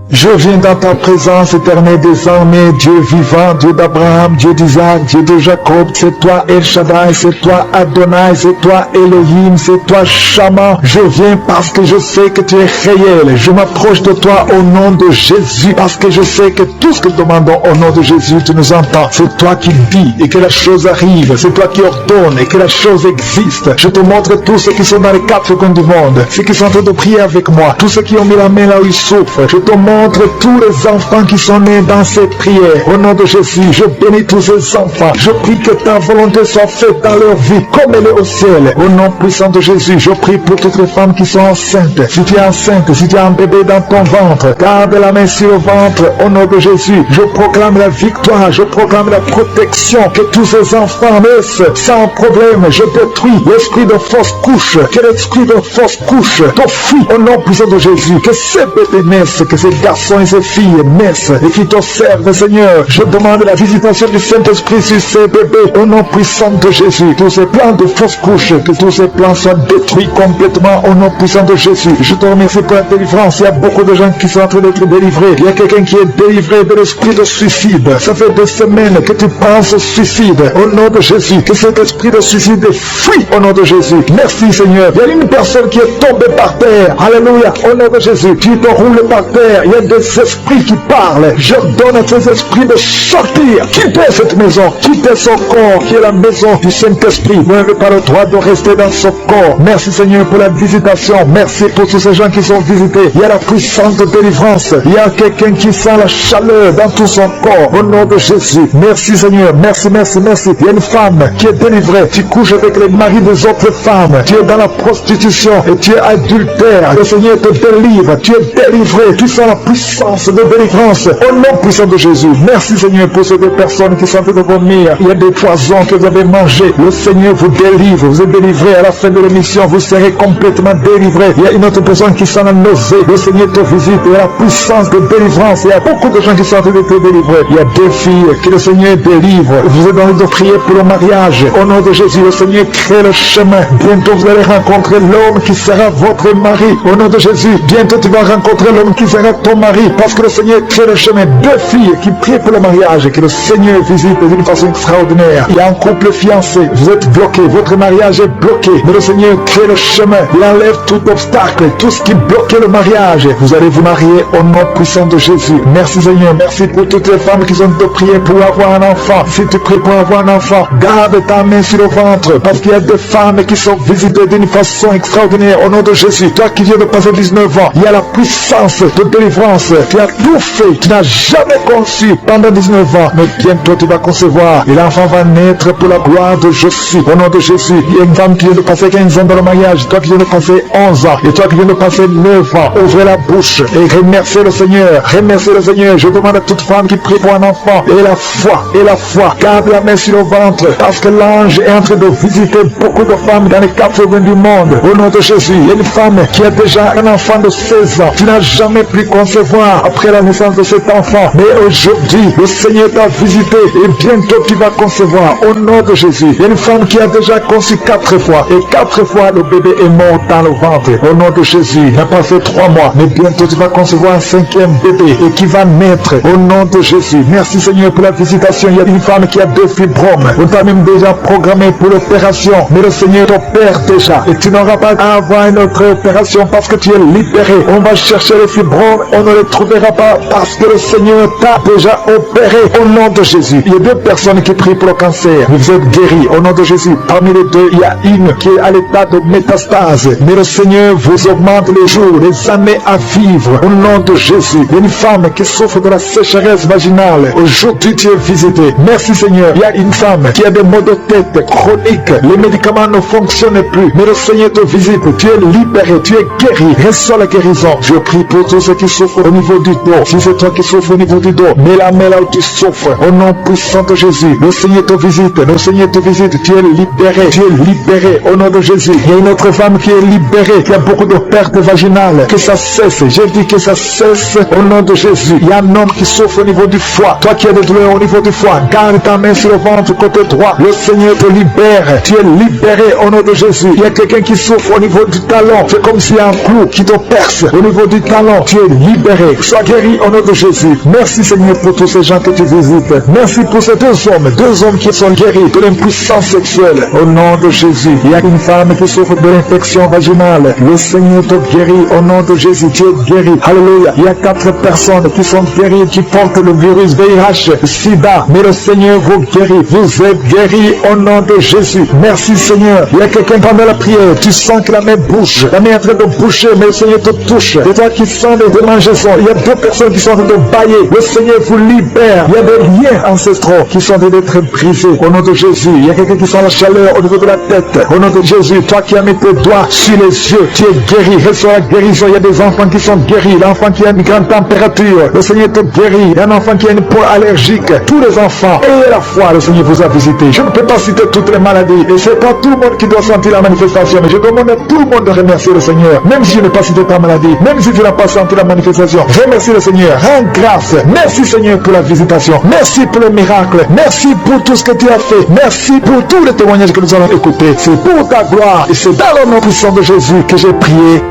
Je viens dans ta présence, éternel des armées, Dieu vivant, Dieu d'Abraham, Dieu d'Isaac, Dieu de Jacob. C'est toi El Shaddai, c'est toi Adonai, c'est toi Elohim, c'est toi Shama. Je viens parce que je sais que tu es réel. Je m'approche de toi au nom de Jésus, parce que je sais que tout ce que nous demandons au nom de Jésus, tu nous entends. C'est toi qui dis et que la chose arrive. C'est toi qui ordonne et que la chose existe. Je te montre tous ceux qui sont dans les quatre coins du monde, ceux qui sont en train de prier avec moi, tous ceux qui ont mis la main là où ils souffrent. Je te montre contre tous les enfants qui sont nés dans ces prières. Au nom de Jésus, je bénis tous ces enfants. Je prie que ta volonté soit faite dans leur vie comme elle est au ciel. Au nom puissant de Jésus, je prie pour toutes les femmes qui sont enceintes. Si tu es enceinte, si tu as un bébé dans ton ventre, garde la main sur le ventre. Au nom de Jésus, je proclame la victoire, je proclame la protection, que tous ces enfants naissent sans problème. Je détruis l'esprit de fausse couche, que l'esprit de fausse couche t'enfuit au nom puissant de Jésus, que ces bébés naissent, que ces garçons et ces filles naissent et qui t'observent, Seigneur. Je demande la visitation du Saint-Esprit sur ces bébés au nom puissant de Jésus. Tous ces plans de fausse couche, que tous ces plans soient détruits complètement au nom puissant de Jésus. Je te remercie pour la délivrance. Il y a beaucoup de gens qui sont en train d'être délivrés. Il y a quelqu'un qui est délivré de l'esprit de suicide. Ça fait des semaines que tu penses au suicide. Au nom de Jésus, que cet esprit de suicide fuit au nom de Jésus. Merci Seigneur. Il y a une personne qui est tombée par terre. Alléluia. Au nom de Jésus, tu te roules par terre. Il y a des esprits qui parlent. Je donne à ces esprits de sortir. Quittez cette maison. Quittez son corps qui est la maison du Saint-Esprit. Vous n'avez pas le droit de rester dans ce corps. Merci Seigneur pour la visitation. Merci pour tous ces gens qui sont visités. Il y a la puissance de délivrance. Il y a quelqu'un qui sent la chaleur dans tout son corps. Au nom de Jésus. Merci Seigneur. Merci, merci, merci. Il y a une femme qui est délivrée. Tu couches avec les maris des autres femmes. Tu es dans la prostitution et tu es adultère. Le Seigneur te délivre. Tu es délivré. Tu sens la puissance de délivrance. Au nom puissant de Jésus. Merci Seigneur pour ces deux personnes qui sont en train de vomir. Il y a des poisons que vous avez mangés. Le Seigneur vous délivre. Vous êtes délivré. À la fin de l'émission, vous serez complètement délivré. Il y a une autre personne qui sent la nausée. Le Seigneur te visite. Il y a la puissance de délivrance. Il y a beaucoup de gens qui sont en train de te délivrer. Il y a deux filles que le Seigneur délivre. Vous êtes en train de prier pour le mariage. Au nom de Jésus, le Seigneur crée le chemin. Bientôt, vous allez rencontrer l'homme qui sera votre mari. Au nom de Jésus, bientôt tu vas rencontrer l'homme qui sera ton mari. Parce que le Seigneur crée le chemin. Deux filles qui prient pour le mariage. Que le Seigneur visite d'une façon extraordinaire. Il y a un couple fiancé. Vous êtes bloqué. Votre mariage est bloqué. Mais le Seigneur crée le chemin. Il enlève tout obstacle. Tout ce qui bloquait le mariage. Vous allez vous marier au nom puissant de Jésus. Merci Seigneur. Merci pour toutes les femmes qui ont de prier pour avoir un enfant. Si tu pries pour avoir un enfant, garde ta main sur le ventre. Parce qu'il y a des femmes qui sont visitées d'une façon extraordinaire au nom de Jésus. Toi qui viens de passer 19 ans, il y a la puissance de délivrance. Tu as tout fait. Tu n'as jamais conçu pendant 19 ans. Mais bientôt tu vas concevoir. Et l'enfant va naître pour la gloire de Jésus. Au nom de Jésus. Il y a une femme qui vient de passer 15 ans dans le mariage. Toi qui viens de passer 11 ans. Et toi qui viens de passer 9 ans. Ouvrez la bouche et remerciez le Seigneur. Remerciez le Seigneur. Je demande à toute femme qui prie pour un enfant. Et la foi. Et la foi. Garde la main sur le ventre. Parce que l'ange est en train de visiter beaucoup de femmes dans les 4 coins du monde. Au nom de Jésus. Il y a une femme qui a déjà un enfant de 16 ans. Tu n'as jamais pu concevoir après la naissance de cet enfant. Mais aujourd'hui, le Seigneur t'a visité. Et bientôt tu vas concevoir. Au nom de Jésus. Il y a une femme qui a déjà conçu 4 fois. Et 4 fois le bébé est mort dans le ventre. Au nom de Jésus. Il n'a pas fait 3 mois. Mais bientôt tu vas concevoir un 5e bébé. Et qui va naître. Au nom de Jésus. Merci Seigneur pour la visitation. Il y a une femme qui a 2 fibromes. On t'a même déjà programmé pour l'opération. Mais le Seigneur t'opère déjà. Et tu n'auras pas à avoir une autre opération parce que tu es libéré. On va chercher les fibromes. On ne les trouvera pas parce que le Seigneur t'a déjà opéré. Au nom de Jésus. Il y a 2 personnes qui prient pour le cancer. Vous êtes guéris. Au nom de Jésus. Parmi les 2, il y a une qui est à l'état de métastase. Mais le Seigneur vous augmente les jours, les années à vivre. Au nom de Jésus. Il y a une femme qui souffre de la sécheresse vaginale. Aujourd'hui, tu es visité. Merci Seigneur. Il y a une femme qui a des maux de tête chroniques. Les médicaments ne fonctionnent plus. Mais le Seigneur te visite. Tu es libéré. Tu es guéri. Reçois la guérison. Je prie pour tous ceux qui souffrent au niveau du dos. Si c'est toi qui souffres au niveau du dos, mets la main là où tu souffres. Au nom puissant de Jésus. Le Seigneur te visite. Le Seigneur te visite. Tu es libéré. Tu es libéré. Au nom de Jésus. Il y a une autre femme qui est libérée. Qui a beaucoup de pertes vaginales. Que ça cesse. J'ai dit que ça cesse. Au nom de Jésus. Il y a un homme qui souffre au niveau du foie. Toi qui as des douleurs au niveau du foie, garde ta main sur le ventre côté droit. Le Seigneur te libère. Tu es libéré au nom de Jésus. Il y a quelqu'un qui souffre au niveau du talon. C'est comme s'il y a un clou qui te perce au niveau du talon. Tu es libéré. Sois guéri au nom de Jésus. Merci Seigneur pour tous ces gens que tu visites. Merci pour ces 2 hommes qui sont guéris de l'impuissance sexuelle. Au nom de Jésus. Il y a une femme qui souffre de l'infection vaginale. Le Seigneur te guérit au nom de Jésus. Tu es guéri. Alléluia. Il y a 4 personnes qui sont guéries, qui portent le virus VIH, SIDA. Mais le Seigneur vous guérit. Vous êtes guéris au nom de Jésus. Merci Seigneur. Il y a quelqu'un pendant la prière. Tu sens que la main bouge. La main est en train de boucher, mais le Seigneur te touche. Et toi qui sens de manger démangeaisons. Il y a 2 personnes qui sont en train de bailler. Le Seigneur vous libère. Il y a des liens ancestraux qui sont en train d'être brisés. Au nom de Jésus, il y a quelqu'un qui sent la chaleur au niveau de la tête. Au nom de Jésus, toi qui as mis tes doigts sur les yeux, tu es guéri. Reçois la guérison. Il y a des enfants qui sont guéris. L'enfant qui a une grande température, le Seigneur te guérit. Il y a un enfant qui a une peau allergique. Tous les enfants, ayez la foi, le Seigneur vous a visité. Je ne peux pas citer toutes les maladies. Et c'est pas tout le monde qui doit sentir la manifestation. Mais je demande à tout le monde de remercier le Seigneur. Même si je n'ai pas cité ta maladie, même si tu n'as pas senti la manifestation, remercie le Seigneur. Rends grâce. Merci Seigneur pour la visitation. Merci pour le miracle. Merci pour tout ce que tu as fait. Merci pour tous les témoignages que nous allons écouter. C'est pour ta gloire. Et c'est dans le nom puissant de Jésus que j'ai prié.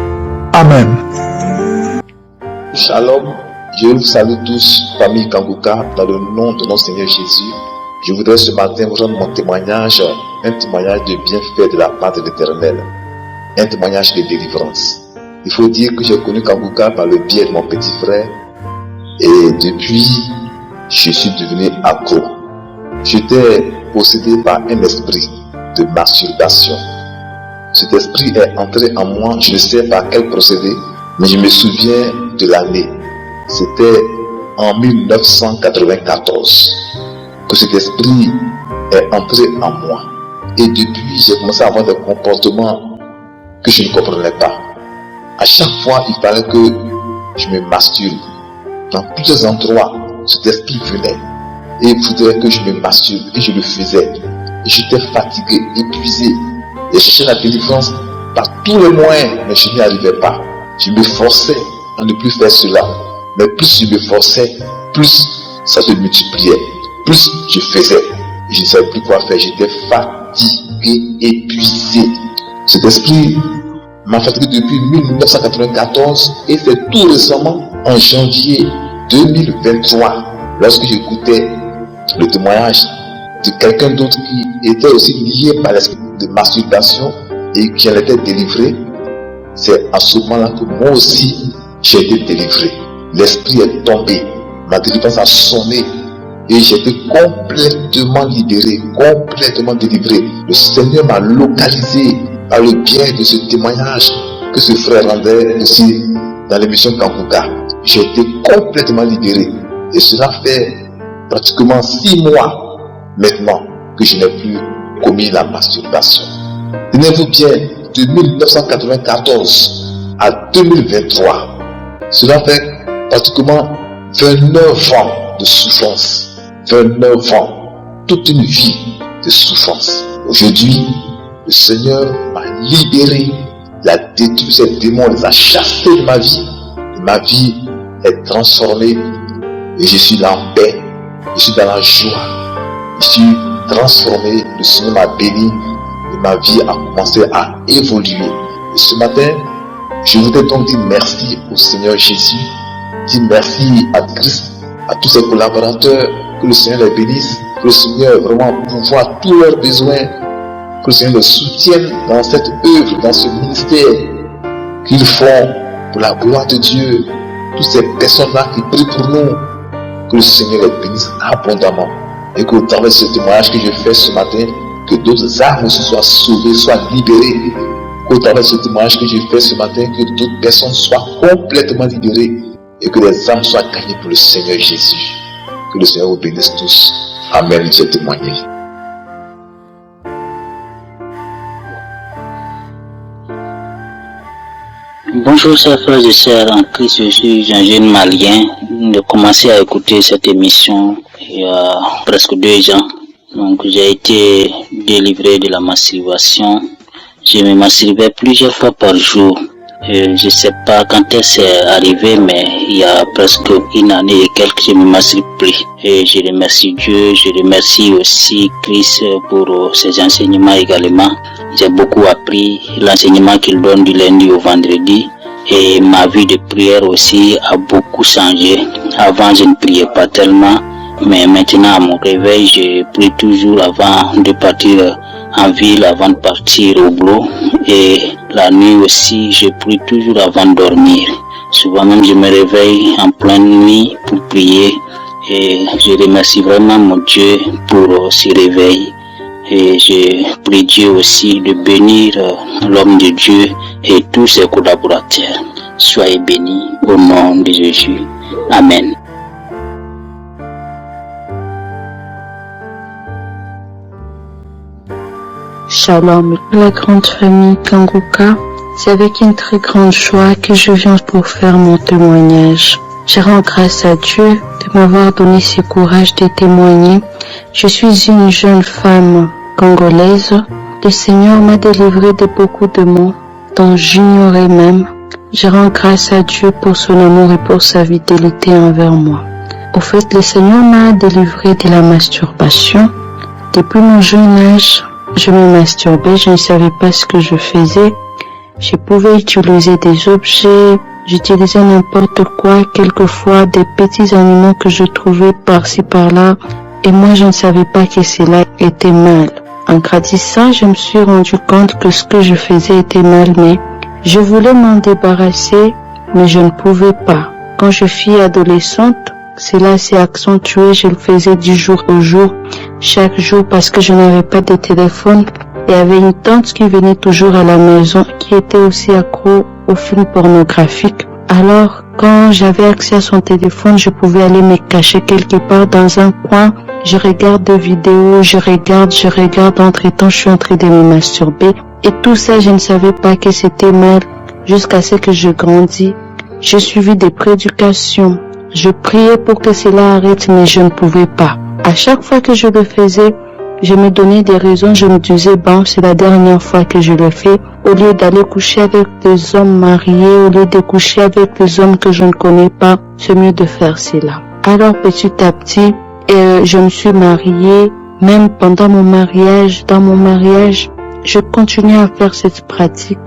Amen. Shalom. Je vous salue tous, famille Kanguka, dans le nom de notre Seigneur Jésus. Je voudrais ce matin vous rendre mon témoignage, un témoignage de bienfait de la part de l'Éternel, un témoignage de délivrance. Il faut dire que j'ai connu Kanguka par le biais de mon petit frère et depuis, je suis devenu accro. J'étais possédé par un esprit de masturbation. Cet esprit est entré en moi, je ne sais par quel procédé, mais je me souviens de l'année. C'était en 1994 que cet esprit est entré en moi. Et depuis, j'ai commencé à avoir des comportements que je ne comprenais pas. À chaque fois, il fallait que je me masturbe. Dans plusieurs endroits, cet esprit venait et il voudrait que je me masturbe et je le faisais. Et j'étais fatigué, épuisé. Et je cherchais la délivrance par tous les moyens, mais je n'y arrivais pas. Je me forçais à ne plus faire cela. Mais plus je me forçais, plus ça se multipliait. Plus je faisais. Et je ne savais plus quoi faire. J'étais fatigué, épuisé. Cet esprit m'a fatigué depuis 1994 et c'est tout récemment, en janvier 2023, lorsque j'écoutais le témoignage de quelqu'un d'autre qui était aussi lié par l'esprit de masturbation et qui en était délivré. C'est à ce moment-là que moi aussi j'ai été délivré. L'esprit est tombé, ma délivrance a sonné et j'ai été complètement libéré, complètement délivré. Le Seigneur m'a localisé par le biais de ce témoignage que ce frère rendait aussi dans l'émission Kanguka. J'ai été complètement libéré et cela fait pratiquement 6 mois maintenant que je n'ai plus commis la masturbation. Tenez-vous bien, de 1994 à 2023, cela fait pratiquement 29 ans de souffrance. 29 ans, toute une vie de souffrance. Aujourd'hui, le Seigneur m'a libéré, il a détruit ces démons, il les a chassés de ma vie. Et ma vie est transformée et je suis là en paix, je suis dans la joie, je suis transformé, le Seigneur m'a béni et ma vie a commencé à évoluer. Et ce matin, je voudrais donc dire merci au Seigneur Jésus, dire merci à Christ, à tous ses collaborateurs, que le Seigneur les bénisse, que le Seigneur vraiment pourvoie tous leurs besoins, que le Seigneur les soutienne dans cette œuvre, dans ce ministère qu'ils font pour la gloire de Dieu. Toutes ces personnes-là qui prient pour nous, que le Seigneur les bénisse abondamment. Et qu'au travers de ce témoignage que je fais ce matin, que d'autres âmes aussi soient sauvées, soient libérées. Qu'au travers de ce témoignage que je fais ce matin, que d'autres personnes soient complètement libérées et que les âmes soient gagnées pour le Seigneur Jésus. Que le Seigneur vous bénisse tous. Amen. J'ai témoigné. Bonjour chers frères et sœurs en Christ, je suis un jeune Malien. J'ai commencé à écouter cette émission il y a presque 2 ans. Donc j'ai été délivré de la masturbation. Je me masturbais plusieurs fois par jour. Je ne sais pas quand c'est arrivé, mais il y a presque 1 année et quelques, je ne me masturbe plus. Et je remercie Dieu, je remercie aussi Christ pour ses enseignements également. J'ai beaucoup appris l'enseignement qu'il donne du lundi au vendredi. Et ma vie de prière aussi a beaucoup changé. Avant, je ne priais pas tellement. Mais maintenant, à mon réveil, je prie toujours avant de partir en ville, avant de partir au boulot. Et la nuit aussi, je prie toujours avant de dormir. Souvent même, je me réveille en pleine nuit pour prier. Et je remercie vraiment mon Dieu pour ce réveil. Et je prie Dieu aussi de bénir l'homme de Dieu et tous ses collaborateurs. Soyez bénis au nom de Jésus. Amen. Shalom, la grande famille Kanguka. C'est avec une très grande joie que je viens pour faire mon témoignage. Je rends grâce à Dieu de m'avoir donné ce courage de témoigner. Je suis une jeune femme congolaise. Le Seigneur m'a délivré de beaucoup de maux dont j'ignorais même. Je rends grâce à Dieu pour son amour et pour sa fidélité envers moi. Au fait, le Seigneur m'a délivré de la masturbation. Depuis mon jeune âge, je me masturbais, je ne savais pas ce que je faisais. Je pouvais utiliser des objets, j'utilisais n'importe quoi, quelquefois des petits animaux que je trouvais par-ci par-là, et moi je ne savais pas que cela était mal. En grandissant, je me suis rendu compte que ce que je faisais était mal, mais je voulais m'en débarrasser, mais je ne pouvais pas. Quand je fus adolescente, cela s'est accentué, je le faisais du jour au jour, chaque jour parce que je n'avais pas de téléphone. Il y avait une tante qui venait toujours à la maison, qui était aussi accro aux films pornographiques. Alors, quand j'avais accès à son téléphone, je pouvais aller me cacher quelque part dans un coin. Je regarde des vidéos, je regarde. Entre-temps, je suis en train de me masturber. Et tout ça, je ne savais pas que c'était mal. Jusqu'à ce que je grandis, j'ai suivi des prédications. Je priais pour que cela arrête, mais je ne pouvais pas. À chaque fois que je le faisais, je me donnais des raisons, je me disais, bon, c'est la dernière fois que je le fais. Au lieu d'aller coucher avec des hommes mariés, au lieu de coucher avec des hommes que je ne connais pas, c'est mieux de faire cela. Alors, petit à petit, je me suis mariée. Même pendant mon mariage, dans mon mariage, je continuais à faire cette pratique.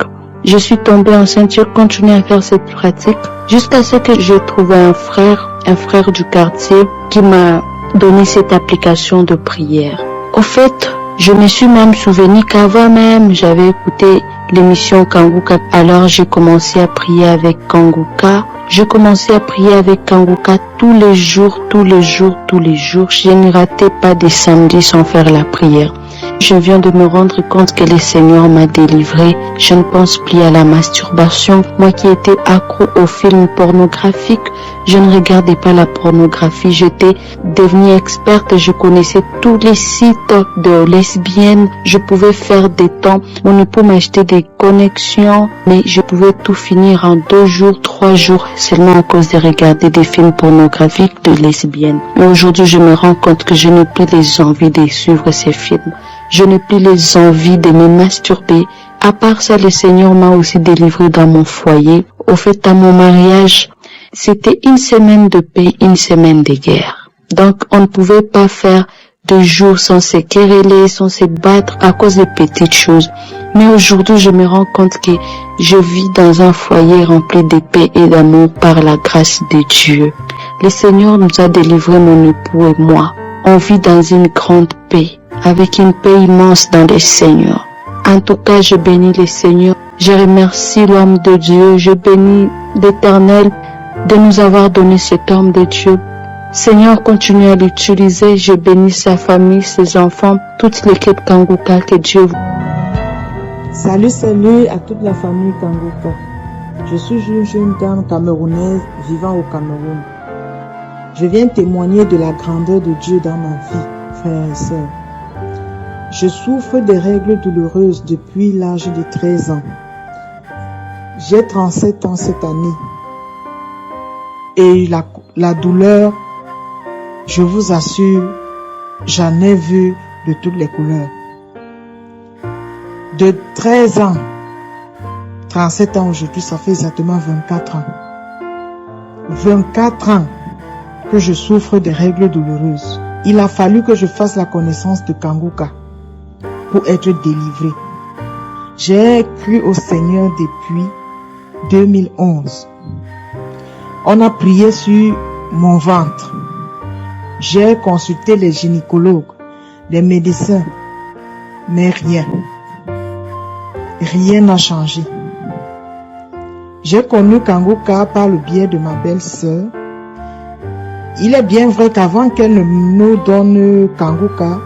Je suis tombée enceinte, je continuais à faire cette pratique. Jusqu'à ce que j'ai trouvé un frère du quartier, qui m'a donné cette application de prière. Au fait, je me suis même souvenu qu'avant même, j'avais écouté l'émission Kanguka. Alors j'ai commencé à prier avec Kanguka. Je commençais à prier avec Kanguka tous les jours. Je ne ratais pas des samedis sans faire la prière. Je viens de me rendre compte que le Seigneur m'a délivré. Je ne pense plus à la masturbation. Moi qui étais accro aux films pornographiques, je ne regardais pas la pornographie. J'étais devenue experte. Je connaissais tous les sites de lesbiennes. Je pouvais faire des temps. Mon époux m'achetait des connexions, mais je pouvais tout finir en 2 jours, 3 jours, seulement à cause de regarder des films pornographiques de lesbiennes. Mais aujourd'hui, je me rends compte que je n'ai plus les envies de suivre ces films. Je n'ai plus les envies de me masturber. À part ça, le Seigneur m'a aussi délivré dans mon foyer. Au fait, dans mon mariage, c'était une semaine de paix, une semaine de guerre. Donc, on ne pouvait pas faire 2 jours sans se quereller, sans se battre à cause de petites choses. Mais aujourd'hui, je me rends compte que je vis dans un foyer rempli de paix et d'amour par la grâce de Dieu. Le Seigneur nous a délivré, mon époux et moi. On vit dans une grande paix, avec une paix immense dans le Seigneur. En tout cas, je bénis le Seigneur. Je remercie l'homme de Dieu. Je bénis l'Éternel de nous avoir donné cet homme de Dieu. Seigneur, continue à l'utiliser. Je bénis sa famille, ses enfants, toute l'équipe Kanguka, que Dieu vous. Salut à toute la famille Kanguka. Je suis une jeune dame camerounaise vivant au Cameroun. Je viens témoigner de la grandeur de Dieu dans ma vie, frères et sœurs. Je souffre des règles douloureuses depuis l'âge de 13 ans. J'ai 37 ans cette année. Et la douleur, je vous assure, j'en ai vu de toutes les couleurs. De 13 ans, 37 ans aujourd'hui, ça fait exactement 24 ans. 24 ans que je souffre des règles douloureuses. Il a fallu que je fasse la connaissance de Kanguka pour être délivré. J'ai cru au Seigneur depuis 2011. On a prié sur mon ventre. J'ai consulté les gynécologues, les médecins, mais rien. Rien n'a changé. J'ai connu Kanguka par le biais de ma belle-sœur. Il est bien vrai qu'avant qu'elle ne nous donne Kanguka,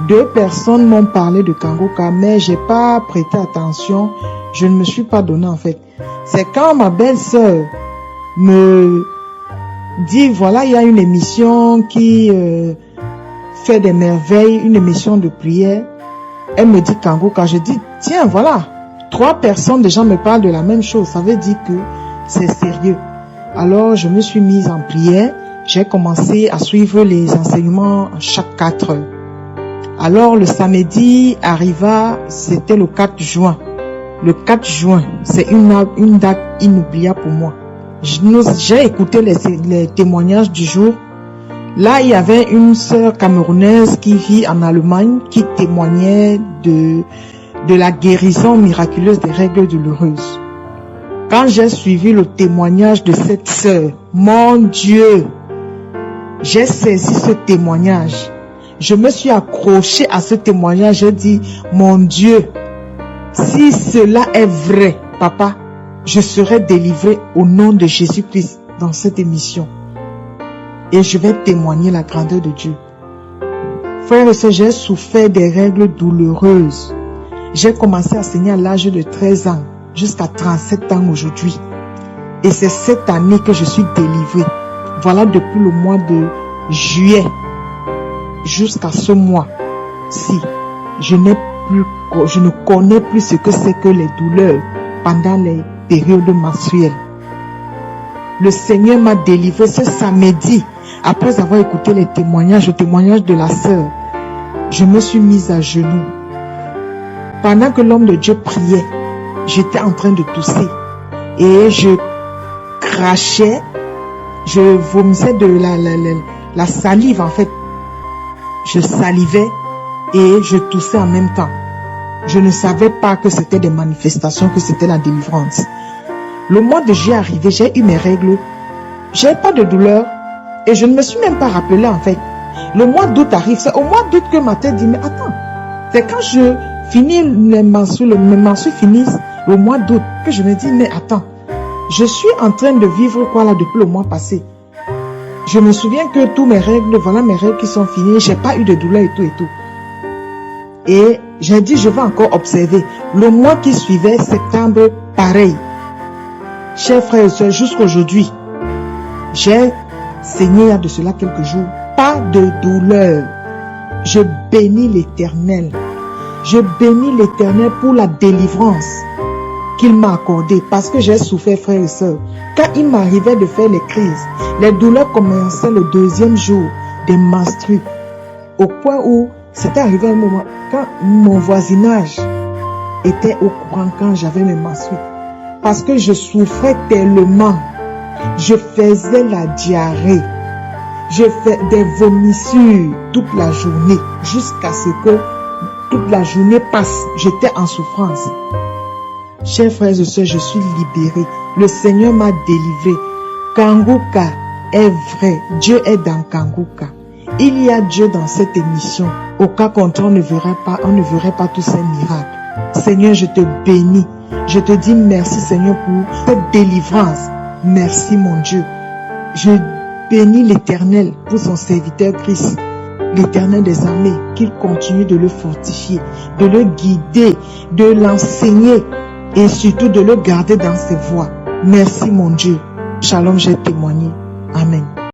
2 personnes m'ont parlé de Kanguka, mais j'ai pas prêté attention. Je ne me suis pas donné en fait. C'est quand ma belle-sœur me dit, voilà, il y a une émission qui fait des merveilles, une émission de prière. Elle me dit Kanguka. Je dis, tiens, voilà, 3 personnes déjà me parlent de la même chose. Ça veut dire que c'est sérieux. Alors, je me suis mise en prière. J'ai commencé à suivre les enseignements chaque 4 heures. Alors, le samedi arriva, c'était le 4 juin. Le 4 juin, c'est une date inoubliable pour moi. J'ai écouté les témoignages du jour. Là, il y avait une sœur camerounaise qui vit en Allemagne qui témoignait de la guérison miraculeuse des règles douloureuses. Quand j'ai suivi le témoignage de cette sœur, mon Dieu, j'ai saisi ce témoignage. Je me suis accroché à ce témoignage. J'ai dit, mon Dieu, si cela est vrai, papa, je serai délivré au nom de Jésus-Christ dans cette émission. Et je vais témoigner la grandeur de Dieu. Frères et sœurs, j'ai souffert des règles douloureuses. J'ai commencé à saigner à l'âge de 13 ans jusqu'à 37 ans aujourd'hui. Et c'est cette année que je suis délivrée. Voilà, depuis le mois de juillet jusqu'à ce mois-ci, je ne connais plus ce que c'est que les douleurs pendant les périodes menstruelles. Le Seigneur m'a délivré ce samedi. Après avoir écouté les témoignages, le témoignage de la sœur, je me suis mise à genoux. Pendant que l'homme de Dieu priait, j'étais en train de tousser et je crachais, je vomissais de la salive en fait. Je salivais et je toussais en même temps. Je ne savais pas que c'était des manifestations, que c'était la délivrance. Le mois de juillet arrivé, j'ai eu mes règles. J'ai pas de douleur et je ne me suis même pas rappelé en fait. Le mois d'août arrive, c'est au mois d'août que ma tête dit, mais attends, c'est quand je finis mes menstrues finissent le mois d'août que je me dis, mais attends, je suis en train de vivre quoi là depuis le mois passé. Je me souviens que tous mes règles, voilà mes règles qui sont finies, j'ai pas eu de douleur et tout et tout. Et j'ai dit, je vais encore observer. Le mois qui suivait, septembre, pareil. Chers frères et sœurs, jusqu'aujourd'hui, j'ai saigné il y a de cela quelques jours. Pas de douleur. Je bénis l'Éternel. Je bénis l'Éternel pour la délivrance qu'il m'a accordée. Parce que j'ai souffert, frères et sœurs. Quand il m'arrivait de faire les crises, les douleurs commençaient le 2e jour des menstrues. Au point où c'était arrivé un moment quand mon voisinage était au courant quand j'avais mes menstrues. Parce que je souffrais tellement. Je faisais la diarrhée. Je fais des vomissures toute la journée. Jusqu'à ce que toute la journée passe. J'étais en souffrance. Chers frères et sœurs, je suis libérée. Le Seigneur m'a délivré. Kanguka est vrai. Dieu est dans Kanguka. Il y a Dieu dans cette émission. Au cas contraire, on ne verrait pas tous ces miracles. Seigneur, je te bénis. Je te dis merci, Seigneur, pour cette délivrance. Merci, mon Dieu. Je bénis l'Éternel pour son serviteur Christ, l'Éternel des armées, qu'il continue de le fortifier, de le guider, de l'enseigner et surtout de le garder dans ses voies. Merci, mon Dieu. Shalom, j'ai témoigné. Amen.